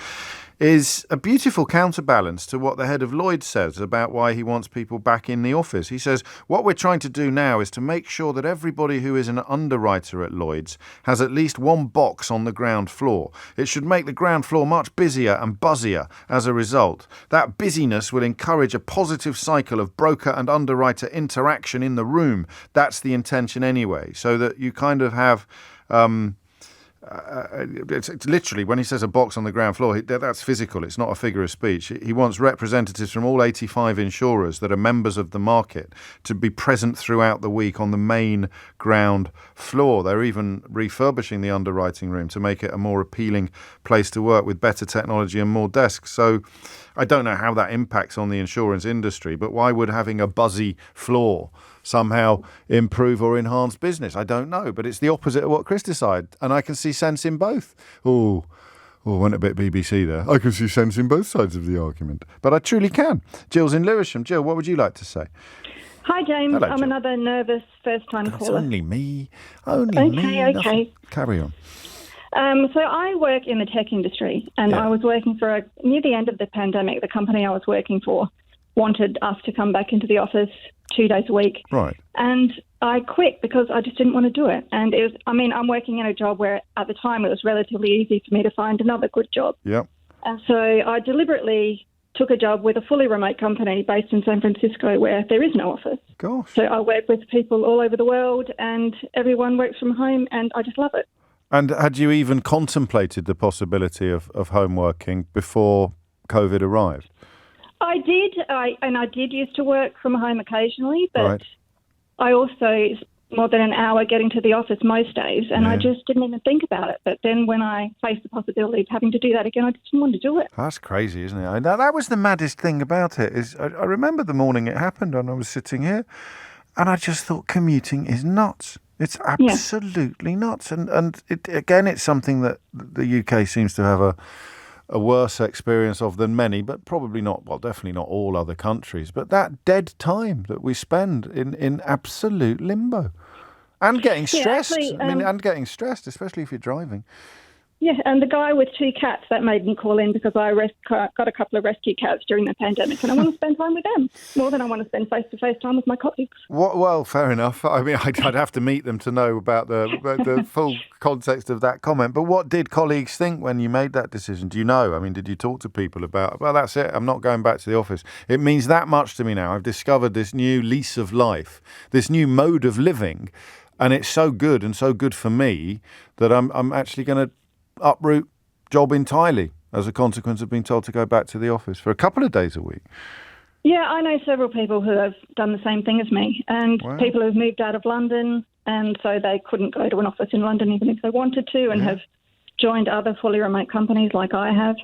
is a beautiful counterbalance to what the head of Lloyds says about why he wants people back in the office. He says, what we're trying to do now is to make sure that everybody who is an underwriter at Lloyds has at least one box on the ground floor. It should make the ground floor much busier and buzzier as a result. That busyness will encourage a positive cycle of broker and underwriter interaction in the room. That's the intention anyway, so that you kind of have it's literally, when he says a box on the ground floor, that's physical. It's not a figure of speech. He wants representatives from all 85 insurers that are members of the market to be present throughout the week on the main ground floor. They're even refurbishing the underwriting room to make it a more appealing place to work with better technology and more desks. So I don't know how that impacts on the insurance industry, but why would having a buzzy floor somehow improve or enhance business? I don't know, but it's the opposite of what Chris decided, and I can see sense in both. Went a bit BBC there. I can see sense in both sides of the argument, but I truly can. Jill's in Lewisham. Jill, what would you like to say? Hi, James. Hello, I'm Jill. another nervous first-time caller. It's only me. Only me. Okay. Nothing. Carry on. So I work in the tech industry, and I was working for near the end of the pandemic. The company I was working for wanted us to come back into the office 2 days a week. Right. And I quit because I just didn't want to do it. And it was, I'm working in a job where at the time it was relatively easy for me to find another good job. Yep. And so I deliberately took a job with a fully remote company based in San Francisco where there is no office. Gosh. So I work with people all over the world and everyone works from home and I just love it. And had you even contemplated the possibility of home working before COVID arrived? I did. I did used to work from home occasionally, but Right. I also more than an hour getting to the office most days, and I just didn't even think about it. But then when I faced the possibility of having to do that again, I just didn't want to do it. That's crazy, isn't it? That was the maddest thing about it. Is I remember the morning it happened, and I was sitting here, and I just thought commuting is nuts. It's absolutely nuts, and it's something that the UK seems to have a worse experience of than many, but probably not. Well, definitely not all other countries. But that dead time that we spend in absolute limbo, and getting stressed. And getting stressed, especially if you're driving. Yeah, and the guy with 2 cats, that made me call in because I got a couple of rescue cats during the pandemic and I want to spend time with them more than I want to spend face-to-face time with my colleagues. Well, fair enough. I mean, I'd have to meet them to know about the full context of that comment. But what did colleagues think when you made that decision? Do you know? I mean, did you talk to people about, well, that's it, I'm not going back to the office. It means that much to me now. I've discovered this new lease of life, this new mode of living, and it's so good and so good for me that I'm actually going to uproot job entirely as a consequence of being told to go back to the office for a couple of days a week. Yeah, I know several people who have done the same thing as me, and people who've moved out of London, and so they couldn't go to an office in London even if they wanted to, and have joined other fully remote companies like I have.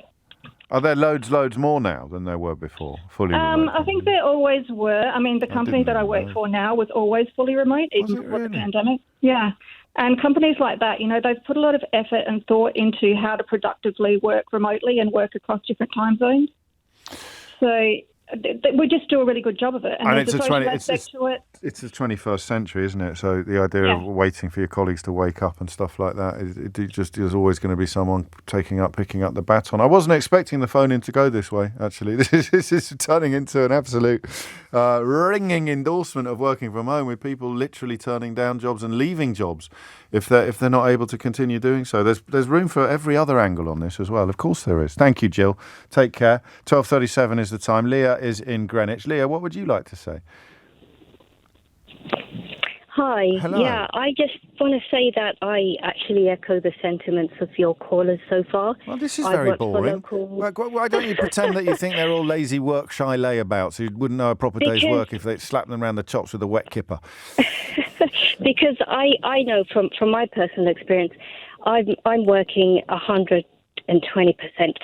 Are there loads more now than there were before, fully remote? I think there always were. I mean, the company that I work for now was always fully remote, even before the pandemic. Yeah. And companies like that, they've put a lot of effort and thought into how to productively work remotely and work across different time zones. So we just do a really good job of it. And there's a social aspect to it. It's the 21st century, isn't it? So the idea of waiting for your colleagues to wake up and stuff like that, there's always going to be someone picking up the baton. I wasn't expecting the phone in to go this way, actually. This is turning into an absolute ringing endorsement of working from home, with people literally turning down jobs and leaving jobs if they're not able to continue doing so. There's room for every other angle on this as well. Of course there is. Thank you, Jill. Take care. 12:37 is the time. Leah is in Greenwich. Leah, what would you like to say? Hi. Hello. Yeah, I just want to say that I actually echo the sentiments of your callers so far. Well, this is very boring. Why don't you pretend that you think they're all lazy, work-shy layabouts who wouldn't know a proper day's work if they slapped them around the chops with a wet kipper? Because I know from my personal experience, I'm working 120%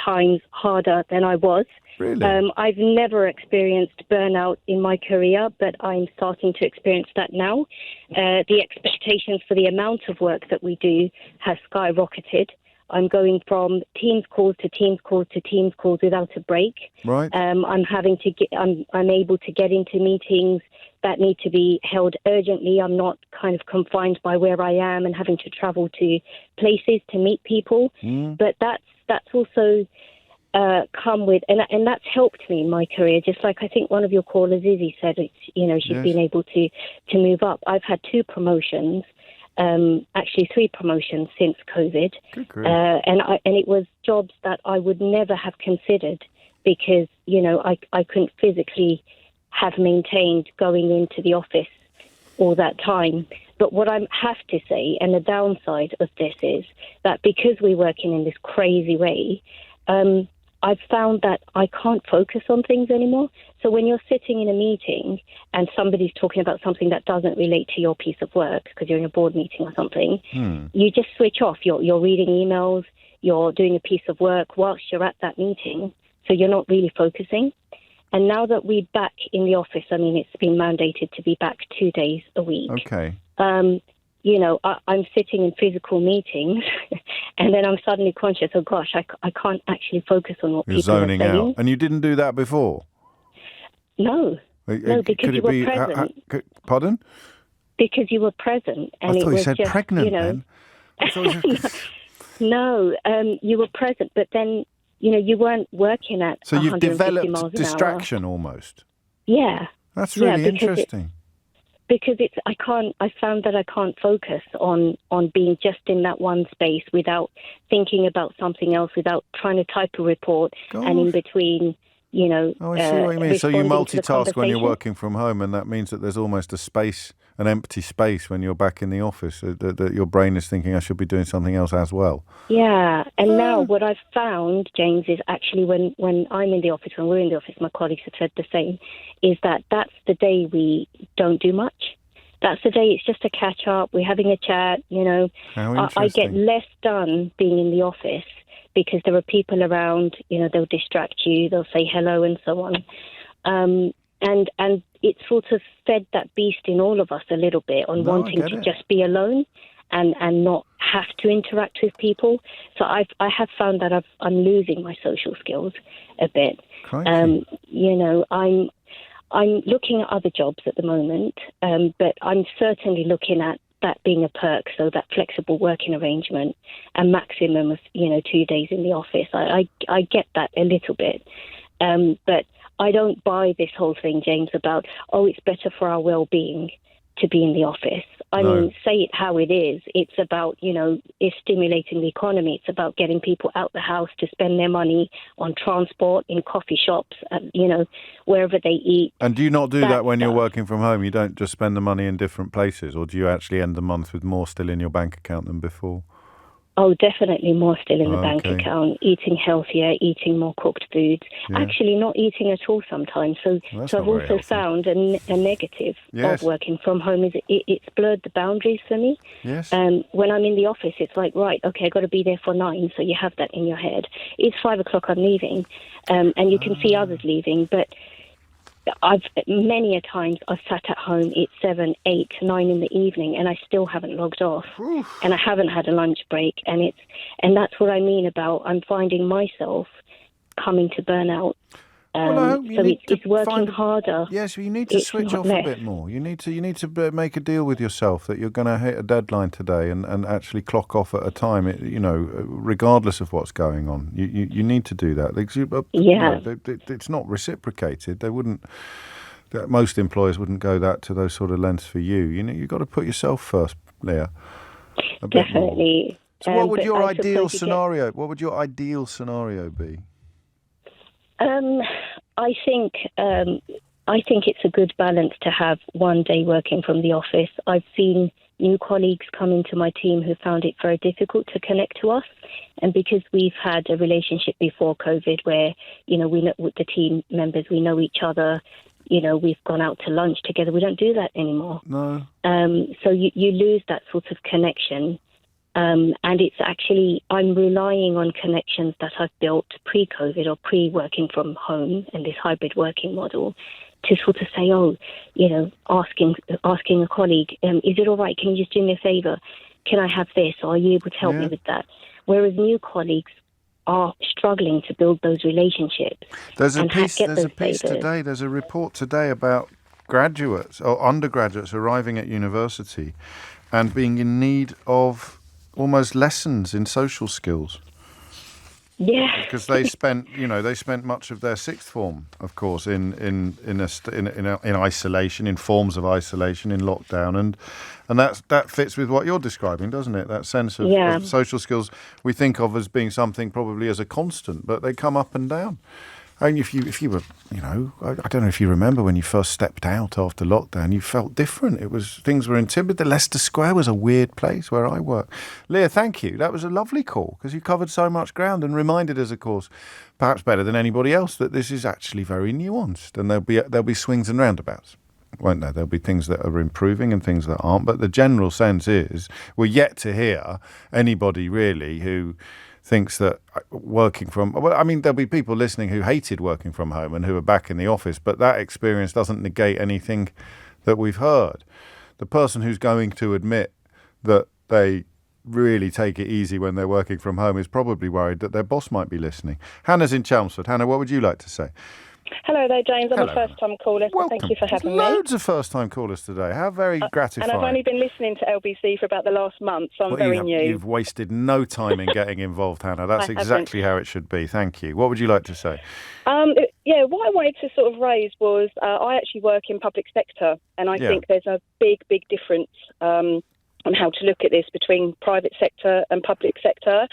times harder than I was. Really? I've never experienced burnout in my career, but I'm starting to experience that now. The expectations for the amount of work that we do has skyrocketed. I'm going from Teams calls to Teams calls to Teams calls without a break. Right. I'm able to get into meetings that need to be held urgently. I'm not kind of confined by where I am and having to travel to places to meet people. But that's also come with, and that's helped me in my career. Just like I think one of your callers, Izzy, said, she's been able to move up. I've had 2 promotions, actually 3 promotions since COVID, and it was jobs that I would never have considered because I couldn't physically have maintained going into the office all that time. But what I have to say, and the downside of this is that because we're working in this crazy way, I've found that I can't focus on things anymore. So when you're sitting in a meeting and somebody's talking about something that doesn't relate to your piece of work because you're in a board meeting or something, you just switch off. You're reading emails, you're doing a piece of work whilst you're at that meeting, so you're not really focusing. And now that we're back in the office, I mean, it's been mandated to be back 2 days a week. Okay. You know, I'm sitting in physical meetings and then I'm suddenly conscious, oh gosh, I can't actually focus on what You're people are saying. zoning out. And you didn't do that before? No. No, because you were present. Pardon? Because you were present. And I thought it was you said just, pregnant you know, then. I thought you No, you were present, but then, you know, you weren't working at So you've 150 miles developed an distraction almost. Yeah. That's really because interesting. Because I found that I can't focus on being just in that one space without thinking about something else, without trying to type a report, and in between, you know. Oh, I see what you mean. So you responding to the multitask when you're conversation. working from home, and that means that there's almost an empty space when you're back in the office, that your brain is thinking, I should be doing something else as well. Yeah, and now what I've found, James, is actually when I'm in the office, when we're in the office, my colleagues have said the same, is that's the day we don't do much. That's the day it's just a catch up, we're having a chat, you know. How I get less done being in the office because there are people around, you know, they'll distract you, they'll say hello and so on. And it sort of fed that beast in all of us a little bit on wanting to just be alone and not have to interact with people. So I have found that I'm losing my social skills a bit. You know, I'm looking at other jobs at the moment, but I'm certainly looking at that being a perk, so that flexible working arrangement, a maximum of, 2 days in the office. I get that a little bit, but I don't buy this whole thing, James, about, it's better for our well-being to be in the office. I mean, say it how it is. It's about, it's stimulating the economy. It's about getting people out the house to spend their money on transport, in coffee shops, wherever they eat. And do you not do that when you're working from home? You don't just spend the money in different places, or do you actually end the month with more still in your bank account than before? Oh, definitely more still in the bank account, eating healthier, eating more cooked foods, actually not eating at all sometimes. So I've also found a negative of working from home is it's blurred the boundaries for me. Yes. When I'm in the office, it's like, right, okay, I've got to be there for 9, so you have that in your head. It's 5 o'clock, I'm leaving, and you can see others leaving, but many a times I've sat at home, it's 7, 8, 9 in the evening, and I still haven't logged off. And I haven't had a lunch break, and that's what I mean about I'm finding myself coming to burnout. So it's working harder. Yes, you need to switch off a bit more. You need to make a deal with yourself that you're going to hit a deadline today and actually clock off at a time. Regardless of what's going on, you need to do that. It's not reciprocated. They wouldn't. Most employers wouldn't go to those sort of lengths for you. You've got to put yourself first, Leah. Definitely. So, what would your ideal scenario? What would your ideal scenario be? I think it's a good balance to have 1 day working from the office. I've seen new colleagues come into my team who found it very difficult to connect to us, and because we've had a relationship before COVID where we know with the team members, we know each other. We've gone out to lunch together. We don't do that anymore. No. So you lose that sort of connection. And it's actually, I'm relying on connections that I've built pre-COVID or pre-working from home and this hybrid working model to sort of say, asking a colleague, is it all right? Can you just do me a favour? Can I have this? Or are you able to help me with that? Whereas new colleagues are struggling to build those relationships. There's a piece today, there's a report today about graduates or undergraduates arriving at university and being in need of almost lessons in social skills. Yeah. Because they spent much of their sixth form, of course, in isolation, in forms of isolation, in lockdown, and that fits with what you're describing, doesn't it? That sense of social skills we think of as being something probably as a constant, but they come up and down. And if you were, I don't know if you remember when you first stepped out after lockdown, you felt different. Things were intimidating. Leicester Square was a weird place where I work. Leah, thank you. That was a lovely call because you covered so much ground and reminded us, of course, perhaps better than anybody else, that this is actually very nuanced and there'll be swings and roundabouts. Won't there? There'll be things that are improving and things that aren't. But the general sense is we're yet to hear anybody really who thinks that working from... Well, I mean, there'll be people listening who hated working from home and who are back in the office, but that experience doesn't negate anything that we've heard. The person who's going to admit that they really take it easy when they're working from home is probably worried that their boss might be listening. Hannah's in Chelmsford. Hannah, what would you like to say? Hello there, James. I'm Hello. a first-time caller, so thank you for having me. Loads of first-time callers today. How very gratifying. And I've only been listening to LBC for about the last month, so I'm very new. You've wasted no time in getting involved, Hannah. That's exactly how it should be. Thank you. What would you like to say? What I wanted to sort of raise was I actually work in public sector, and I think there's a big difference on how to look at this between private sector and public sector.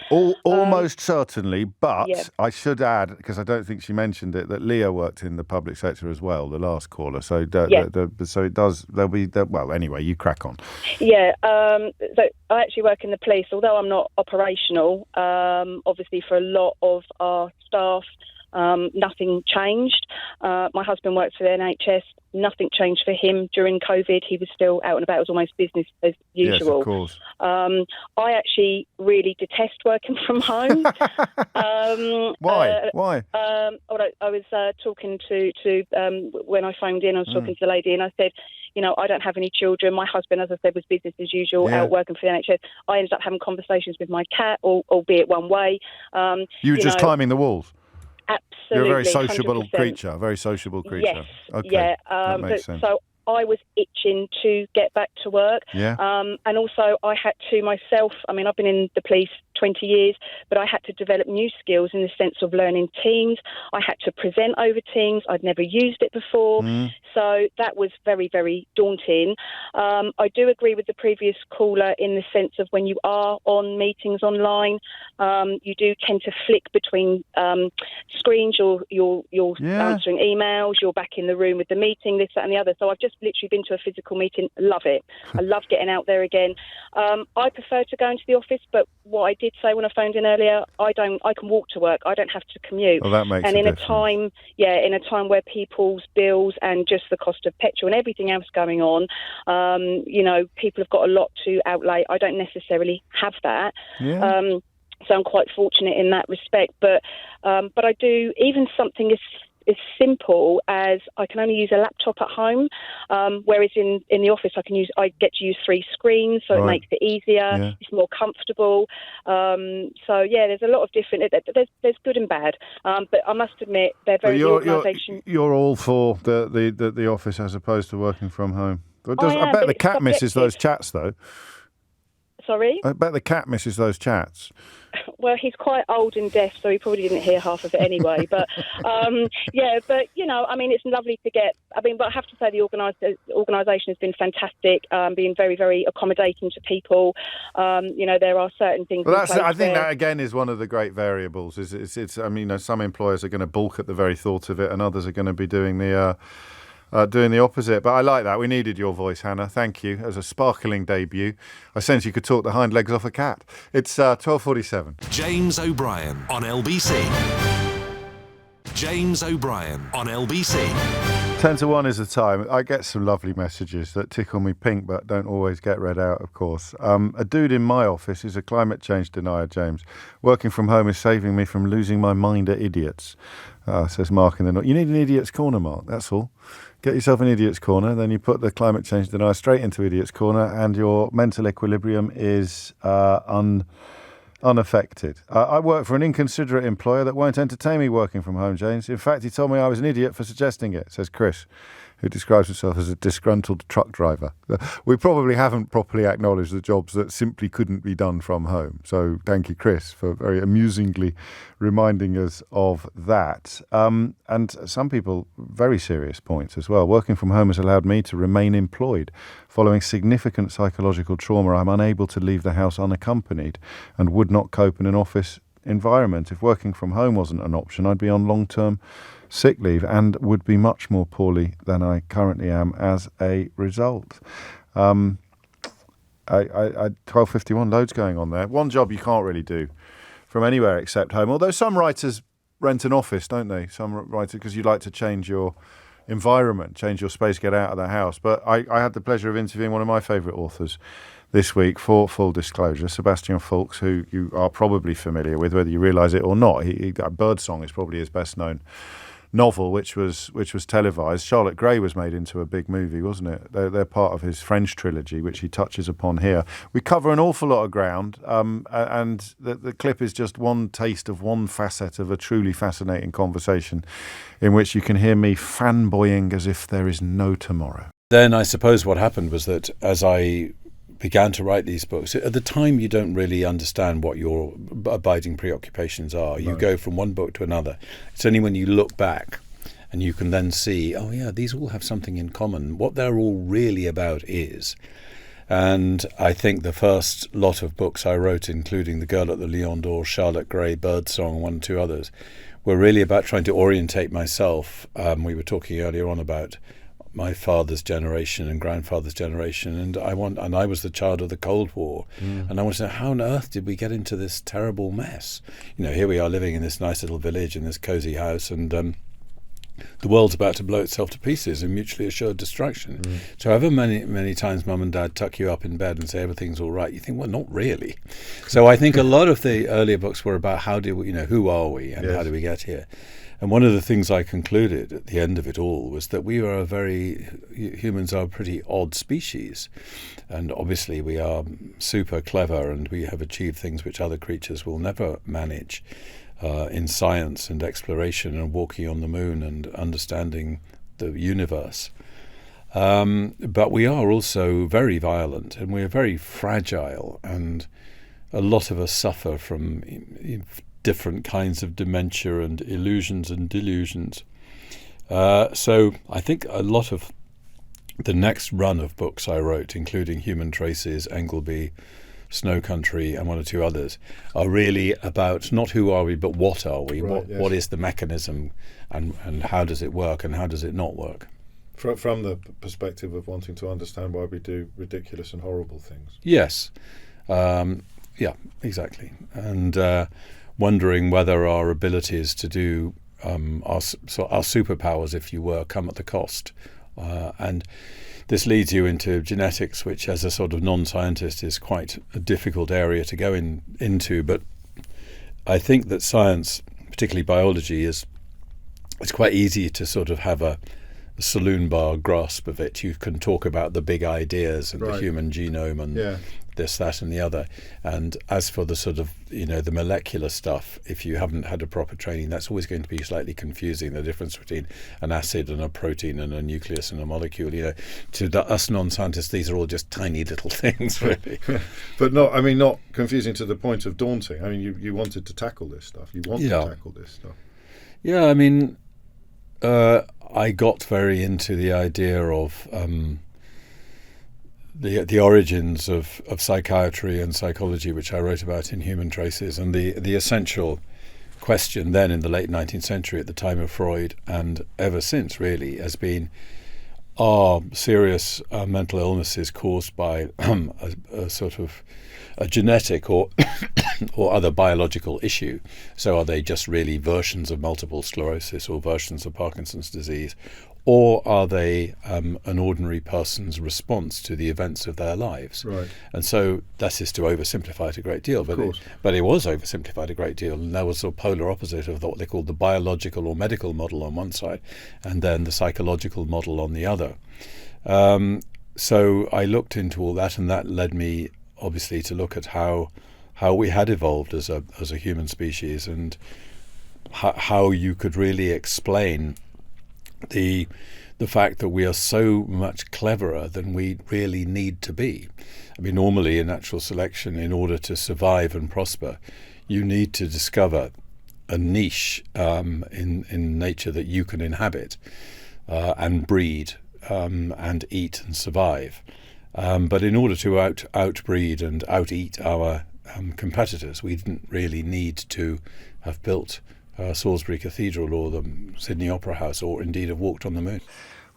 Almost certainly, but I should add, because I don't think she mentioned it, that Leah worked in the public sector as well, the last caller. So so it does, there'll be, well, anyway, you crack on. Yeah, so I actually work in the police, although I'm not operational, obviously for a lot of our staff, nothing changed. My husband works for the NHS. Nothing changed for him during COVID. He was still out and about. It was almost business as usual. Yes, of course. I actually really detest working from home. Why? I was talking to when I phoned in, I was talking to the lady and I said, I don't have any children. My husband, as I said, was business as usual, out working for the NHS. I ended up having conversations with my cat, albeit one way. You were just climbing the walls? Absolutely. You're a very sociable 100%. creature, a very sociable creature. Yes. Okay. Yeah. That makes sense. So I was itching to get back to work. Yeah. And also I had to myself, I mean, I've been in the police 20 years, but I had to develop new skills in the sense of learning Teams. I had to present over Teams. I'd never used it before. So that was very, very daunting. I do agree with the previous caller in the sense of when you are on meetings online, you do tend to flick between screens. You're answering emails. You're back in the room with the meeting, this, that and the other. So I've just literally been to a physical meeting. Love it. I love getting out there again. I prefer to go into the office, but what I did say when I phoned in earlier, I can walk to work. I don't have to commute. Well, that makes and a in difference. in a time where people's bills and just the cost of petrol and everything else going on, people have got a lot to outlay. I don't necessarily have that. Yeah. So I'm quite fortunate in that respect. But I do, even something as simple as I can only use a laptop at home, whereas in the office I get to use 3 screens, so it makes it easier. Yeah. It's more comfortable. There's a lot of different. There's good and bad, but I must admit they're very organisation. You're all for the office as opposed to working from home. I bet the cat misses those chats though. Sorry? I bet the cat misses those chats. Well, he's quite old and deaf, so he probably didn't hear half of it anyway. But, it's lovely to get... but I have to say the organisation has been fantastic, being very, very accommodating to people. There are certain things... Well, I think that, again, is one of the great variables. Some employers are going to balk at the very thought of it, and others are going to be doing the opposite. But I like that. We needed your voice, Hannah. Thank you. As a sparkling debut. I sense you could talk the hind legs off a cat. It's 12:47. James O'Brien on LBC. James O'Brien on LBC. 10 to 1 is the time. I get some lovely messages that tickle me pink but don't always get read out, of course. A dude in my office is a climate change denier, James. Working from home is saving me from losing my mind at idiots, says Mark in the note. You need an idiot's corner, Mark, that's all. Get yourself an idiot's corner, then you put the climate change denier straight into idiot's corner and your mental equilibrium is unaffected. I work for an inconsiderate employer that won't entertain me working from home, James. In fact, he told me I was an idiot for suggesting it, says Chris, who describes himself as a disgruntled truck driver. We probably haven't properly acknowledged the jobs that simply couldn't be done from home. So thank you, Chris, for very amusingly reminding us of that. And some people, very serious points as well. Working from home has allowed me to remain employed. Following significant psychological trauma, I'm unable to leave the house unaccompanied and would not cope in an office environment. If working from home wasn't an option, I'd be on long-term sick leave and would be much more poorly than I currently am as a result. 12:51, loads going on there. One job you can't really do from anywhere except home, although some writers rent an office, don't they? Some writers, because you like to change your environment, change your space, get out of the house. But I had the pleasure of interviewing one of my favourite authors this week, for full disclosure, Sebastian Faulks, who you are probably familiar with, whether you realise it or not. Birdsong is probably his best known novel, which was televised. Charlotte Gray was made into a big movie, wasn't it? They're part of his French trilogy, which he touches upon here. We cover an awful lot of ground, and the clip is just one taste of one facet of a truly fascinating conversation in which you can hear me fanboying as if there is no tomorrow. Then I suppose what happened was that as I began to write these books, at the time you don't really understand what your abiding preoccupations are. You go from one book to another. It's only when you look back and you can then see, oh yeah, these all have something in common. What they're all really about is. And I think the first lot of books I wrote, including The Girl at the Lion d'Or, Charlotte Gray, Birdsong, one or two others, were really about trying to orientate myself. We were talking earlier on about my father's generation and grandfather's generation, and I was the child of the Cold War, and I wanted to know, how on earth did we get into this terrible mess? Here we are living in this nice little village in this cosy house, and the world's about to blow itself to pieces in mutually assured destruction. So however many times Mum and Dad tuck you up in bed and say everything's all right, you think, well, not really. So I think a lot of the earlier books were about how do we, who are we and how do we get here? And one of the things I concluded at the end of it all was that humans are a pretty odd species. And obviously we are super clever and we have achieved things which other creatures will never manage in science and exploration and walking on the moon and understanding the universe. But we are also very violent and we are very fragile, and a lot of us suffer from different kinds of dementia and illusions and delusions. So I think a lot of the next run of books I wrote, including Human Traces, Engelby, Snow Country, and one or two others, are really about not who are we, but what are we? Right, what is the mechanism, and how does it work, and how does it not work? From the perspective of wanting to understand why we do ridiculous and horrible things. Yes. Yeah, exactly. And wondering whether our abilities to do our superpowers, if you were, come at the cost. And this leads you into genetics, which as a sort of non-scientist is quite a difficult area to go into. But I think that science, particularly biology, it's quite easy to sort of have a saloon bar grasp of it. You can talk about the big ideas and the human genome and this, that and the other. And as for the sort of, the molecular stuff, if you haven't had a proper training, that's always going to be slightly confusing, the difference between an acid and a protein and a nucleus and a molecule. To us non-scientists, these are all just tiny little things, really. But not confusing to the point of daunting. I mean, you wanted to tackle this stuff. You want to tackle this stuff. Yeah, I mean, I got very into the idea of the origins of psychiatry and psychology, which I wrote about in Human Traces, and the essential question then in the late 19th century at the time of Freud and ever since really has been, are serious mental illnesses caused by a sort of a genetic or or other biological issue? So are they just really versions of multiple sclerosis or versions of Parkinson's disease? Or are they an ordinary person's response to the events of their lives? Right. And so that is to oversimplify it a great deal. But it was oversimplified a great deal. And there was a polar opposite of what they called the biological or medical model on one side, and then the psychological model on the other. So I looked into all that, and that led me obviously to look at how we had evolved as a human species, and how you could really explain the fact that we are so much cleverer than we really need to be. I mean, normally in natural selection, in order to survive and prosper, you need to discover a niche in nature that you can inhabit and breed and eat and survive. But in order to outbreed and out-eat our competitors. We didn't really need to have built Salisbury Cathedral or the Sydney Opera House, or indeed have walked on the moon.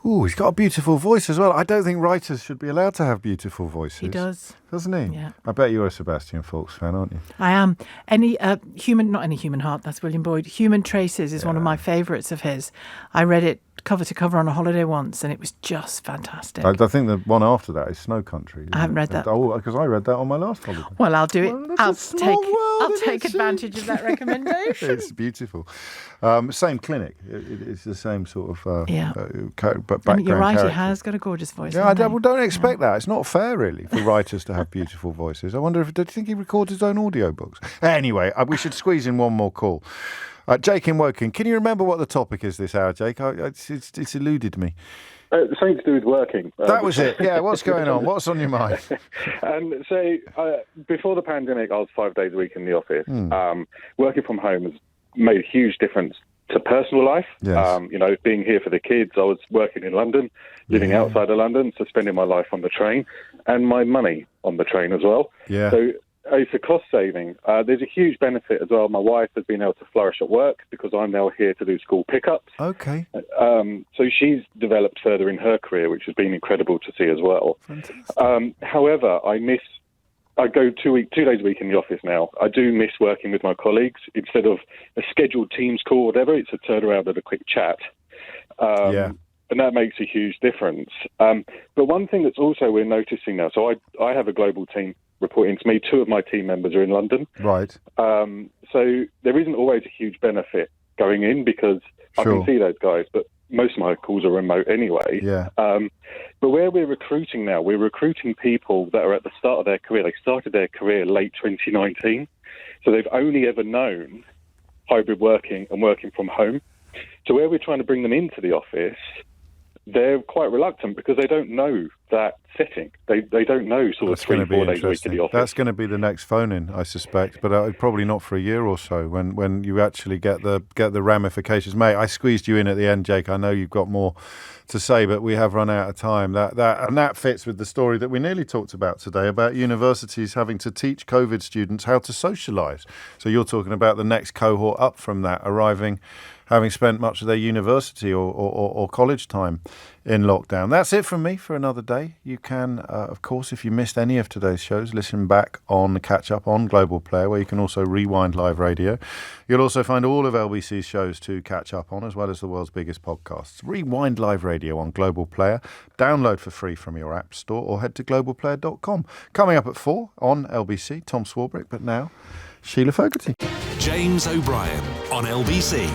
Ooh, he's got a beautiful voice as well. I don't think writers should be allowed to have beautiful voices. He does. Doesn't he? Yeah. I bet you're a Sebastian Faulks fan, aren't you? I am. Not Any Human Heart, that's William Boyd. Human Traces is one of my favourites of his. I read it cover to cover on a holiday once, and it was just fantastic. I think the one after that is Snow Country. I haven't read that. Oh, because I read that on my last holiday. Well, I'll do it. Well, I'll take advantage of that recommendation. It's beautiful. Same clinic. It's the same sort of background. And you're right, character. he has got a gorgeous voice. Yeah, don't expect that. It's not fair, really, for writers to have beautiful voices. I wonder do you think he records his own audiobooks? Anyway, we should squeeze in one more call. Jake in Woking, can you remember what the topic is this hour, Jake? It's eluded me. Something to do with working. That was it. Yeah, what's going on? What's on your mind? Before the pandemic, I was 5 days a week in the office. Working from home has made a huge difference to personal life. Yes. Being here for the kids, I was working in London, living outside of London, so spending my life on the train and my money on the train as well. Yeah. So it's a cost saving. There's a huge benefit as well. My wife has been able to flourish at work because I'm now here to do school pickups. Okay. So she's developed further in her career, which has been incredible to see as well. However, I go 2 days a week in the office now. I do miss working with my colleagues. Instead of a scheduled Teams call or whatever, it's a turn around and a quick chat. And that makes a huge difference. But one thing that's also we're noticing now, so I have a global team reporting to me. 2 of my team members are in London. Right. So there isn't always a huge benefit going in because I can see those guys, but most of my calls are remote anyway. Yeah. But where we're recruiting now, we're recruiting people that are at the start of their career. They started their career late 2019. So they've only ever known hybrid working and working from home. So where we're trying to bring them into the office, they're quite reluctant because they don't know that setting. They don't know sort of 3-4 days a week in the office. That's going to be the next phone-in, I suspect, but probably not for a year or so when you actually get the ramifications. Mate, I squeezed you in at the end, Jake. I know you've got more to say, but we have run out of time. That fits with the story that we nearly talked about today about universities having to teach COVID students how to socialise. So you're talking about the next cohort up from that, arriving having spent much of their university or college time in lockdown. That's it from me for another day. You can, of course, if you missed any of today's shows, listen back on Catch Up on Global Player, where you can also rewind live radio. You'll also find all of LBC's shows to catch up on, as well as the world's biggest podcasts. Rewind live radio on Global Player. Download for free from your app store or head to globalplayer.com. Coming up at 4 on LBC, Tom Swarbrick, but now Sheila Fogarty. James O'Brien on LBC.